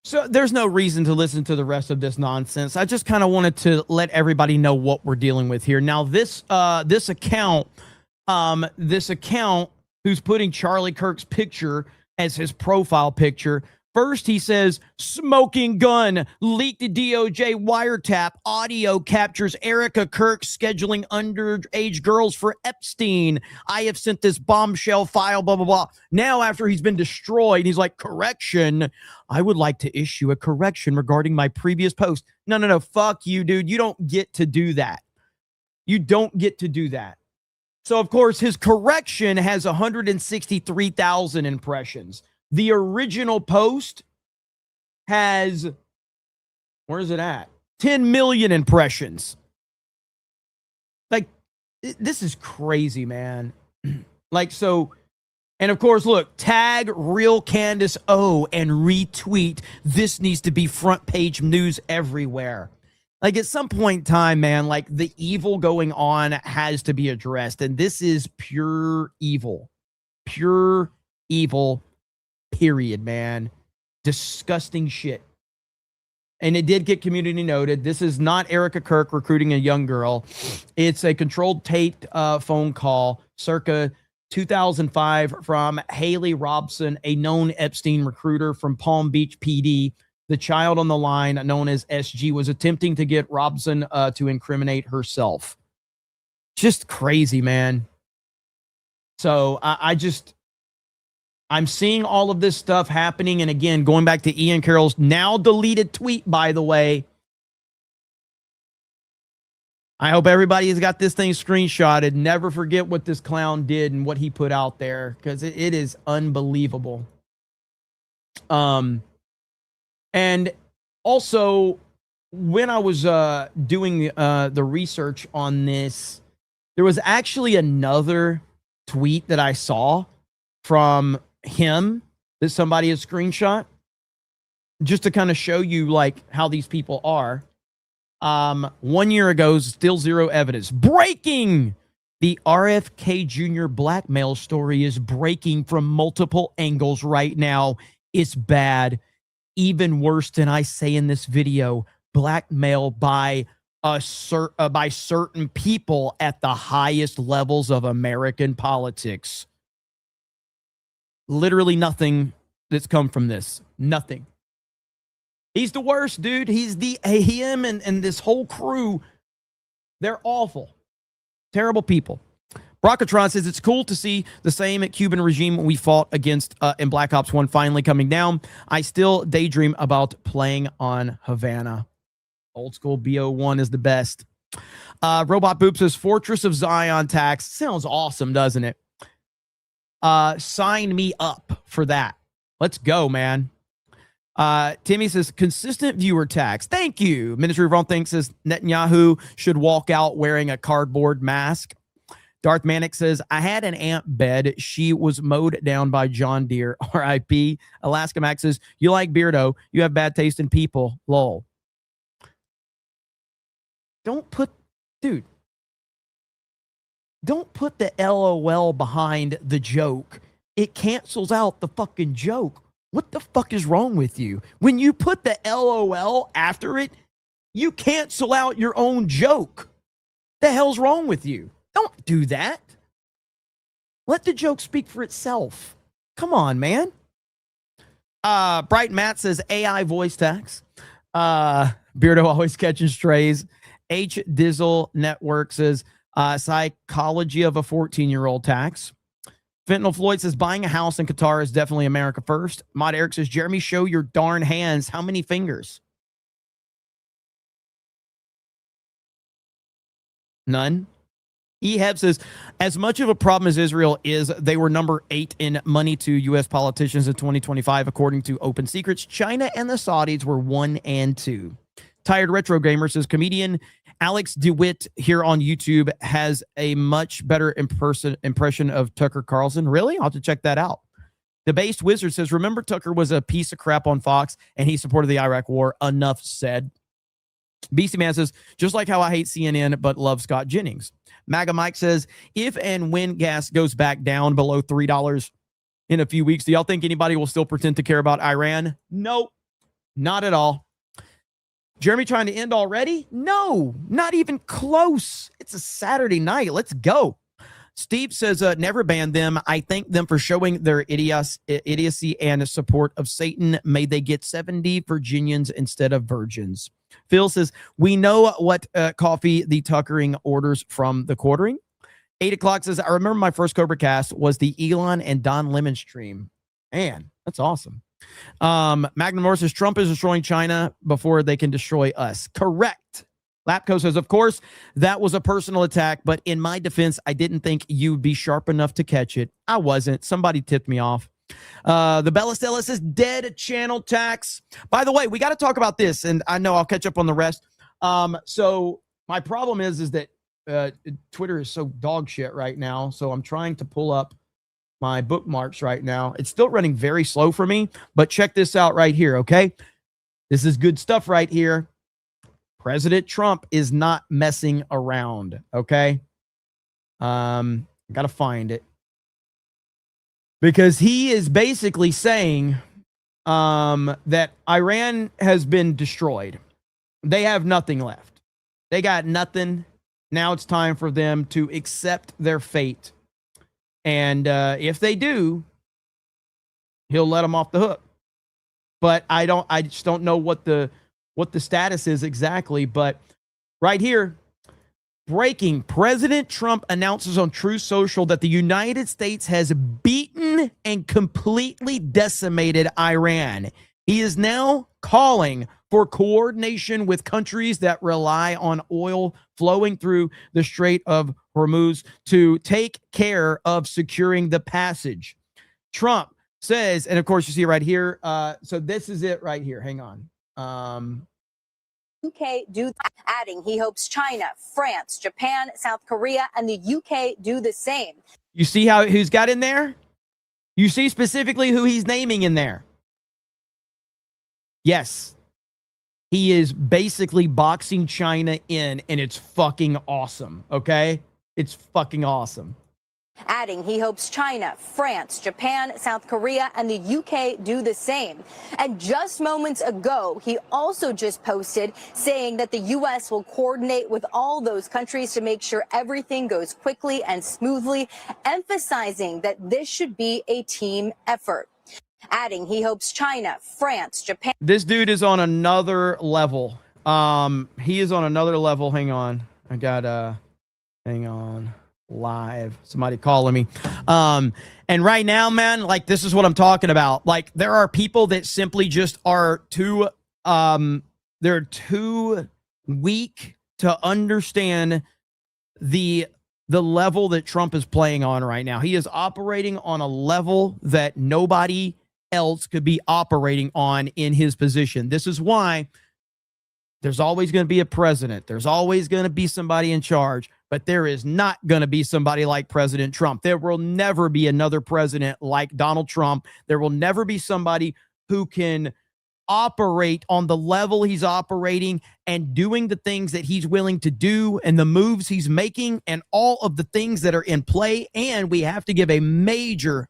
So there's no reason to listen to the rest of this nonsense. I just kind of wanted to let everybody know what we're dealing with here. Now, this account who's putting Charlie Kirk's picture as his profile picture. First, he says, smoking gun, leaked DOJ wiretap, audio captures Erica Kirk scheduling underage girls for Epstein. I have sent this bombshell file, blah, blah, blah. Now, after he's been destroyed, he's like, correction. I would like to issue a correction regarding my previous post. No. Fuck you, dude. You don't get to do that. You don't get to do that. So, of course, his correction has 163,000 impressions. The original post has, where is it at? 10 million impressions. Like, this is crazy, man. Like, so, and of course, look, tag real Candace O and retweet. This needs to be front page news everywhere. Like, at some point in time, man, like, the evil going on has to be addressed. And this is pure evil. Pure evil. Period, man. Disgusting shit. And it did get community noted. This is not Erica Kirk recruiting a young girl. It's a controlled taped phone call circa 2005 from Haley Robson, a known Epstein recruiter from Palm Beach PD. The child on the line, known as SG, was attempting to get Robson to incriminate herself. Just crazy, man. So I'm seeing all of this stuff happening. And again, going back to Ian Carroll's now deleted tweet, by the way. I hope everybody has got this thing screenshotted. Never forget what this clown did and what he put out there, because it is unbelievable. And also, when I was doing the research on this, there was actually another tweet that I saw from him that somebody has screenshot, just to kind of show you like how these people are. 1 year ago, still zero evidence. Breaking! The RFK Jr. blackmail story is breaking from multiple angles right now. It's bad. Even worse than I say in this video, blackmail by certain people at the highest levels of American politics. Literally nothing that's come from this. Nothing. He's the worst, dude. He's him and this whole crew. They're awful. Terrible people. Brockatron says it's cool to see the same Cuban regime we fought against in Black Ops 1 finally coming down. I still daydream about playing on Havana. Old school BO1 is the best. Robot Boop says Fortress of Zion tax. Sounds awesome, doesn't it? Sign me up for that. Let's go, man. Timmy says consistent viewer tax. Thank you. Ministry of Wrong Things says Netanyahu should walk out wearing a cardboard mask. Darth Manic says, I had an ant bed. She was mowed down by John Deere. R.I.P. Alaska Max says, you like Beardo. You have bad taste in people. Lol. Don't put the LOL behind the joke. It cancels out the fucking joke. What the fuck is wrong with you? When you put the LOL after it, you cancel out your own joke. The hell's wrong with you? Don't do that. Let the joke speak for itself. Come on, man. Bright Matt says AI voice tax. Beardo always catching strays. H Dizzle Network says psychology of a 14-year-old tax. Fentanyl Floyd says buying a house in Qatar is definitely America first. Mod Eric says, Jeremy, show your darn hands. How many fingers? None. Ehab says, as much of a problem as Israel is, they were number 8 in money to U.S. politicians in 2025, according to Open Secrets. China and the Saudis were 1 and 2. Tired Retro Gamer says, comedian Alex DeWitt here on YouTube has a much better impression of Tucker Carlson. Really? I'll have to check that out. The Based Wizard says, remember Tucker was a piece of crap on Fox and he supported the Iraq war. Enough said. Beastie Man says, just like how I hate CNN but love Scott Jennings. MAGA Mike says, if and when gas goes back down below $3 in a few weeks, do y'all think anybody will still pretend to care about Iran? Nope, not at all. Jeremy trying to end already? No, not even close. It's a Saturday night. Let's go. Steve says, never ban them. I thank them for showing their idiocy and support of Satan. May they get 70 Virginians instead of virgins. Phil says, we know what coffee the Tuckering orders from the quartering. 8 o'clock says, I remember my first Cobra Cast was the Elon and Don Lemon stream. Man, that's awesome. Magnum North says, Trump is destroying China before they can destroy us. Correct. Lapco says, of course, that was a personal attack, but in my defense, I didn't think you'd be sharp enough to catch it. I wasn't. Somebody tipped me off. The Bella Stella says, dead channel tax. By the way, we got to talk about this, and I know I'll catch up on the rest. So my problem is that Twitter is so dog shit right now, so I'm trying to pull up my bookmarks right now. It's still running very slow for me, but check this out right here, okay? This is good stuff right here. President Trump is not messing around, okay? Got to find it. Because he is basically saying that Iran has been destroyed. They have nothing left. They got nothing. Now it's time for them to accept their fate. And if they do, he'll let them off the hook. But I just don't know what the status is exactly. But right here, breaking, President Trump announces on Truth Social that the United States has beaten and completely decimated Iran. He is now calling for coordination with countries that rely on oil flowing through the Strait of Hormuz to take care of securing the passage. Trump says, and of course you see right here, so this is it right here. Hang on. UK do that, adding he hopes China, France, Japan, South Korea, and the UK do the same. You see how who's got in there? You see specifically who he's naming in there. Yes. He is basically boxing China in, and it's fucking awesome, okay? It's fucking awesome. Adding he hopes China, France, Japan, South Korea, and the UK do the same. And just moments ago, he also just posted saying that the U.S. will coordinate with all those countries to make sure everything goes quickly and smoothly, emphasizing that this should be a team effort. Adding he hopes China, France, Japan. This dude is on another level. He is on another level. Hang on. I got hang on. Live. Somebody calling me. And right now, man, like this is what I'm talking about. Like there are people that simply just are too they're too weak to understand the level that Trump is playing on right now. He is operating on a level that nobody else could be operating on in his position. This is why there's always going to be a president. There's always going to be somebody in charge, but there is not going to be somebody like President Trump. There will never be another president like Donald Trump. There will never be somebody who can operate on the level he's operating and doing the things that he's willing to do and the moves he's making and all of the things that are in play. And we have to give a major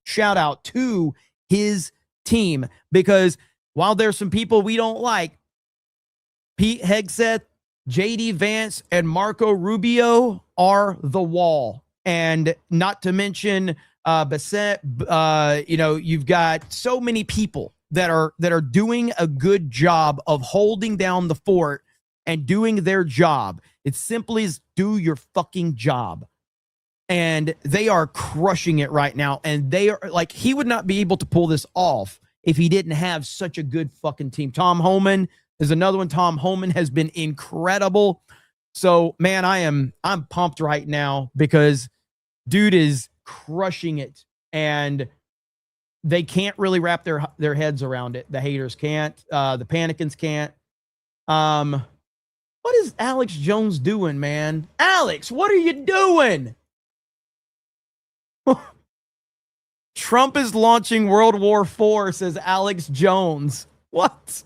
shout out to his team, because while there's some people we don't like, Pete Hegseth, JD Vance, and Marco Rubio are the wall. And not to mention Bassett, you've got so many people that are doing a good job of holding down the fort and doing their job. It's simply as do your fucking job. And they are crushing it right now. And they are like, he would not be able to pull this off if he didn't have such a good fucking team. Tom Homan is another one. Tom Homan has been incredible. So, man, I'm pumped right now because dude is crushing it. And they can't really wrap their heads around it. The haters can't. The panicans can't. What is Alex Jones doing, man? Alex, what are you doing? Trump is launching World War IV, says Alex Jones. What?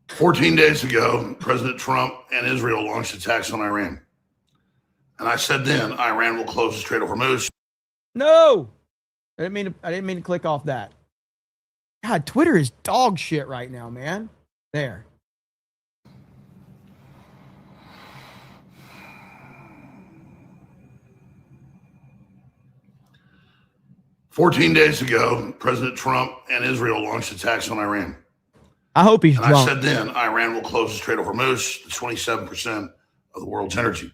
"14 days ago, President Trump and Israel launched attacks on Iran. And I said then, Iran will close the Strait of Hormuz." No, I didn't mean to click off that. God, Twitter is dog shit right now, man. There. "14 days ago, President Trump and Israel launched attacks on Iran. I hope he's and drunk. I said then, Iran will close the Strait of Hormuz, the 27% of the world's energy.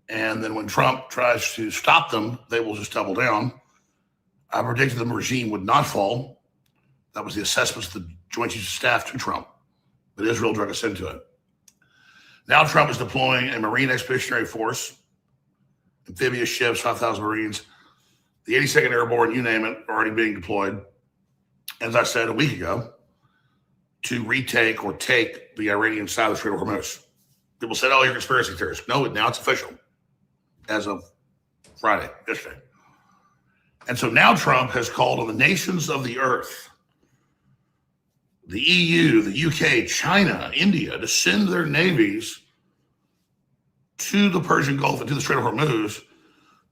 And then when Trump tries to stop them, they will just double down. I predicted the regime would not fall. That was the assessments of the Joint Chiefs of Staff to Trump. But Israel drug us into it. Now Trump is deploying a Marine Expeditionary Force, amphibious ships, 5,000 Marines, the 82nd Airborne, you name it, already being deployed, as I said a week ago, to retake or take the Iranian side of the Strait of Hormuz. People said, "Oh, you're conspiracy theorists." No, now it's official as of Friday, yesterday. And so now Trump has called on the nations of the earth, the EU, the UK, China, India, to send their navies to the Persian Gulf and to the Strait of Hormuz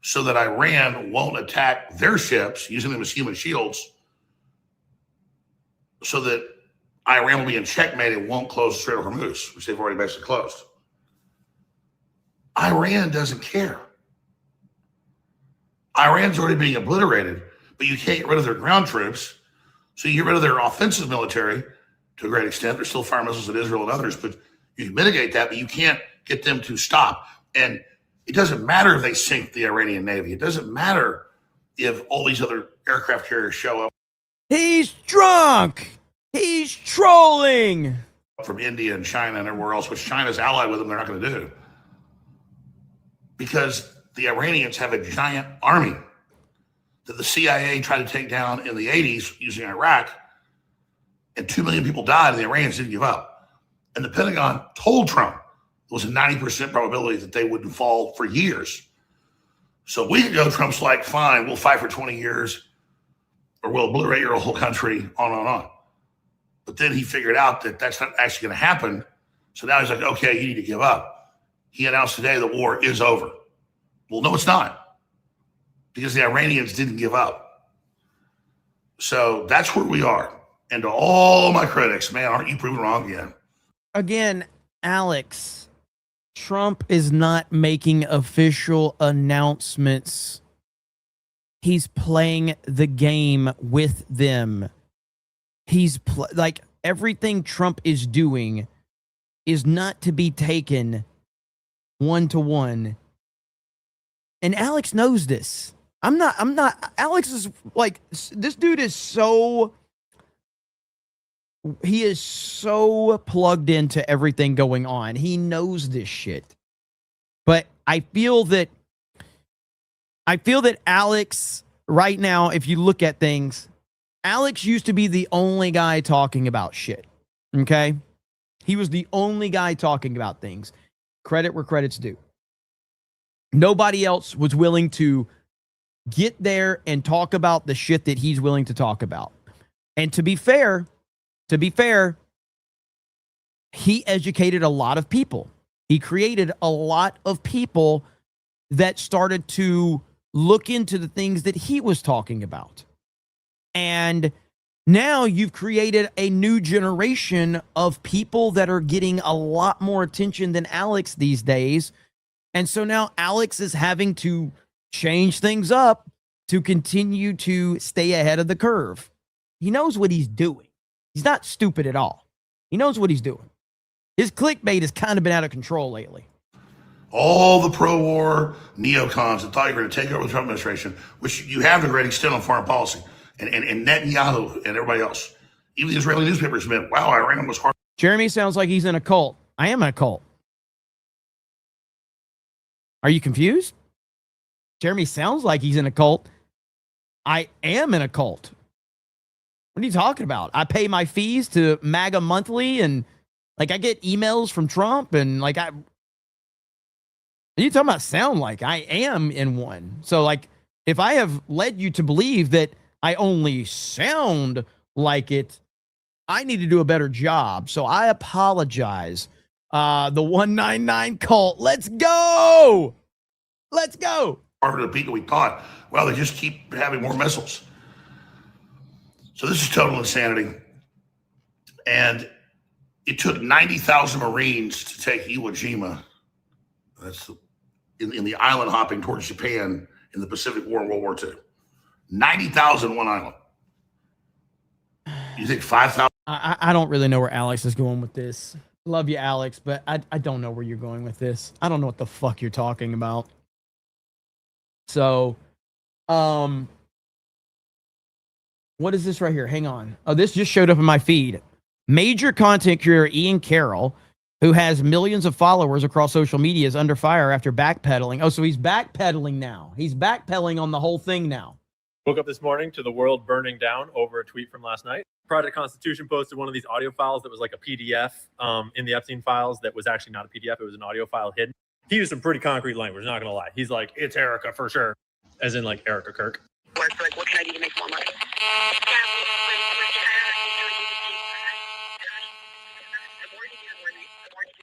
so that Iran won't attack their ships, using them as human shields, so that Iran will be in checkmate and won't close the Strait of Hormuz, which they've already basically closed. Iran doesn't care. Iran's already being obliterated, but you can't get rid of their ground troops. So you get rid of their offensive military to a great extent. There's still fire missiles at Israel and others, but you can mitigate that, but you can't get them to stop. And it doesn't matter if they sink the Iranian Navy. It doesn't matter if all these other aircraft carriers show up. He's drunk. He's trolling. From India and China and everywhere else, which China's allied with them, they're not going to do. Because the Iranians have a giant army that the CIA tried to take down in the 80s using Iraq, and 2 million people died, and the Iranians didn't give up. And the Pentagon told Trump it was a 90% probability that they wouldn't fall for years. So a week ago, Trump's like, "Fine, we'll fight for 20 years, or we'll obliterate your whole country," on and on. But then he figured out that that's not actually going to happen. So now he's like, "Okay, you need to give up." He announced today the war is over. Well, no, it's not, because the Iranians didn't give up. So that's where we are. And to all my critics, man, aren't you proven wrong again? Again, Alex, Trump is not making official announcements. He's playing the game with them. He's like, everything Trump is doing is not to be taken one-to-one. And Alex knows this. I'm not, Alex is like, this dude is so, he is so plugged into everything going on. He knows this shit. But I feel that Alex right now, if you look at things, Alex used to be the only guy talking about shit. Okay? He was the only guy talking about things. Credit where credit's due. Nobody else was willing to get there and talk about the shit that he's willing to talk about. And to be fair, he educated a lot of people. He created a lot of people that started to look into the things that he was talking about. And now you've created a new generation of people that are getting a lot more attention than Alex these days. And so now Alex is having to change things up to continue to stay ahead of the curve. He knows what he's doing. He's not stupid at all. He knows what he's doing. His clickbait has kind of been out of control lately. All the pro-war neocons that thought you were going to take over the Trump administration, which you have to a great extent on foreign policy, and Netanyahu and everybody else. Even the Israeli newspapers have been, wow, Iran was hard. Jeremy sounds like he's in a cult. I am in a cult. Are you confused? Jeremy sounds like he's in a cult. I am in a cult. What are you talking about? I pay my fees to MAGA monthly, and like I get emails from Trump, and like what are you talking about sound like? I am in one. So like if I have led you to believe that I only sound like it, I need to do a better job. So I apologize. The 199 cult. Let's go. Let's go. Harder to beat than we thought. Well, they just keep having more missiles. So this is total insanity. And it took 90,000 Marines to take Iwo Jima. That's in the island hopping towards Japan in the Pacific War and World War II. 90,000 one island. You think 5,000? I don't really know where Alex is going with this. Love you, Alex, but I don't know where you're going with this. I don't know what the fuck you're talking about. So, what is this right here? Hang on. Oh, this just showed up in my feed. Major content creator Ian Carroll, who has millions of followers across social media, is under fire after backpedaling. Oh, so he's backpedaling now. He's backpedaling on the whole thing now. Woke up this morning to the world burning down over a tweet from last night. Project Constitution posted one of these audio files that was like a PDF in the Epstein files that was actually not a PDF. It was an audio file hidden. He used some pretty concrete language, not going to lie. He's like, it's Erica for sure. As in like Erica Kirk. Like, what can I do to make more money?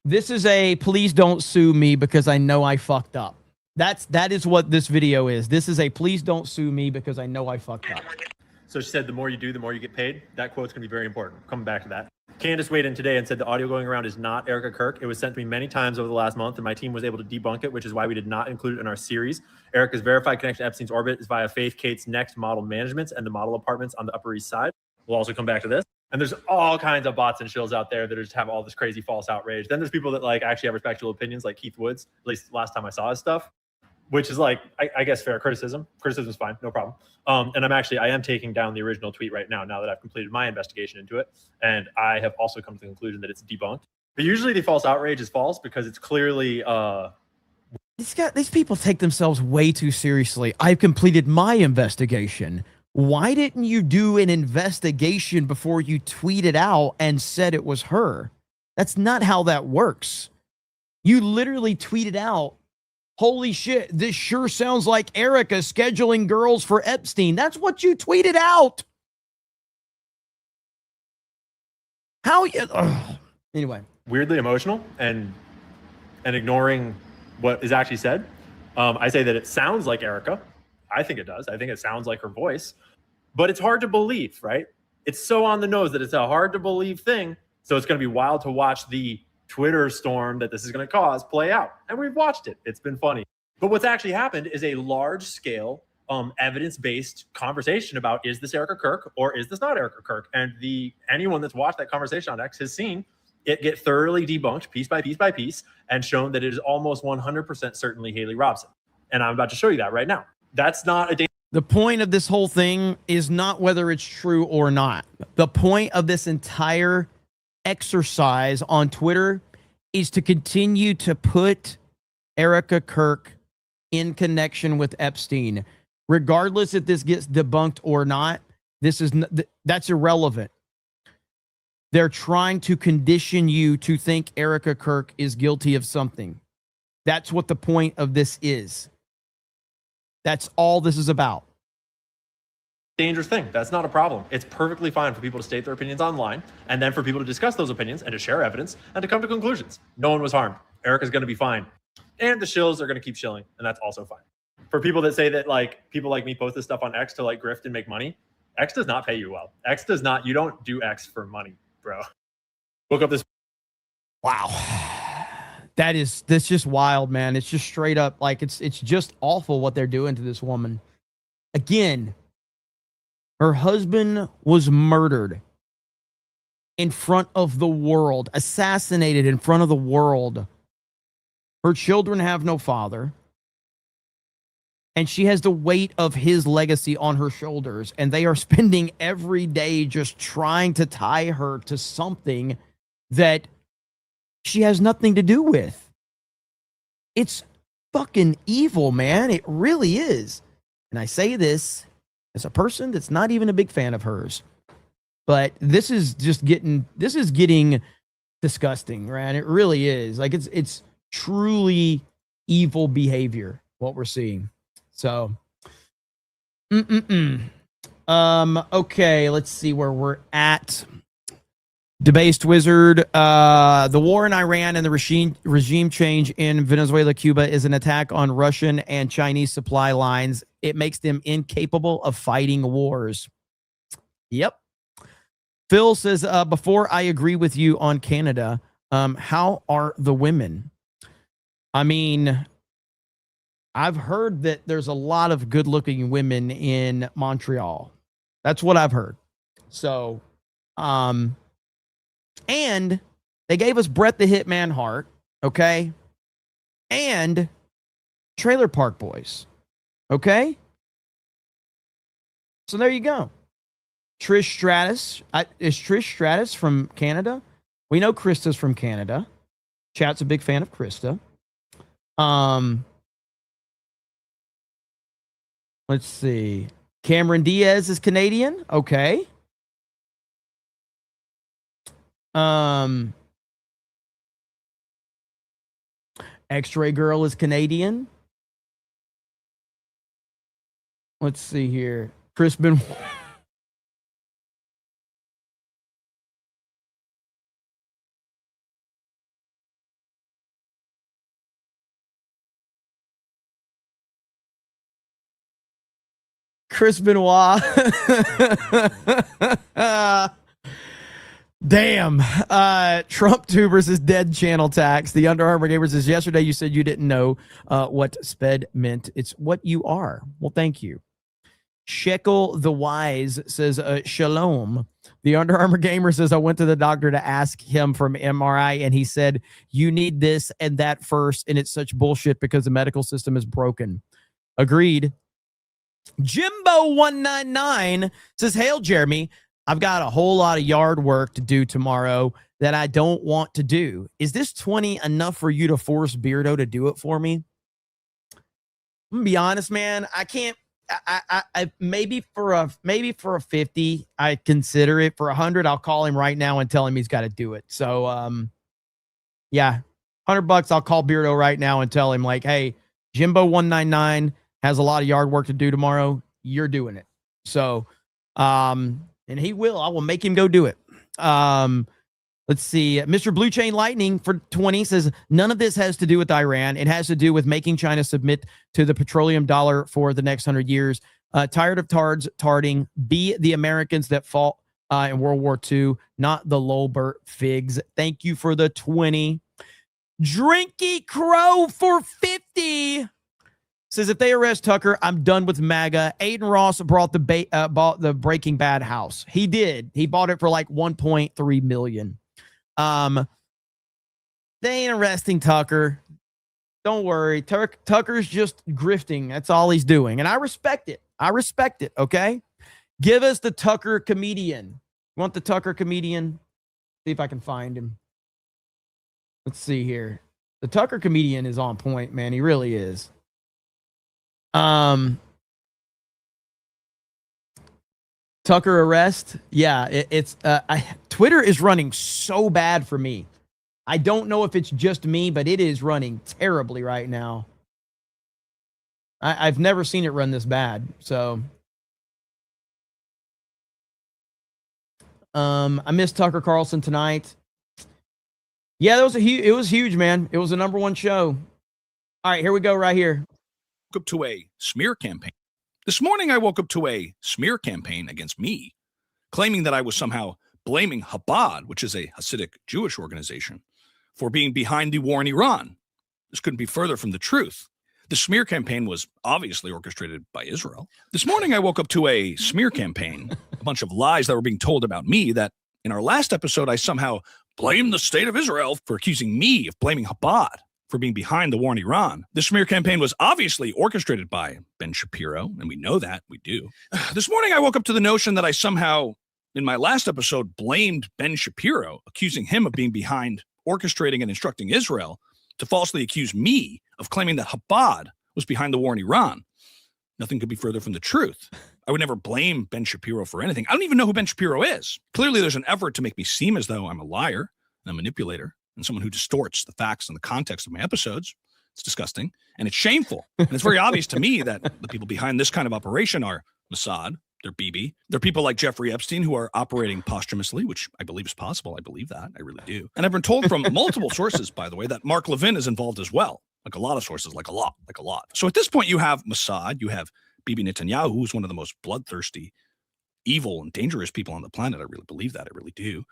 This is a please don't sue me because I know I fucked up. That is what this video is. This is a please don't sue me because I know I fucked up. So she said, the more you do, the more you get paid. That quote's going to be very important. Coming back to that. Candace weighed in today and said the audio going around is not Erica Kirk. It was sent to me many times over the last month, and my team was able to debunk it, which is why we did not include it in our series. Erica's verified connection to Epstein's orbit is via Faith Kate's next model managements and the model apartments on the Upper East Side. We'll also come back to this. And there's all kinds of bots and shills out there that just have all this crazy false outrage. Then there's people that like actually have respectable opinions, like Keith Woods, at least last time I saw his stuff, which is like, I guess, fair criticism. Criticism is fine, no problem. And I am taking down the original tweet right now that I've completed my investigation into it. And I have also come to the conclusion that it's debunked. But usually the false outrage is false because it's clearly... These people take themselves way too seriously. I've completed my investigation. Why didn't you do an investigation before you tweeted out and said it was her? That's not how that works. You literally tweeted out, holy shit, this sure sounds like Erica scheduling girls for Epstein. That's what you tweeted out. How you... Anyway. Weirdly emotional and ignoring what is actually said. I say that it sounds like Erica. I think it does. I think it sounds like her voice. But it's hard to believe, right? It's so on the nose that it's a hard to believe thing. So it's going to be wild to watch the Twitter storm that this is going to cause play out. And we've watched it. It's been funny. But what's actually happened is a large-scale evidence-based conversation about, is this Erica Kirk or is this not Erica Kirk? And anyone that's watched that conversation on X has seen it get thoroughly debunked piece by piece by piece and shown that it is almost 100% certainly Haley Robson. And I'm about to show you that right now. That's not a The point of this whole thing is not whether it's true or not. The point of this entire exercise on Twitter is to continue to put Erica Kirk in connection with Epstein. Regardless if this gets debunked or not, that's irrelevant. They're trying to condition you to think Erica Kirk is guilty of something. That's what the point of this is. That's all this is about. dangerous thing. That's not a problem. It's perfectly fine for people to state their opinions online and then for people to discuss those opinions and to share evidence and to come to conclusions. No one was harmed. Erica's going to be fine. And the shills are going to keep shilling, and that's also fine. For people that say that like people like me post this stuff on X to like grift and make money, X does not pay you well. X does not, you don't do X for money, bro. Look up this. Wow. That's just wild, man. It's just straight up like it's just awful what they're doing to this woman. Again, her husband was murdered in front of the world, assassinated in front of the world. Her children have no father. And she has the weight of his legacy on her shoulders. And they are spending every day just trying to tie her to something that she has nothing to do with. It's fucking evil, man. It really is. And I say this as a person that's not even a big fan of hers. But this is getting disgusting, right? It really is. Like it's truly evil behavior, what we're seeing. So, okay, let's see where we're at. Debased Wizard, the war in Iran and the regime change in Venezuela, Cuba is an attack on Russian and Chinese supply lines. It makes them incapable of fighting wars. Yep. Phil says, before I agree with you on Canada, how are the women? I mean, I've heard that there's a lot of good-looking women in Montreal. That's what I've heard. So, and they gave us Brett the Hitman Hart, okay? And Trailer Park Boys, okay? So there you go. Trish Stratus. Is Trish Stratus from Canada? We know Krista's from Canada. Chat's a big fan of Krista. Let's see. Cameron Diaz is Canadian. Okay. X-Ray Girl is Canadian. Let's see here. Chris Benoit. Chris Benoit. Damn. Trump tubers is dead channel tax. The Under Armour Gamer says, yesterday you said you didn't know what sped meant. It's what you are. Well, thank you. Shekel the Wise says, shalom. The Under Armour Gamer says, I went to the doctor to ask him from MRI, and he said, you need this and that first, and it's such bullshit because the medical system is broken. Agreed. Jimbo199 says, hail, Jeremy. I've got a whole lot of yard work to do tomorrow that I don't want to do. Is this 20 enough for you to force Beardo to do it for me? I'm gonna be honest, man. I can't. I maybe for a 50, I consider it. For 100, I'll call him right now and tell him he's got to do it. So, yeah, $100. I'll call Beardo right now and tell him like, hey, Jimbo199 has a lot of yard work to do tomorrow. You're doing it. So, and he will. I will make him go do it. Let's see. Mr. Blue Chain Lightning for 20 says, none of this has to do with Iran. It has to do with making China submit to the petroleum dollar for the next 100 years. Tired of tards tarding. Be the Americans that fought in World War II, not the Lolbert figs. Thank you for the 20. Drinky Crow for 50. Says, if they arrest Tucker, I'm done with MAGA. Aiden Ross bought the Breaking Bad house. He did. He bought it for like $1.3 million. They ain't arresting Tucker. Don't worry. Tucker's just grifting. That's all he's doing. And I respect it. Okay. Give us the Tucker comedian. You want the Tucker comedian? See if I can find him. Let's see here. The Tucker comedian is on point, man. He really is. Tucker arrest. Yeah, Twitter is running so bad for me. I don't know if it's just me, but it is running terribly right now. I've never seen it run this bad. So, I missed Tucker Carlson tonight. Yeah, it was huge, man. It was the #1 show. All right, here we go right here. Woke up to a smear campaign. This morning, I woke up to a smear campaign against me, claiming that I was somehow blaming Chabad, which is a Hasidic Jewish organization, for being behind the war in Iran. This couldn't be further from the truth. The smear campaign was obviously orchestrated by Israel. This morning, I woke up to a smear campaign, a bunch of lies that were being told about me that in our last episode, I somehow blamed the state of Israel for accusing me of blaming Chabad for being behind the war in Iran. The smear campaign was obviously orchestrated by Ben Shapiro, and we know that, we do. This morning, I woke up to the notion that I somehow, in my last episode, blamed Ben Shapiro, accusing him of being behind orchestrating and instructing Israel to falsely accuse me of claiming that Chabad was behind the war in Iran. Nothing could be further from the truth. I would never blame Ben Shapiro for anything. I don't even know who Ben Shapiro is. Clearly, there's an effort to make me seem as though I'm a liar and a manipulator and someone who distorts the facts and the context of my episodes. It's disgusting, and it's shameful. And it's very obvious to me that the people behind this kind of operation are Mossad, they're Bibi. They're people like Jeffrey Epstein who are operating posthumously, which I believe is possible. I believe that. I really do. And I've been told from multiple sources, by the way, that Mark Levin is involved as well. Like a lot of sources, like a lot. So at this point, you have Mossad, you have Bibi Netanyahu, who's one of the most bloodthirsty, evil, and dangerous people on the planet. I really believe that. I really do.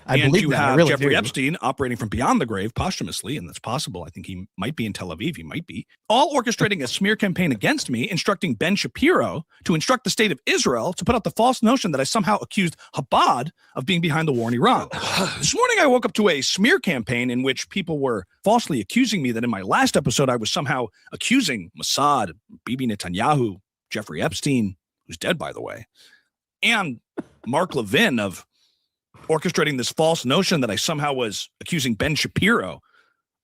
And you have Jeffrey Epstein operating from beyond the grave posthumously, and that's possible. I think he might be in Tel Aviv. He might be. All orchestrating a smear campaign against me, instructing Ben Shapiro to instruct the state of Israel to put out the false notion that I somehow accused Chabad of being behind the war in Iran. This morning, I woke up to a smear campaign in which people were falsely accusing me that in my last episode, I was somehow accusing Mossad, Bibi Netanyahu, Jeffrey Epstein, who's dead, by the way, and Mark Levin of orchestrating this false notion that I somehow was accusing Ben Shapiro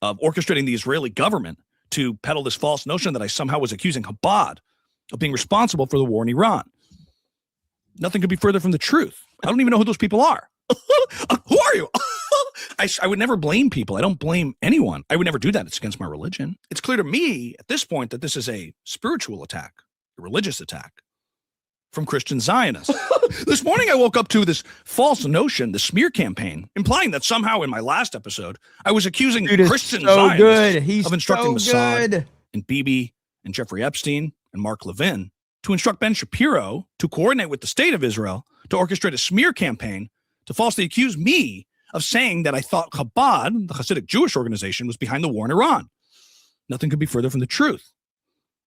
of orchestrating the Israeli government to peddle this false notion that I somehow was accusing Chabad of being responsible for the war in Iran. Nothing could be further from the truth. I don't even know who those people are. Who are you? I would never blame people. I don't blame anyone. I would never do that. It's against my religion. It's clear to me at this point that this is a spiritual attack, a religious attack from Christian Zionists. This morning, I woke up to this false notion, the smear campaign, implying that somehow in my last episode, I was accusing Christian Zionists of instructing Mossad and Bibi and Jeffrey Epstein and Mark Levin to instruct Ben Shapiro to coordinate with the state of Israel to orchestrate a smear campaign to falsely accuse me of saying that I thought Chabad, the Hasidic Jewish organization, was behind the war in Iran. Nothing could be further from the truth.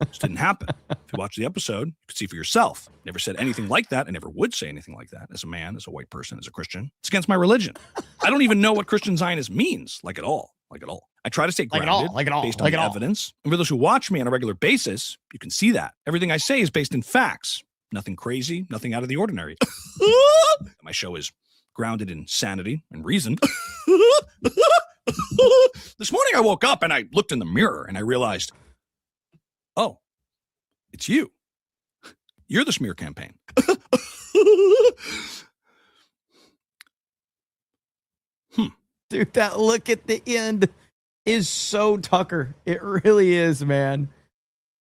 This didn't happen. If you watch the episode, you can see for yourself. Never said anything like that. I never would say anything like that as a man, as a white person, as a Christian. It's against my religion. I don't even know what Christian Zionist means, like at all. I try to stay grounded based on evidence. And for those who watch me on a regular basis, you can see that. Everything I say is based in facts. Nothing crazy, nothing out of the ordinary. My show is grounded in sanity and reason. This morning I woke up and I looked in the mirror and I realized, oh, it's you. You're the smear campaign. Dude, that look at the end is so Tucker. It really is, man.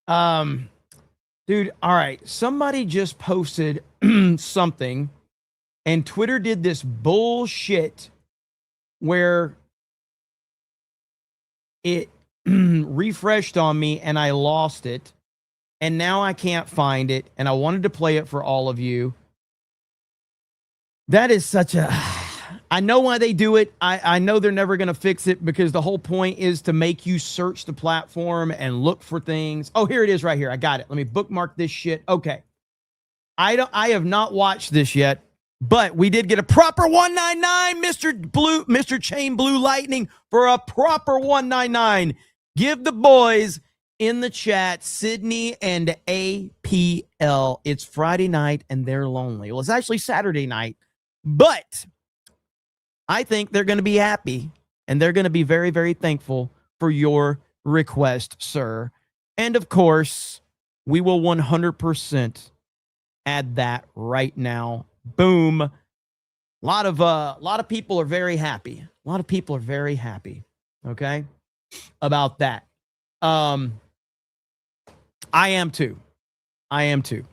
Dude, all right. Somebody just posted something and Twitter did this bullshit where it refreshed on me and I lost it. And now I can't find it. And I wanted to play it for all of you. That is such a... I know why they do it. I know they're never going to fix it because the whole point is to make you search the platform and look for things. Oh, here it is right here. I got it. Let me bookmark this shit. Okay. I have not watched this yet, but we did get a proper 199, Mr. Chain Blue Lightning, for a proper 199. Give the boys in the chat, Sydney and APL. It's Friday night and they're lonely. Well, it's actually Saturday night, but I think they're going to be happy and they're going to be very, very thankful for your request, sir. And of course, we will 100% add that right now. Boom. A lot of people are very happy. A lot of people are very happy. Okay, about that. I am too. I am too.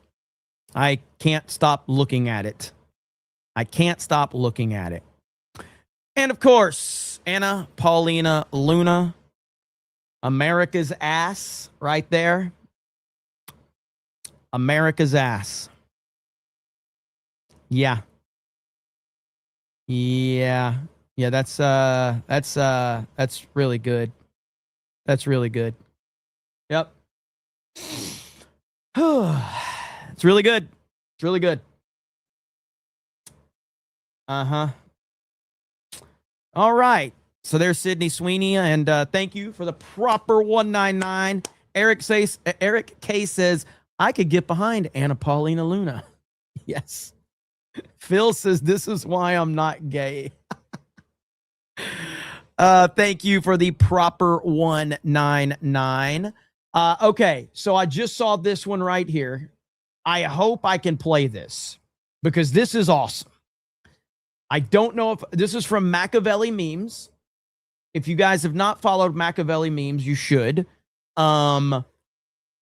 I can't stop looking at it. I can't stop looking at it. And of course, Anna Paulina Luna, America's ass right there. America's ass. Yeah. Yeah. Yeah, that's really good. That's really good. Yep. It's really good. It's really good. Uh-huh. All right. So there's Sydney Sweeney, and thank you for the proper 199. Eric K says, I could get behind Anna Paulina Luna. Yes. Phil says, this is why I'm not gay. Thank you for the proper 199. Okay, so I just saw this one right here. I hope I can play this because this is awesome. I don't know if this is from Machiavelli Memes. If you guys have not followed Machiavelli Memes, you should. I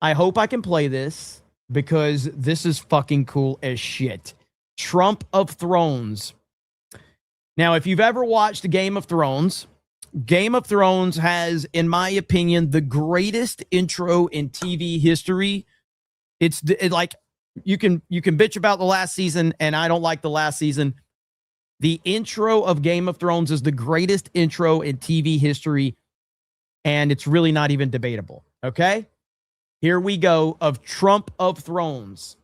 hope I can play this because this is fucking cool as shit. Trump of Thrones. Now, if you've ever watched Game of Thrones has, in my opinion, the greatest intro in TV history. It's like you can bitch about the last season, and I don't like the last season. The intro of Game of Thrones is the greatest intro in TV history, and it's really not even debatable. Okay? Here we go of Trump of Thrones.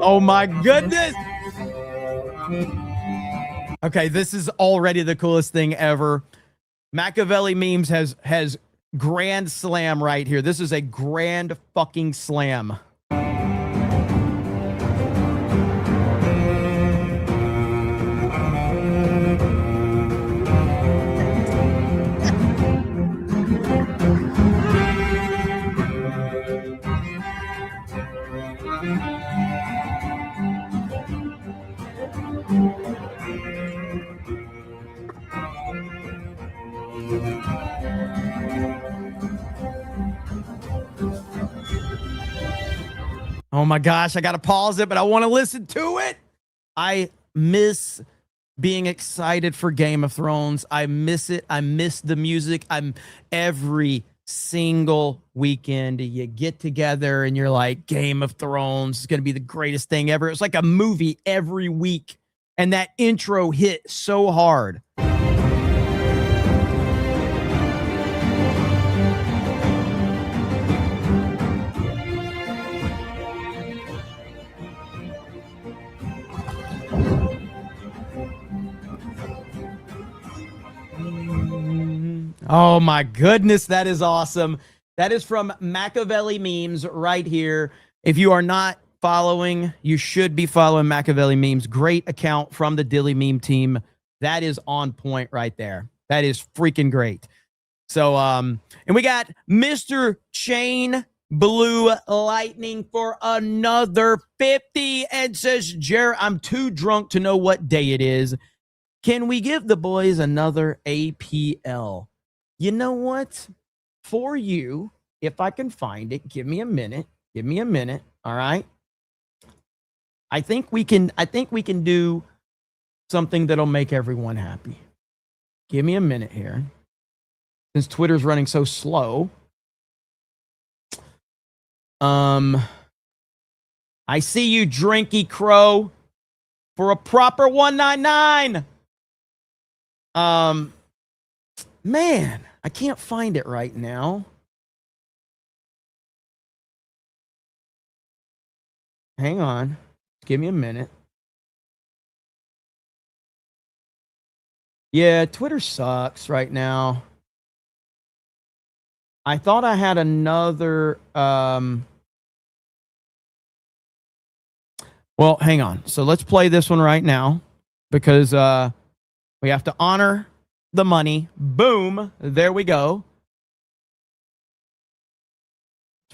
Oh my goodness. Okay, this is already the coolest thing ever. Machiavelli Memes has grand slam right here. This is a grand fucking slam. Oh my gosh, I got to pause it, but I want to listen to it. I miss being excited for Game of Thrones. I miss it. I miss the music. Every single weekend you get together and you're like, Game of Thrones is going to be the greatest thing ever. It's like a movie every week. And that intro hit so hard. Oh my goodness, that is awesome. That is from Machiavelli Memes right here. If you are not following, you should be following Machiavelli Memes. Great account from the Dilly Meme team. That is on point right there. That is freaking great. So, and we got Mr. Chain Blue Lightning for another 50 and says, Jared, I'm too drunk to know what day it is. Can we give the boys another APL? You know what? For you, if I can find it, give me a minute. Give me a minute. All right. I think we can do something that'll make everyone happy. Give me a minute here. Since Twitter's running so slow. I see you, Drinky Crow, for a proper 199. Man, I can't find it right now. Hang on. Give me a minute. Yeah, Twitter sucks right now. I thought I had another well, hang on. So let's play this one right now because we have to honor the money. Boom. There we go.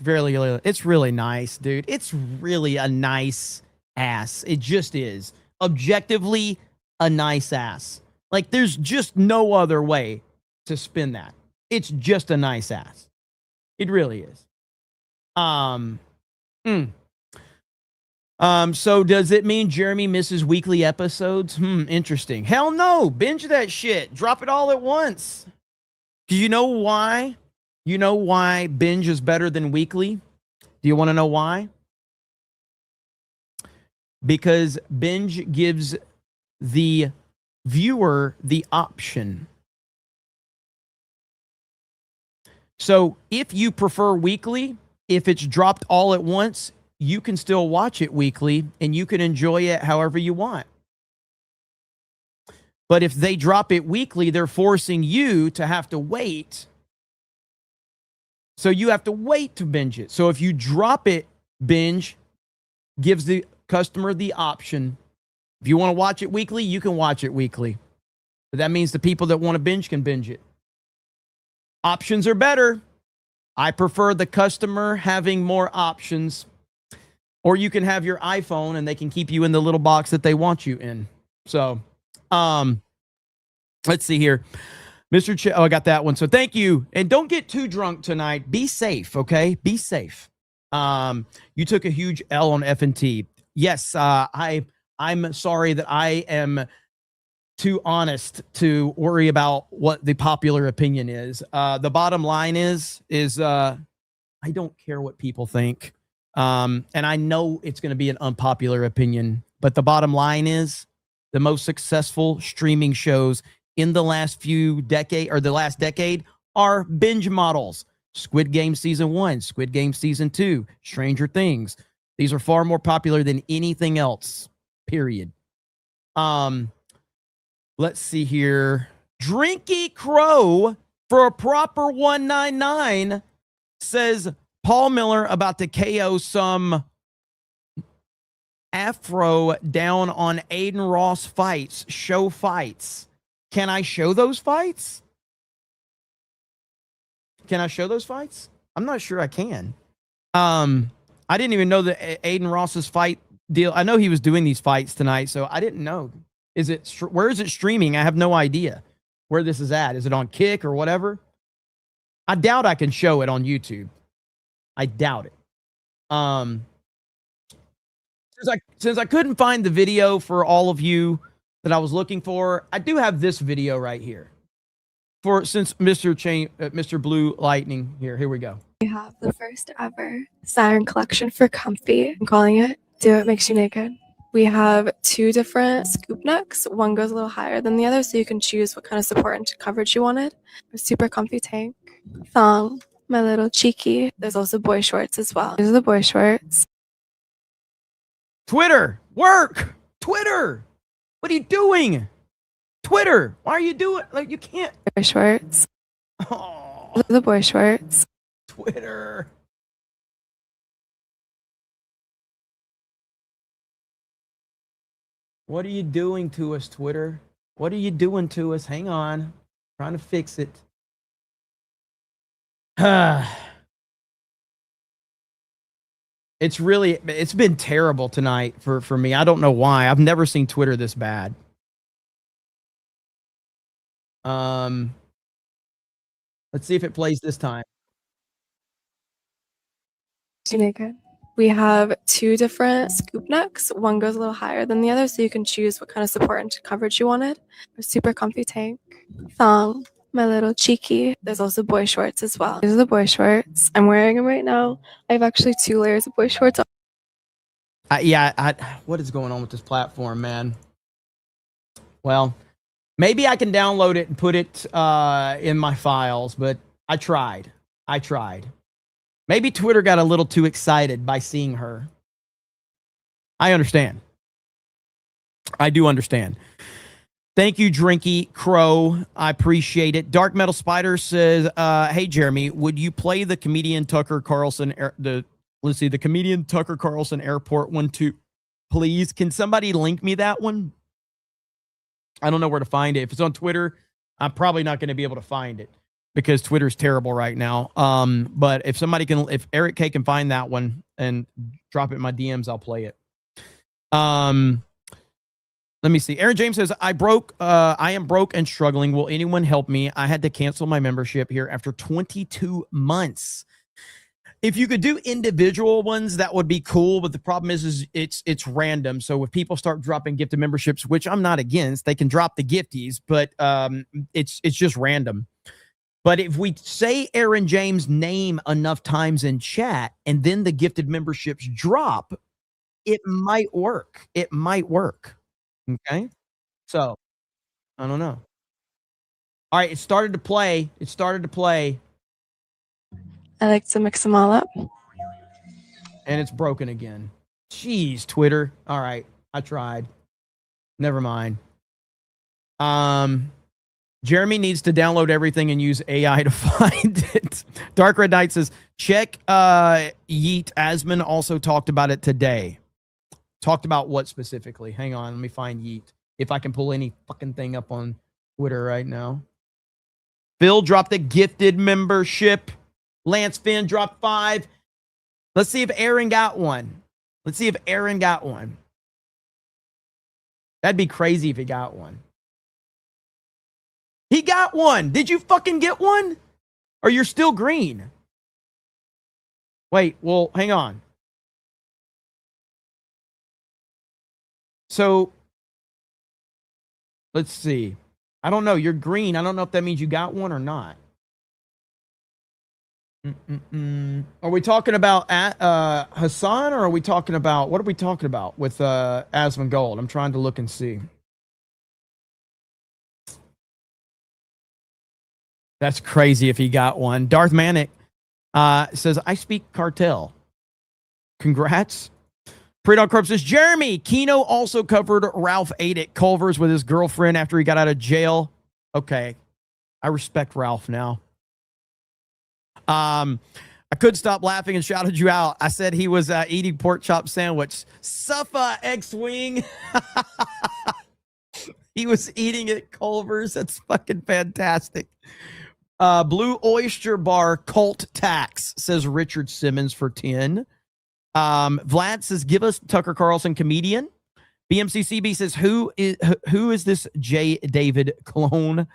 It's really nice, dude. It's really a nice ass. It just is. Objectively a nice ass. Like there's just no other way to spin that. It's just a nice ass. It really is. So does it mean Jeremy misses weekly episodes? Interesting. Hell no. Binge that shit. Drop it all at once. Do you know why? You know why binge is better than weekly? Do you want to know why? Because binge gives the viewer the option. So if you prefer weekly, if it's dropped all at once, you can still watch it weekly and you can enjoy it however you want. But if they drop it weekly, they're forcing you to have to wait. So you have to wait to binge it. So if you drop it, binge gives the customer the option. If you want to watch it weekly, you can watch it weekly. But that means the people that want to binge can binge it. Options are better. I prefer the customer having more options. Or you can have your iPhone and they can keep you in the little box that they want you in. So, let's see here. Mr. I got that one. So thank you. And don't get too drunk tonight. Be safe, okay? Be safe. You took a huge L on F&T. Yes, I'm sorry that I am too honest to worry about what the popular opinion is. The bottom line is I don't care what people think. And I know it's going to be an unpopular opinion, but the bottom line is the most successful streaming shows in the last decade are binge models. Squid Game season 1, Squid Game season 2, Stranger Things. These are far more popular than anything else, period. Let's see here. Drinky Crow for a proper 199 says Paul Miller about to KO some Afro down on Aiden Ross fights. Show fights. Can I show those fights? Can I show those fights? I'm not sure I can. I didn't even know that Aiden Ross's fight deal. I know he was doing these fights tonight, so I didn't know. Where is it streaming? I have no idea where this is at. Is it on Kick or whatever? I doubt I can show it on YouTube. I doubt it. Since I couldn't find the video for all of you that I was looking for, I do have this video right here. Since Mr. Blue Lightning here we go. We have the first ever siren collection for comfy. I'm calling it Do It Makes You Naked. We have 2 different scoop necks. One goes a little higher than the other, so you can choose what kind of support and coverage you wanted. A super comfy tank, thong, my little cheeky. There's also boy shorts as well. These are the boy shorts. Twitter, work. Twitter, what are you doing? Twitter, why are you doing? Like, you can't. Boy shorts. Oh, the boy shorts. Twitter. What are you doing to us, Twitter? What are you doing to us? Hang on. Trying to fix it. It's been terrible tonight for me. I don't know why. I've never seen Twitter this bad. Let's see if it plays this time. Naked. We have 2 different scoop necks. One goes a little higher than the other, so you can choose what kind of support and coverage you wanted. A super comfy tank, thong, my little cheeky. There's also boy shorts as well. These are the boy shorts. I'm wearing them right now. I have actually 2 layers of boy shorts. What is going on with this platform, man? Well, maybe I can download it and put it in my files, but I tried. Maybe Twitter got a little too excited by seeing her. I understand. I do understand. Thank you, Drinky Crow. I appreciate it. Dark Metal Spider says, hey, Jeremy, would you play the comedian Tucker Carlson, the comedian Tucker Carlson airport one too, please? Can somebody link me that one? I don't know where to find it. If it's on Twitter, I'm probably not going to be able to find it because Twitter's terrible right now. But if somebody can, if Eric K can find that one and drop it in my DMs, I'll play it. Let me see. Aaron James says, I am broke and struggling. Will anyone help me? I had to cancel my membership here after 22 months. If you could do individual ones, that would be cool. But the problem is it's random. So if people start dropping gifted memberships, which I'm not against, they can drop the gifties, but it's just random. But if we say Aaron James' name enough times in chat and then the gifted memberships drop, it might work. It might work. Okay. So I don't know. All right. It started to play. I like to mix them all up. And it's broken again. Jeez, Twitter. All right. I tried. Never mind. Jeremy needs to download everything and use AI to find it. Dark Red Knight says, check Yeet. Asman also talked about it today. Talked about what specifically? Hang on, let me find Yeet. If I can pull any fucking thing up on Twitter right now. Phil dropped a gifted membership. Lance Finn dropped 5. Let's see if Aaron got one. That'd be crazy if he got one. He got one. Did you fucking get one? Or you're still green? Wait, well, hang on. So, let's see. I don't know. You're green. I don't know if that means you got one or not. Are we talking about Hassan, or are we talking about, what are we talking about with Asman Gold? I'm trying to look and see. That's crazy if he got one. Darth Manic says, I speak cartel. Congrats. Predon Corp says, Jeremy, Keno also covered Ralph ate at Culver's with his girlfriend after he got out of jail. Okay. I respect Ralph now. I couldn't stop laughing and shouted you out. I said he was eating pork chop sandwich. Suffa X-Wing. He was eating at Culver's. That's fucking fantastic. Blue Oyster Bar Cult Tax, says Richard Simmons for 10. Vlad says, give us Tucker Carlson comedian. BMCCB says, who is this J. David clone?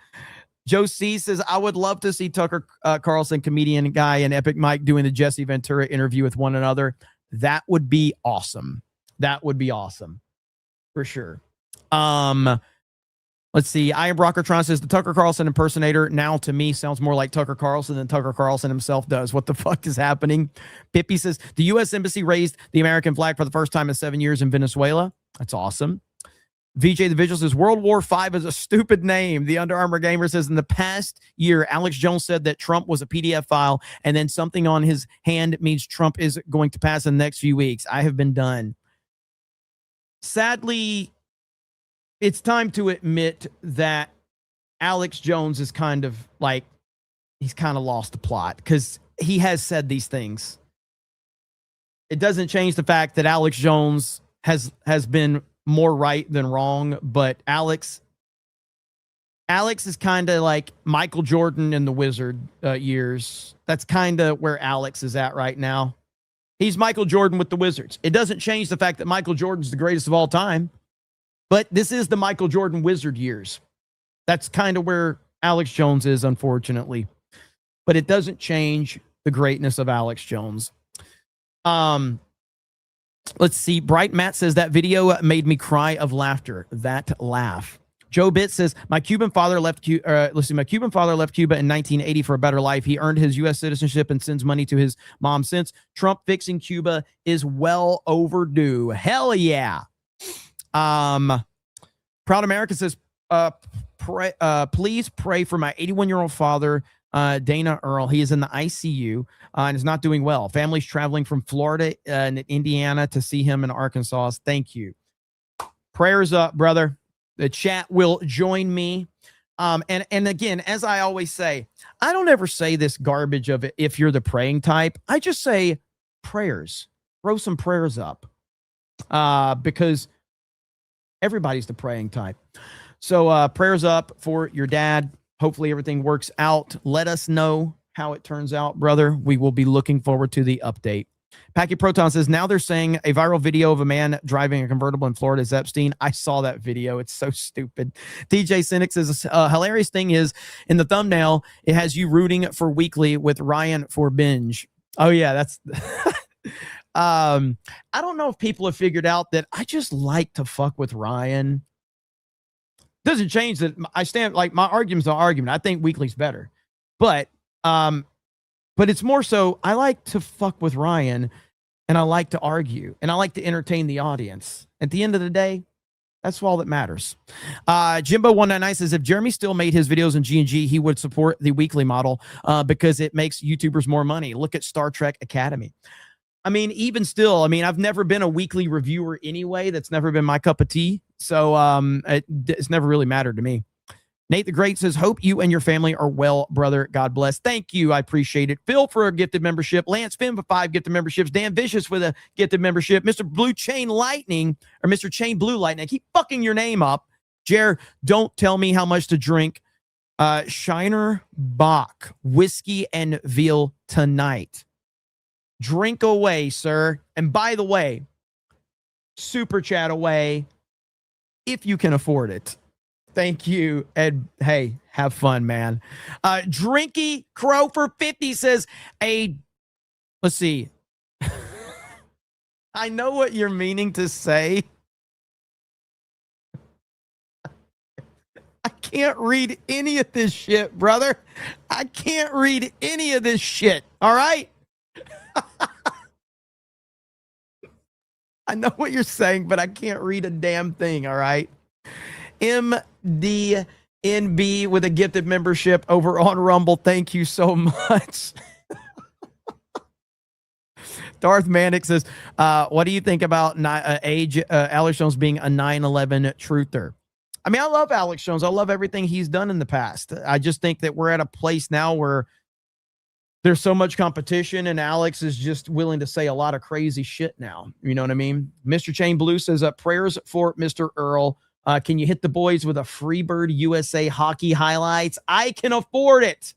Joe C says, I would love to see Tucker Carlson comedian guy and Epic Mike doing the Jesse Ventura interview with one another. That would be awesome. For sure. Let's see. I am Brockertron says, the Tucker Carlson impersonator now to me sounds more like Tucker Carlson than Tucker Carlson himself does. What the fuck is happening? Pippi says, the U.S. Embassy raised the American flag for the first time in 7 years in Venezuela. That's awesome. VJ the Vigil says, World War V is a stupid name. The Under Armour Gamer says, in the past year, Alex Jones said that Trump was a PDF file, and then something on his hand means Trump is going to pass in the next few weeks. I have been done. Sadly, it's time to admit that Alex Jones is kind of like, he's kind of lost the plot because he has said these things. It doesn't change the fact that Alex Jones has been more right than wrong, but Alex is kind of like Michael Jordan in the Wizard years. That's kind of where Alex is at right now. He's Michael Jordan with the Wizards. It doesn't change the fact that Michael Jordan's the greatest of all time, but this is the Michael Jordan Wizard years. That's kind of where Alex Jones is, unfortunately, but it doesn't change the greatness of Alex Jones. Let's see. Bright Matt says that video made me cry of laughter. That laugh. Joe Bitt says my Cuban father left Cuba. My Cuban father left Cuba in 1980 for a better life. He earned his U.S. citizenship and sends money to his mom since. Trump fixing Cuba is well overdue. Hell yeah. Proud America says, please pray for my 81-year-old father. Dana Earl. He is in the ICU and is not doing well. Family's traveling from Florida and Indiana to see him in Arkansas. Thank you. Prayers up, brother. The chat will join me. And again, as I always say, I don't ever say this garbage of it if you're the praying type. I just say prayers. Throw some prayers up because everybody's the praying type. So prayers up for your dad. Hopefully everything works out. Let us know how it turns out, brother. We will be looking forward to the update. Packy Proton says, now they're saying a viral video of a man driving a convertible in Florida is Epstein. I saw that video. It's so stupid. TJ Cynic says, hilarious thing is, in the thumbnail, it has you rooting for Weekly with Ryan for binge. Oh, yeah, that's... I don't know if people have figured out that I just like to fuck with Ryan. Doesn't change that I stand, like, my argument's an argument. I think Weekly's better. But it's more so I like to fuck with Ryan and I like to argue and I like to entertain the audience. At the end of the day, that's all that matters. Jimbo199 says, if Jeremy still made his videos in G&G, he would support the Weekly model because it makes YouTubers more money. Look at Star Trek Academy. I mean, even still, I mean, I've never been a weekly reviewer anyway. That's never been my cup of tea. So it's never really mattered to me. Nate the Great says, hope you and your family are well, brother. God bless. Thank you. I appreciate it. Phil for a gifted membership. Lance Finn for 5 gifted memberships. Dan Vicious with a gifted membership. Mr. Blue Chain Lightning, or Mr. Chain Blue Lightning. I keep fucking your name up. Jer, don't tell me how much to drink. Shiner Bach, whiskey and veal tonight. Drink away, sir. And by the way, super chat away if you can afford it. Thank you. And hey, have fun, man. Drinky Crow for 50 says, let's see. I know what you're meaning to say. I can't read any of this shit, brother. I can't read any of this shit. All right? I know what you're saying, but I can't read a damn thing, all right? MDNB with a gifted membership over on Rumble. Thank you so much. Darth Manic says, what do you think about Alex Jones being a 9/11 truther? I mean, I love Alex Jones. I love everything he's done in the past. I just think that we're at a place now where there's so much competition and Alex is just willing to say a lot of crazy shit now. You know what I mean? Mr. Chain Blue says, prayers for Mr. Earl. Can you hit the boys with a Freebird USA hockey highlights? I can afford it.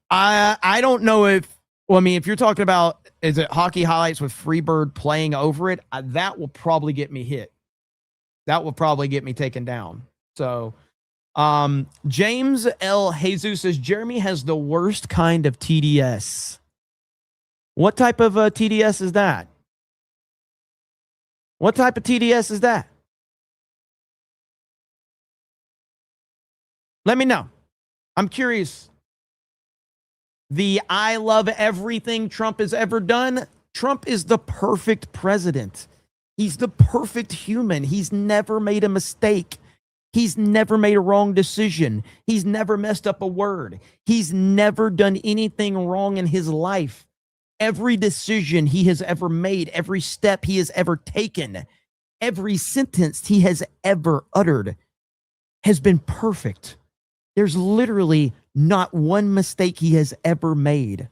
I don't know if, well, I mean, if you're talking about, is it hockey highlights with Freebird playing over it? That will probably get me hit. That will probably get me taken down. So, James L. Jesus says, Jeremy has the worst kind of TDS. What type of TDS is that? What type of TDS is that? Let me know. I'm curious. The I love everything Trump has ever done. Trump is the perfect president. He's the perfect human. He's never made a mistake. He's never made a wrong decision. He's never messed up a word. He's never done anything wrong in his life. Every decision he has ever made, every step he has ever taken, every sentence he has ever uttered has been perfect. There's literally not one mistake he has ever made.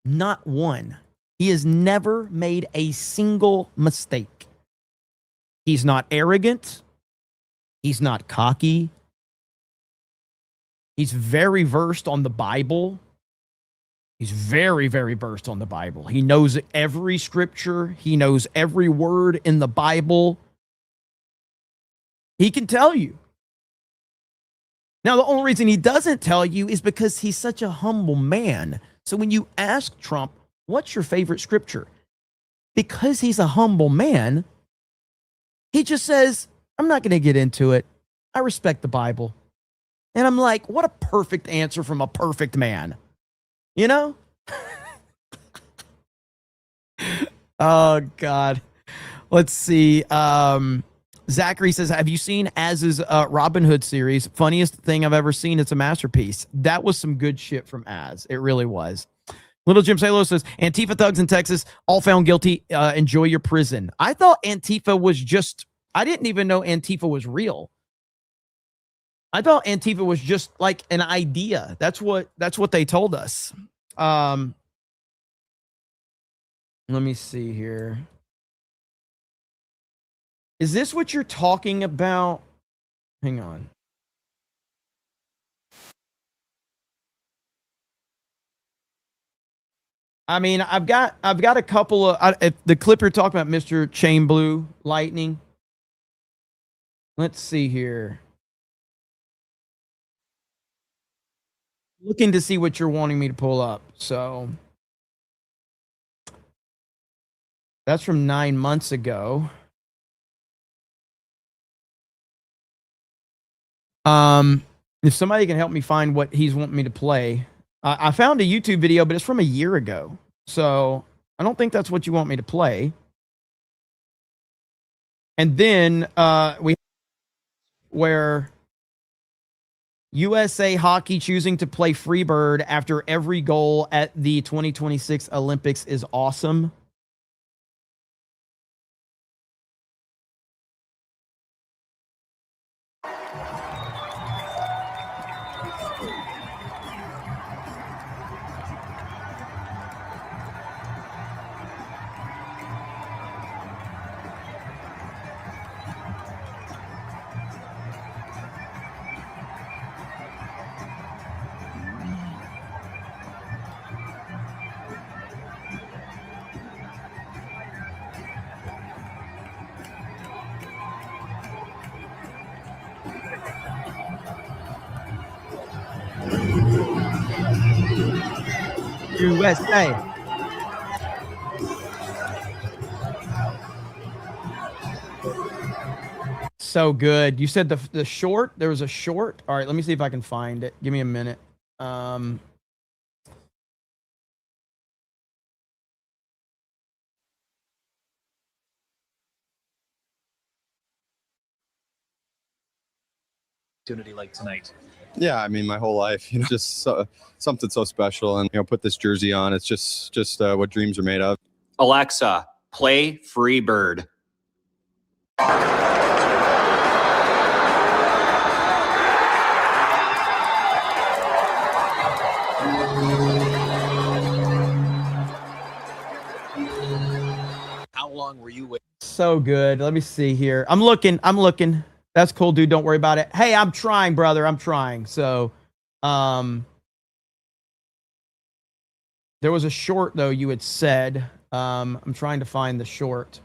Not one. He has never made a single mistake. He's not arrogant. He's not cocky. He's very versed on the Bible. He's very, very versed on the Bible. He knows every scripture. He knows every word in the Bible. He can tell you. Now, the only reason he doesn't tell you is because he's such a humble man. So when you ask Trump, what's your favorite scripture? Because he's a humble man, he just says, I'm not going to get into it. I respect the Bible. And I'm like, what a perfect answer from a perfect man. You know? Oh, God. Let's see. Zachary says, have you seen Az's Robin Hood series? Funniest thing I've ever seen. It's a masterpiece. That was some good shit from Az. It really was. Little Jim Salo says, Antifa thugs in Texas, all found guilty. Enjoy your prison. I thought Antifa was just, I didn't even know Antifa was real. I thought Antifa was just like an idea. That's what they told us. Let me see here. Is this what you're talking about? Hang on. I mean, I've got a couple of the clip you're talking about, Mr. Chain Blue Lightning. Let's see here. Looking to see what you're wanting me to pull up. So that's from 9 months ago. If somebody can help me find what he's wanting me to play. I found a YouTube video, but it's from a year ago. So I don't think that's what you want me to play. And then where USA Hockey choosing to play Freebird after every goal at the 2026 Olympics is awesome. USA. So good. You said the short? There was a short? All right, let me see if I can find it. Give me a minute. Opportunity like tonight. Yeah, I mean, my whole life, just something so special, and put this jersey on. It's just what dreams are made of. Alexa, play Free Bird. How long were you waiting? So good. Let me see here. I'm looking. That's cool, dude. Don't worry about it. Hey, I'm trying, brother. I'm trying. So, there was a short, though, you had said. I'm trying to find the short.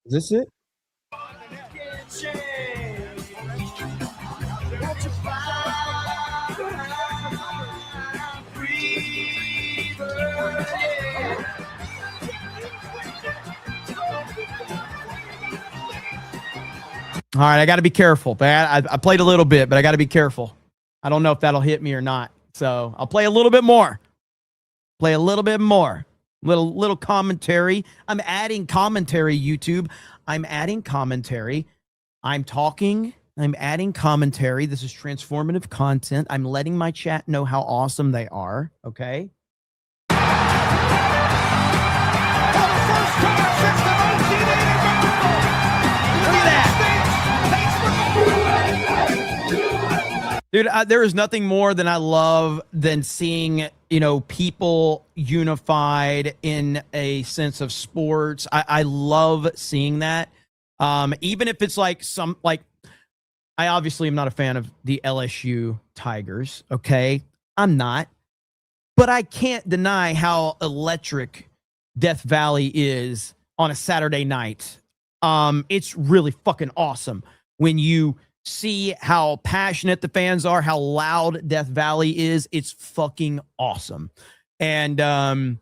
Is this it? All right, I got to be careful. I played a little bit, but I got to be careful. I don't know if that'll hit me or not. So I'll play a little bit more. Little commentary. I'm adding commentary, YouTube. I'm adding commentary. I'm talking. I'm adding commentary. This is transformative content. I'm letting my chat know how awesome they are. Okay. Dude, there is nothing more than I love than seeing, people unified in a sense of sports. I love seeing that. Even if it's I obviously am not a fan of the LSU Tigers. Okay. I'm not, but I can't deny how electric Death Valley is on a Saturday night. It's really fucking awesome when you see how passionate the fans are, how loud Death Valley is. It's fucking awesome. And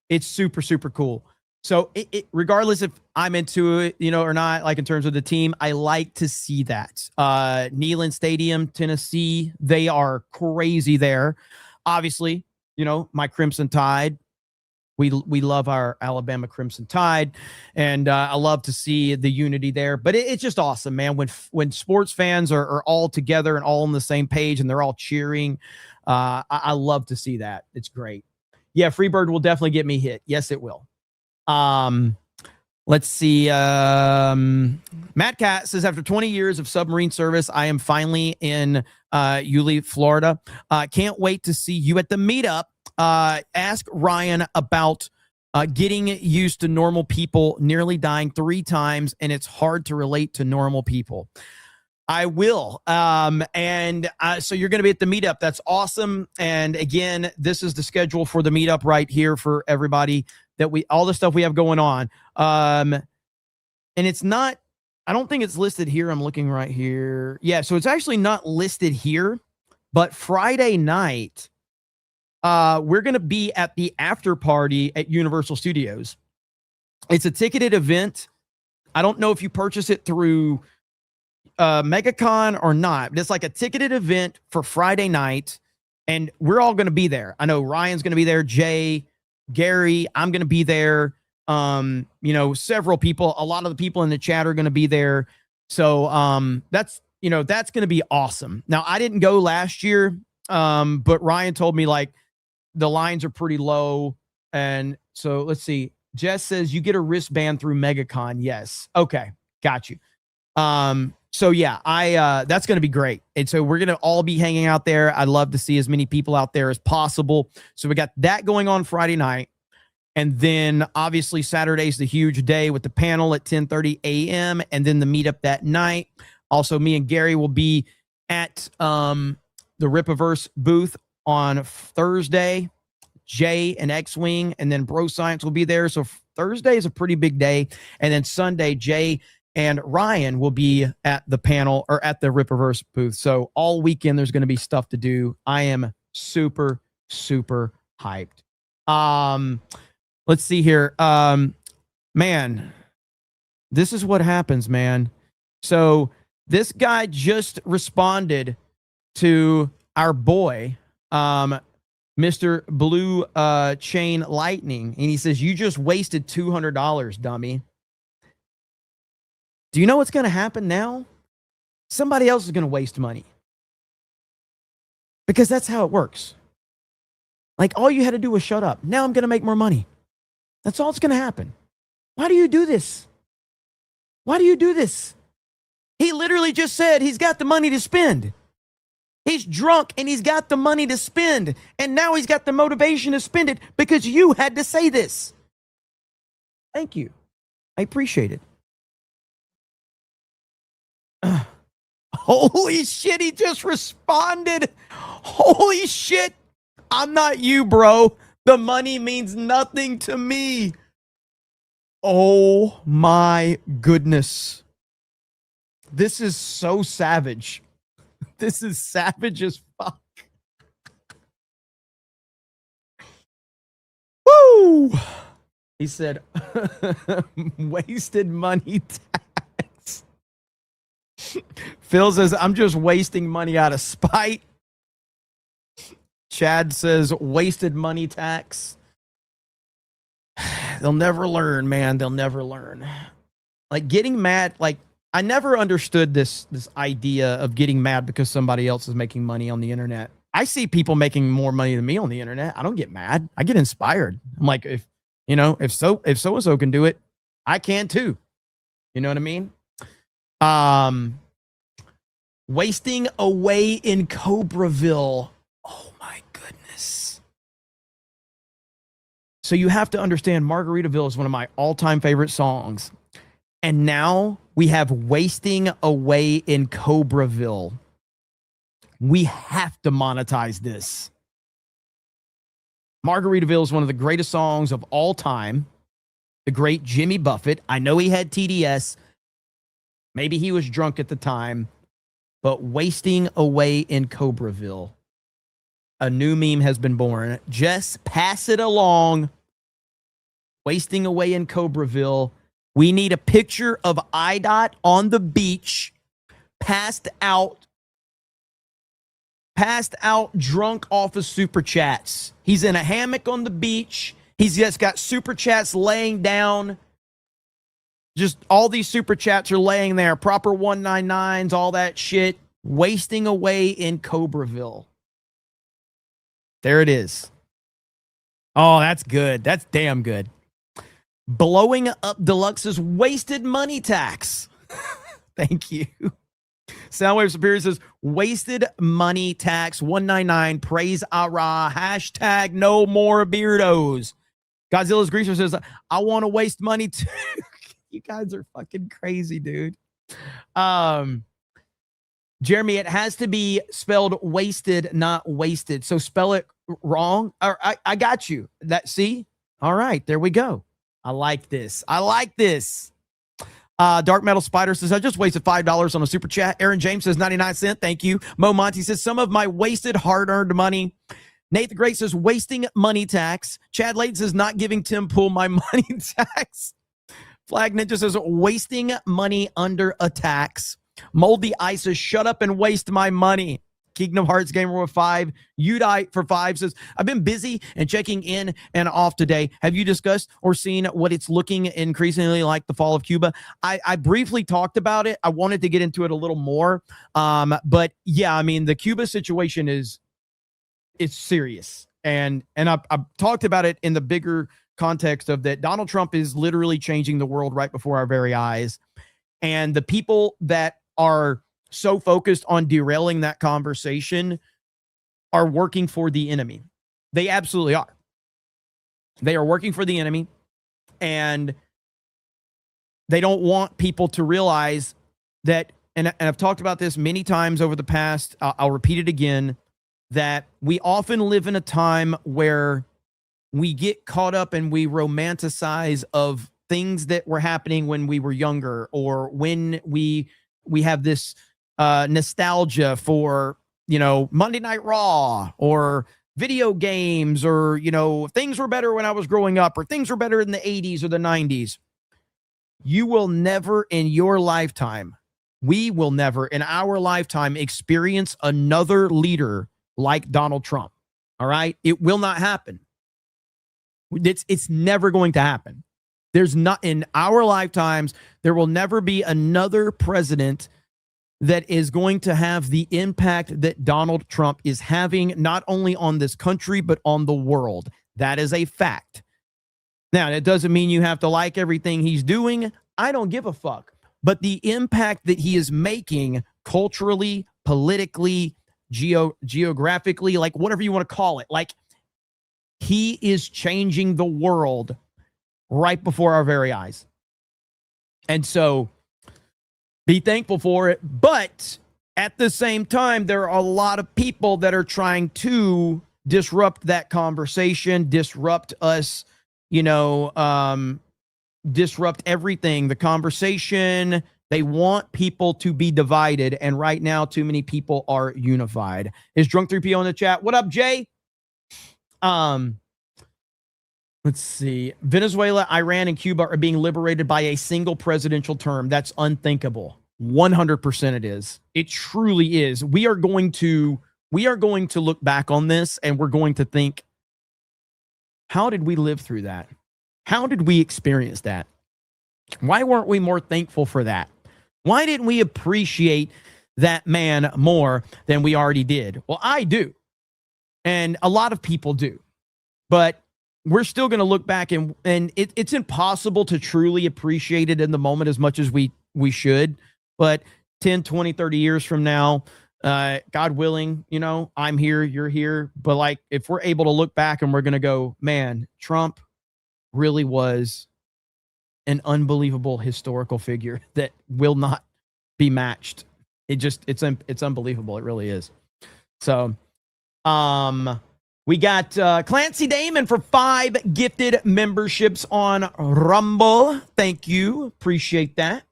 it's super, super cool. So regardless if I'm into it, or not, like in terms of the team, I like to see that. Neyland Stadium, Tennessee, they are crazy there. Obviously, my Crimson Tide We love our Alabama Crimson Tide, and I love to see the unity there. But it's just awesome, man. When sports fans are all together and all on the same page and they're all cheering, I love to see that. It's great. Yeah, Freebird will definitely get me hit. Yes, it will. Let's see. Matt Cat says, after 20 years of submarine service, I am finally in Yulee, Florida. Can't wait to see you at the meetup. Ask Ryan about getting used to normal people nearly dying 3 times, and it's hard to relate to normal people. I will. So you're going to be at the meetup. That's awesome. And again, this is the schedule for the meetup right here for everybody all the stuff we have going on. And it's not, I don't think it's listed here. I'm looking right here. Yeah. So it's actually not listed here, but Friday night, we're going to be at the after party at Universal Studios. It's a ticketed event. I don't know if you purchase it through MegaCon or not, but it's like a ticketed event for Friday night, and we're all going to be there. I know Ryan's going to be there, Jay, Gary, I'm going to be there. Several people, a lot of the people in the chat are going to be there. So that's going to be awesome. Now, I didn't go last year, but Ryan told me like the lines are pretty low. And so let's see. Jess says you get a wristband through MegaCon. Yes. Okay. Got you. So yeah, that's going to be great. And so we're going to all be hanging out there. I'd love to see as many people out there as possible. So we got that going on Friday night. And then obviously Saturday's the huge day with the panel at 10:30 a.m. and then the meetup that night. Also, me and Gary will be at the Ripaverse booth on Thursday. Jay and X-Wing, and then Bro Science will be there. So Thursday is a pretty big day. And then Sunday, Jay and Ryan will be at the panel or at the Ripaverse booth. So all weekend, there's going to be stuff to do. I am super, super hyped. Let's see here. Man, this is what happens, man. So this guy just responded to our boy, Mr. Blue Chain Lightning, and he says, you just wasted $200, dummy. Do you know what's going to happen now? Somebody else is going to waste money. Because that's how it works. Like, all you had to do was shut up. Now I'm going to make more money. That's all that's going to happen. Why do you do this? Why do you do this? He literally just said he's got the money to spend. He's drunk and he's got the money to spend. And now he's got the motivation to spend it because you had to say this. Thank you. I appreciate it. Holy shit, he just responded. Holy shit. I'm not you, bro. The money means nothing to me. Oh my goodness. This is so savage. This is savage as fuck. Woo! He said, wasted money tax. Phil says, I'm just wasting money out of spite. Chad says, wasted money tax. They'll never learn, man. They'll never learn. Like, getting mad, like, I never understood this idea of getting mad because somebody else is making money on the internet. I see people making more money than me on the internet. I don't get mad. I get inspired. I'm like, if so-and-so can do it, I can too. You know what I mean? Wasting away in Cobreville. Oh my goodness. So you have to understand, Margaritaville is one of my all-time favorite songs. And now we have Wasting Away in Cobreville. We have to monetize this. Margaritaville is one of the greatest songs of all time. The great Jimmy Buffett. I know he had TDS. Maybe he was drunk at the time. But Wasting Away in Cobreville. A new meme has been born. Just pass it along. Wasting Away in Cobreville. We need a picture of IDOT on the beach, passed out drunk off of super chats. He's in a hammock on the beach. He's just got super chats laying down. Just all these super chats are laying there. Proper 199s, all that shit. Wasting away in Cobreville. There it is. Oh, that's good. That's damn good. Blowing up Deluxe's wasted money tax. Thank you. Soundwave Superior says, wasted money tax 199. Praise Allah. Hashtag no more beardos. Godzilla's Greaser says, I want to waste money too. You guys are fucking crazy, dude. Jeremy, it has to be spelled wasted, not wasted. So spell it wrong. I got you. See? All right, there we go. I like this. I like this. Dark Metal Spider says, I just wasted $5 on a super chat. Aaron James says 99 cents. Thank you. Mo Monty says, some of my wasted hard-earned money. Nate the Great says, wasting money tax. Chad Layton says, not giving Tim Pool my money tax. Flag Ninja says, wasting money under a tax. Moldy Ice says, shut up and waste my money. Kingdom Hearts Gamer with 5. Udite for 5 says, I've been busy and checking in and off today. Have you discussed or seen what it's looking increasingly like the fall of Cuba? I briefly talked about it. I wanted to get into it a little more. But yeah, I mean, the Cuba situation it's serious. And I've talked about it in the bigger context of that Donald Trump is literally changing the world right before our very eyes. And the people that are so focused on derailing that conversation are working for the enemy. They absolutely are. They are working for the enemy, and they don't want people to realize that, and I've talked about this many times over the past, I'll repeat it again, that we often live in a time where we get caught up and we romanticize of things that were happening when we were younger, or when we have this nostalgia for, Monday Night Raw or video games, or, things were better when I was growing up, or things were better in the 80s or the 90s. You will never in your lifetime, we will never in our lifetime experience another leader like Donald Trump. All right. It will not happen. It's never going to happen. There's not, in our lifetimes, there will never be another president that is going to have the impact that Donald Trump is having, not only on this country, but on the world. That is a fact. Now, that doesn't mean you have to like everything he's doing. I don't give a fuck. But the impact that he is making culturally, politically, geographically, like whatever you want to call it, like he is changing the world right before our very eyes. And so be thankful for it. But at the same time, there are a lot of people that are trying to disrupt that conversation, disrupt us, disrupt everything, the conversation. They want people to be divided. And right now, too many people are unified. Is Drunk 3PO in the chat? What up, Jay? Let's see. Venezuela, Iran, and Cuba are being liberated by a single presidential term. That's unthinkable. 100% it is. It truly is. We are going to look back on this and we're going to think, how did we live through that? How did we experience that? Why weren't we more thankful for that? Why didn't we appreciate that man more than we already did? Well, I do. And a lot of people do. But we're still going to look back and it's impossible to truly appreciate it in the moment as much as we should. But 10, 20, 30 years from now, God willing, I'm here, you're here. But like, if we're able to look back and we're going to go, man, Trump really was an unbelievable historical figure that will not be matched. It's unbelievable. It really is. So, we got Clancy Damon for 5 gifted memberships on Rumble. Thank you. Appreciate that.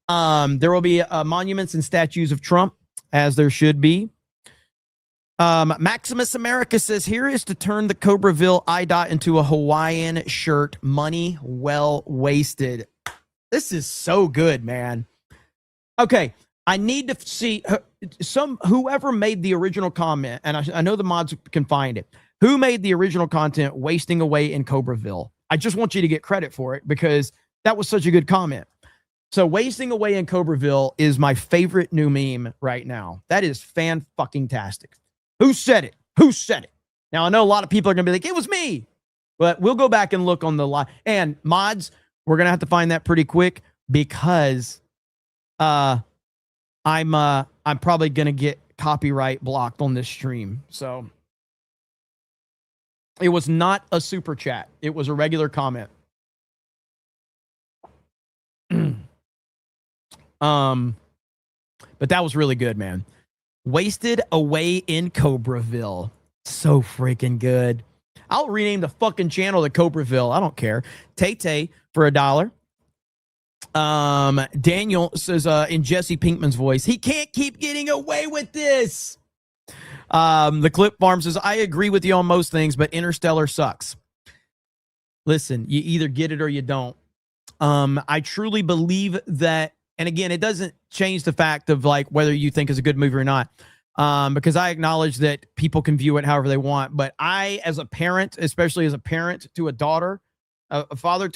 There will be monuments and statues of Trump, as there should be. Maximus America says, here is to turn the Cobreville IDOT into a Hawaiian shirt. Money well wasted. This is so good, man. Okay, I need to see whoever made the original comment, and I know the mods can find it. Who made the original content wasting away in Cobraville? I just want you to get credit for it because that was such a good comment. So wasting away in Cobraville is my favorite new meme right now. That is fan-fucking-tastic. Who said it? Who said it? Now, I know a lot of people are going to be like, it was me. But we'll go back and look on the live. And mods, we're going to have to find that pretty quick because I'm probably going to get copyright blocked on this stream. So it was not a super chat. It was a regular comment. But that was really good, man. Wasted away in Cobraville. So freaking good. I'll rename the fucking channel to Cobraville. I don't care. Tay for $1. Daniel says in Jesse Pinkman's voice, he can't keep getting away with this. The Clip Farm says, I agree with you on most things, but Interstellar sucks. Listen, you either get it or you don't. I truly believe that, and again, it doesn't change the fact of like whether you think it's a good movie or not. Because I acknowledge that people can view it however they want, but I, as a parent, especially as a parent to a daughter, as a father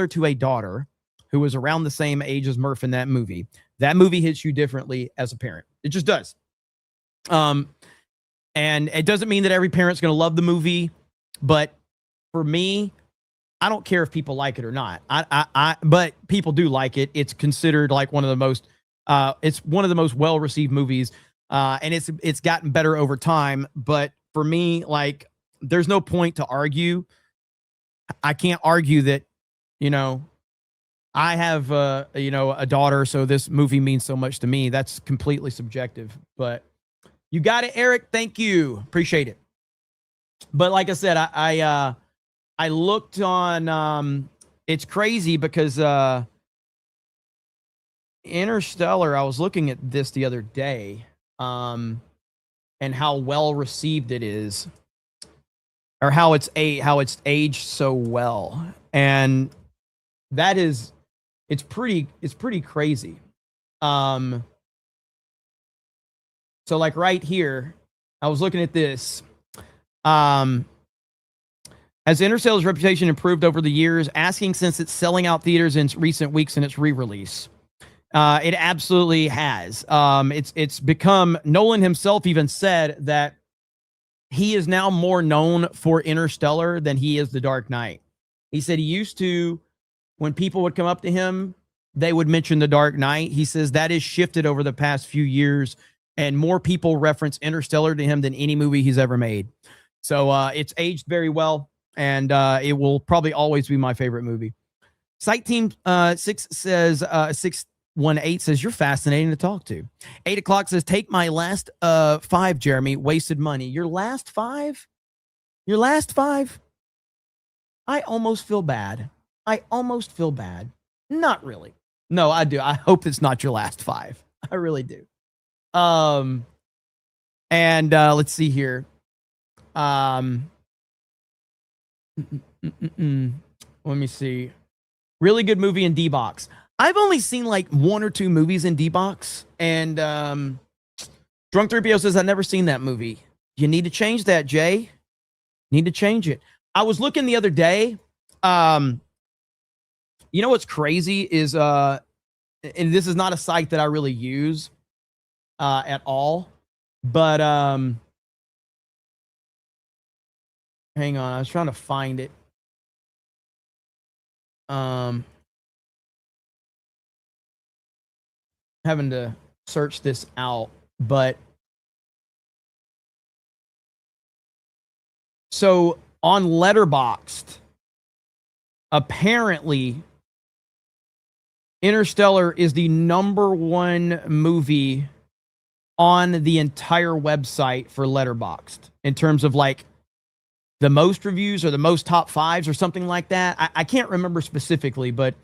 to a daughter who was around the same age as Murph in that movie hits you differently as a parent. It just does. And it doesn't mean that every parent's going to love the movie, but for me, I don't care if people like it or not. But people do like it. It's considered like one of the most. It's one of the most well-received movies, and it's gotten better over time. But for me, like, there's no point to argue. I can't argue that, I have, a daughter, so this movie means so much to me. That's completely subjective. But you got it, Eric. Thank you. Appreciate it. But like I said, I looked on. It's crazy because. Interstellar, I was looking at this the other day, and how well received it is, or how it's aged so well, and that is, it's pretty crazy. So like right here, I was looking at this. Has Interstellar's reputation improved over the years? Asking since it's selling out theaters in recent weeks in its re-release. It absolutely has. It's become, Nolan himself even said that he is now more known for Interstellar than he is The Dark Knight. He said he used to, when people would come up to him, they would mention The Dark Knight. He says that has shifted over the past few years, and more people reference Interstellar to him than any movie he's ever made. So it's aged very well, and it will probably always be my favorite movie. Site Team 6 says 618 says you're fascinating to talk to. 8 o'clock says take my last 5, Jeremy. Wasted money. Your last 5? Your last 5? I almost feel bad. Not really. No, I do. I hope it's not your last 5. I really do. And let's see here. Let me see. Really good movie in D-Box. I've only seen like 1 or 2 movies in D-Box, and Drunk 3PO says I've never seen that movie. You need to change that, Jay. Need to change it. I was looking the other day. You know what's crazy is and this is not a site that I really use at all, but hang on, I was trying to find it. Having to search this out, but so on Letterboxd, apparently Interstellar is the #1 movie on the entire website for Letterboxd in terms of like the most reviews or the most top 5s or something like that. I can't remember specifically, but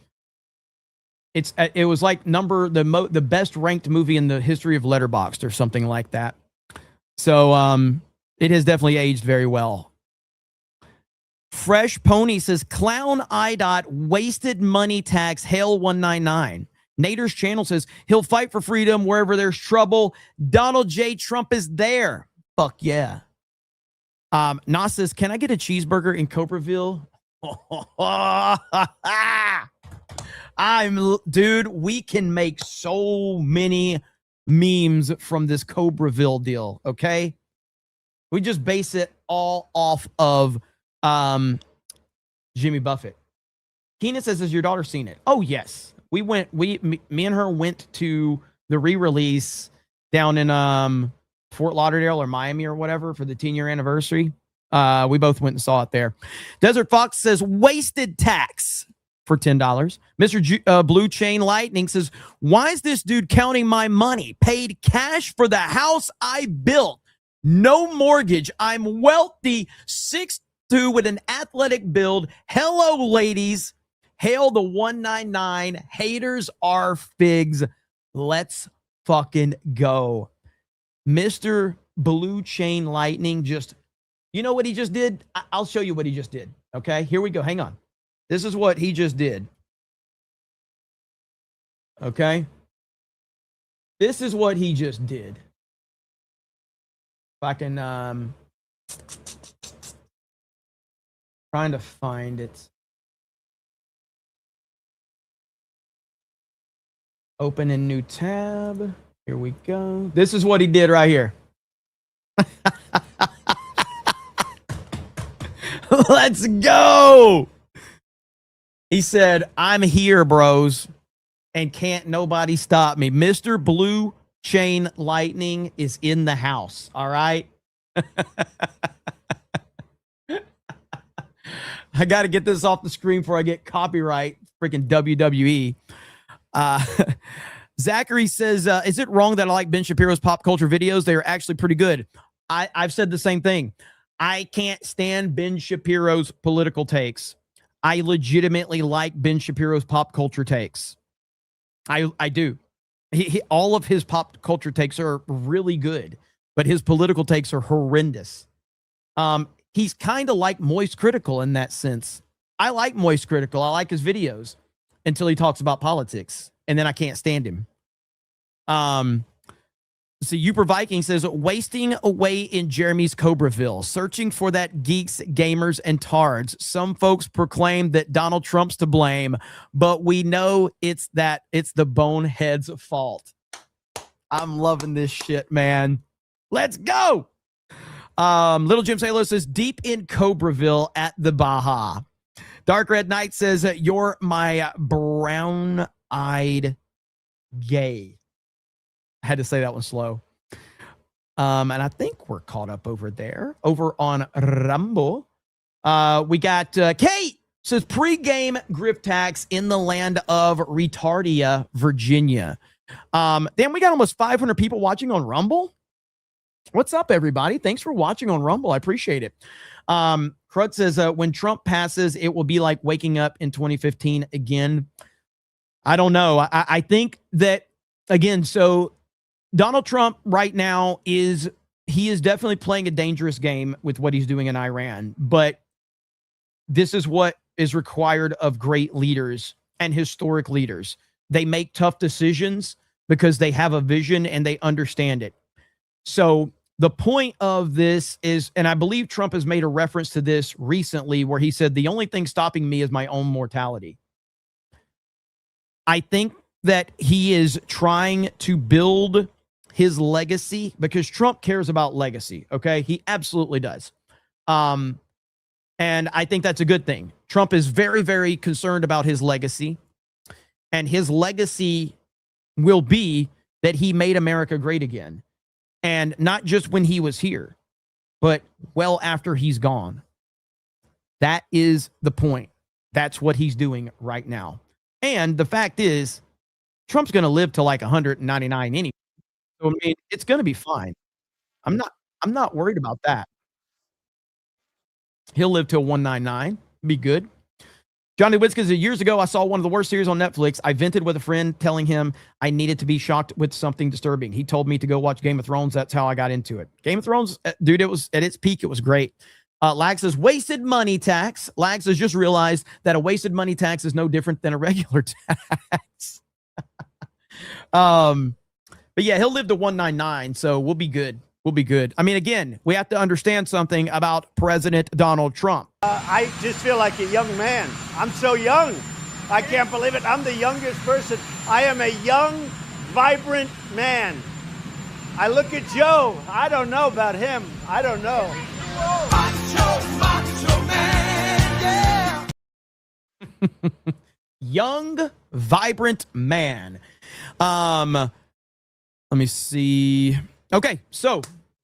it was like the best ranked movie in the history of Letterboxd or something like that. So it has definitely aged very well. Fresh Pony says clown IDOT wasted money tax Hail 199. Nader's channel says he'll fight for freedom wherever there's trouble. Donald J. Trump is there. Fuck yeah. Nas says, can I get a cheeseburger in Cobreville? Dude, we can make so many memes from this Cobreville deal, okay? We just base it all off of Jimmy Buffett. Keenan says, has your daughter seen it? Oh, yes. Me and her went to the re-release down in Fort Lauderdale or Miami or whatever for the 10-year anniversary. We both went and saw it there. Desert Fox says, wasted tax for $10. Mr. Blue Chain Lightning says, why is this dude counting my money? Paid cash for the house I built. No mortgage. I'm wealthy. 6'2" with an athletic build. Hello, ladies. Hail the 199. Haters are figs. Let's fucking go. Mr. Blue Chain Lightning just, you know what he just did? I'll show you what he just did. Okay, here we go. Hang on. This is what he just did. Okay. This is what he just did. If I can, trying to find it. Open a new tab. Here we go. This is what he did right here. Let's go. He said, I'm here, bros, and can't nobody stop me. Mr. Blue Chain Lightning is in the house. All right. I got to get this off the screen before I get copyright. Freaking WWE. Zachary says, is it wrong that I like Ben Shapiro's pop culture videos? They are actually pretty good. I've said the same thing. I can't stand Ben Shapiro's political takes. I legitimately like Ben Shapiro's pop culture takes. I do. All of his pop culture takes are really good, but his political takes are horrendous. He's kind of like Moist Critical in that sense. I like Moist Critical. I like his videos until he talks about politics, and then I can't stand him. So Uper Viking says, wasting away in Jeremy's Cobreville, searching for that geeks, gamers, and tards. Some folks proclaim that Donald Trump's to blame, but we know it's the bonehead's fault. I'm loving this shit, man. Let's go. Little Jim Sailor says, deep in Cobreville at the Baja. Dark Red Knight says, you're my brown-eyed gay. I had to say that one slow. And I think we're caught up over there. Over on Rumble. We got Kate says, pre-game grift tax in the land of Retardia, Virginia. Then we got almost 500 people watching on Rumble. What's up, everybody? Thanks for watching on Rumble. I appreciate it. Crud says, when Trump passes, it will be like waking up in 2015 again. I don't know. I think that, again, so Donald Trump right now is definitely playing a dangerous game with what he's doing in Iran. But this is what is required of great leaders and historic leaders. They make tough decisions because they have a vision and they understand it. So the point of this is, and I believe Trump has made a reference to this recently where he said, the only thing stopping me is my own mortality. I think that he is trying to build his legacy because Trump cares about legacy. Okay. He absolutely does. And I think that's a good thing. Trump is very, very concerned about his legacy, and his legacy will be that he made America great again. And not just when he was here, but well after he's gone. That is the point. That's what he's doing right now. And the fact is, Trump's going to live to like 199 anyway. So, I mean, it's going to be fine. I'm not worried about that. He'll live till 199. Be good. Johnny Witzka said, years ago, I saw one of the worst series on Netflix. I vented with a friend telling him I needed to be shocked with something disturbing. He told me to go watch Game of Thrones. That's how I got into it. Game of Thrones, dude, it was at its peak. It was great. Lag says, wasted money tax. Lag says, just realized that a wasted money tax is no different than a regular tax. But yeah, he'll live to 199, so we'll be good. We'll be good. I mean, again, we have to understand something about President Donald Trump. I just feel like a young man. I'm so young. I can't believe it. I'm the youngest person. I am a young, vibrant man. I look at Joe. I don't know about him. I don't know. Macho man, yeah. Young, vibrant man. Let me see. Okay, so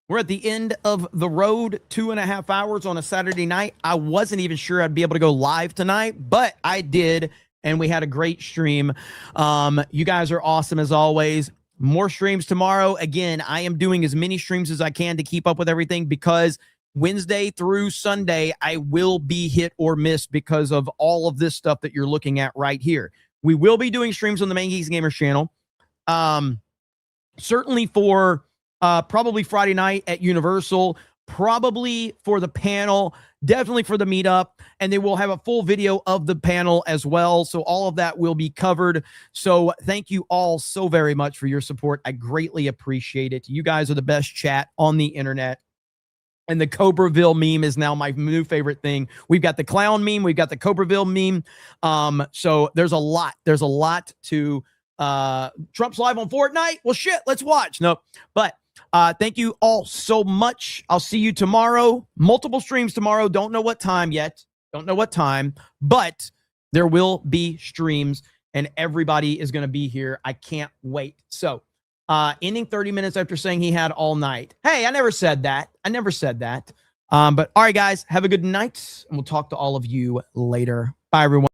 we're at the end of the road, 2.5 hours on a Saturday night. I wasn't even sure I'd be able to go live tonight, but I did, and we had a great stream. You guys are awesome as always. More streams tomorrow. Again, I am doing as many streams as I can to keep up with everything because Wednesday through Sunday, I will be hit or miss because of all of this stuff that you're looking at right here. We will be doing streams on the Main Geeks Gamers channel. Certainly for probably Friday night at Universal, probably for the panel, definitely for the meetup, and they will have a full video of the panel as well. So all of that will be covered. So thank you all so very much for your support. I greatly appreciate it. You guys are the best chat on the internet. And the Cobreville meme is now my new favorite thing. We've got the clown meme. We've got the Cobreville meme. So there's a lot. There's a lot to Trump's live on Fortnite. Well, shit, let's watch. No, but thank you all so much. I'll see you tomorrow. Multiple streams tomorrow. Don't know what time yet. Don't know what time, but there will be streams and everybody is going to be here. I can't wait. So ending 30 minutes after saying he had all night. Hey, I never said that. I never said that. But all right, guys, have a good night and we'll talk to all of you later. Bye, everyone.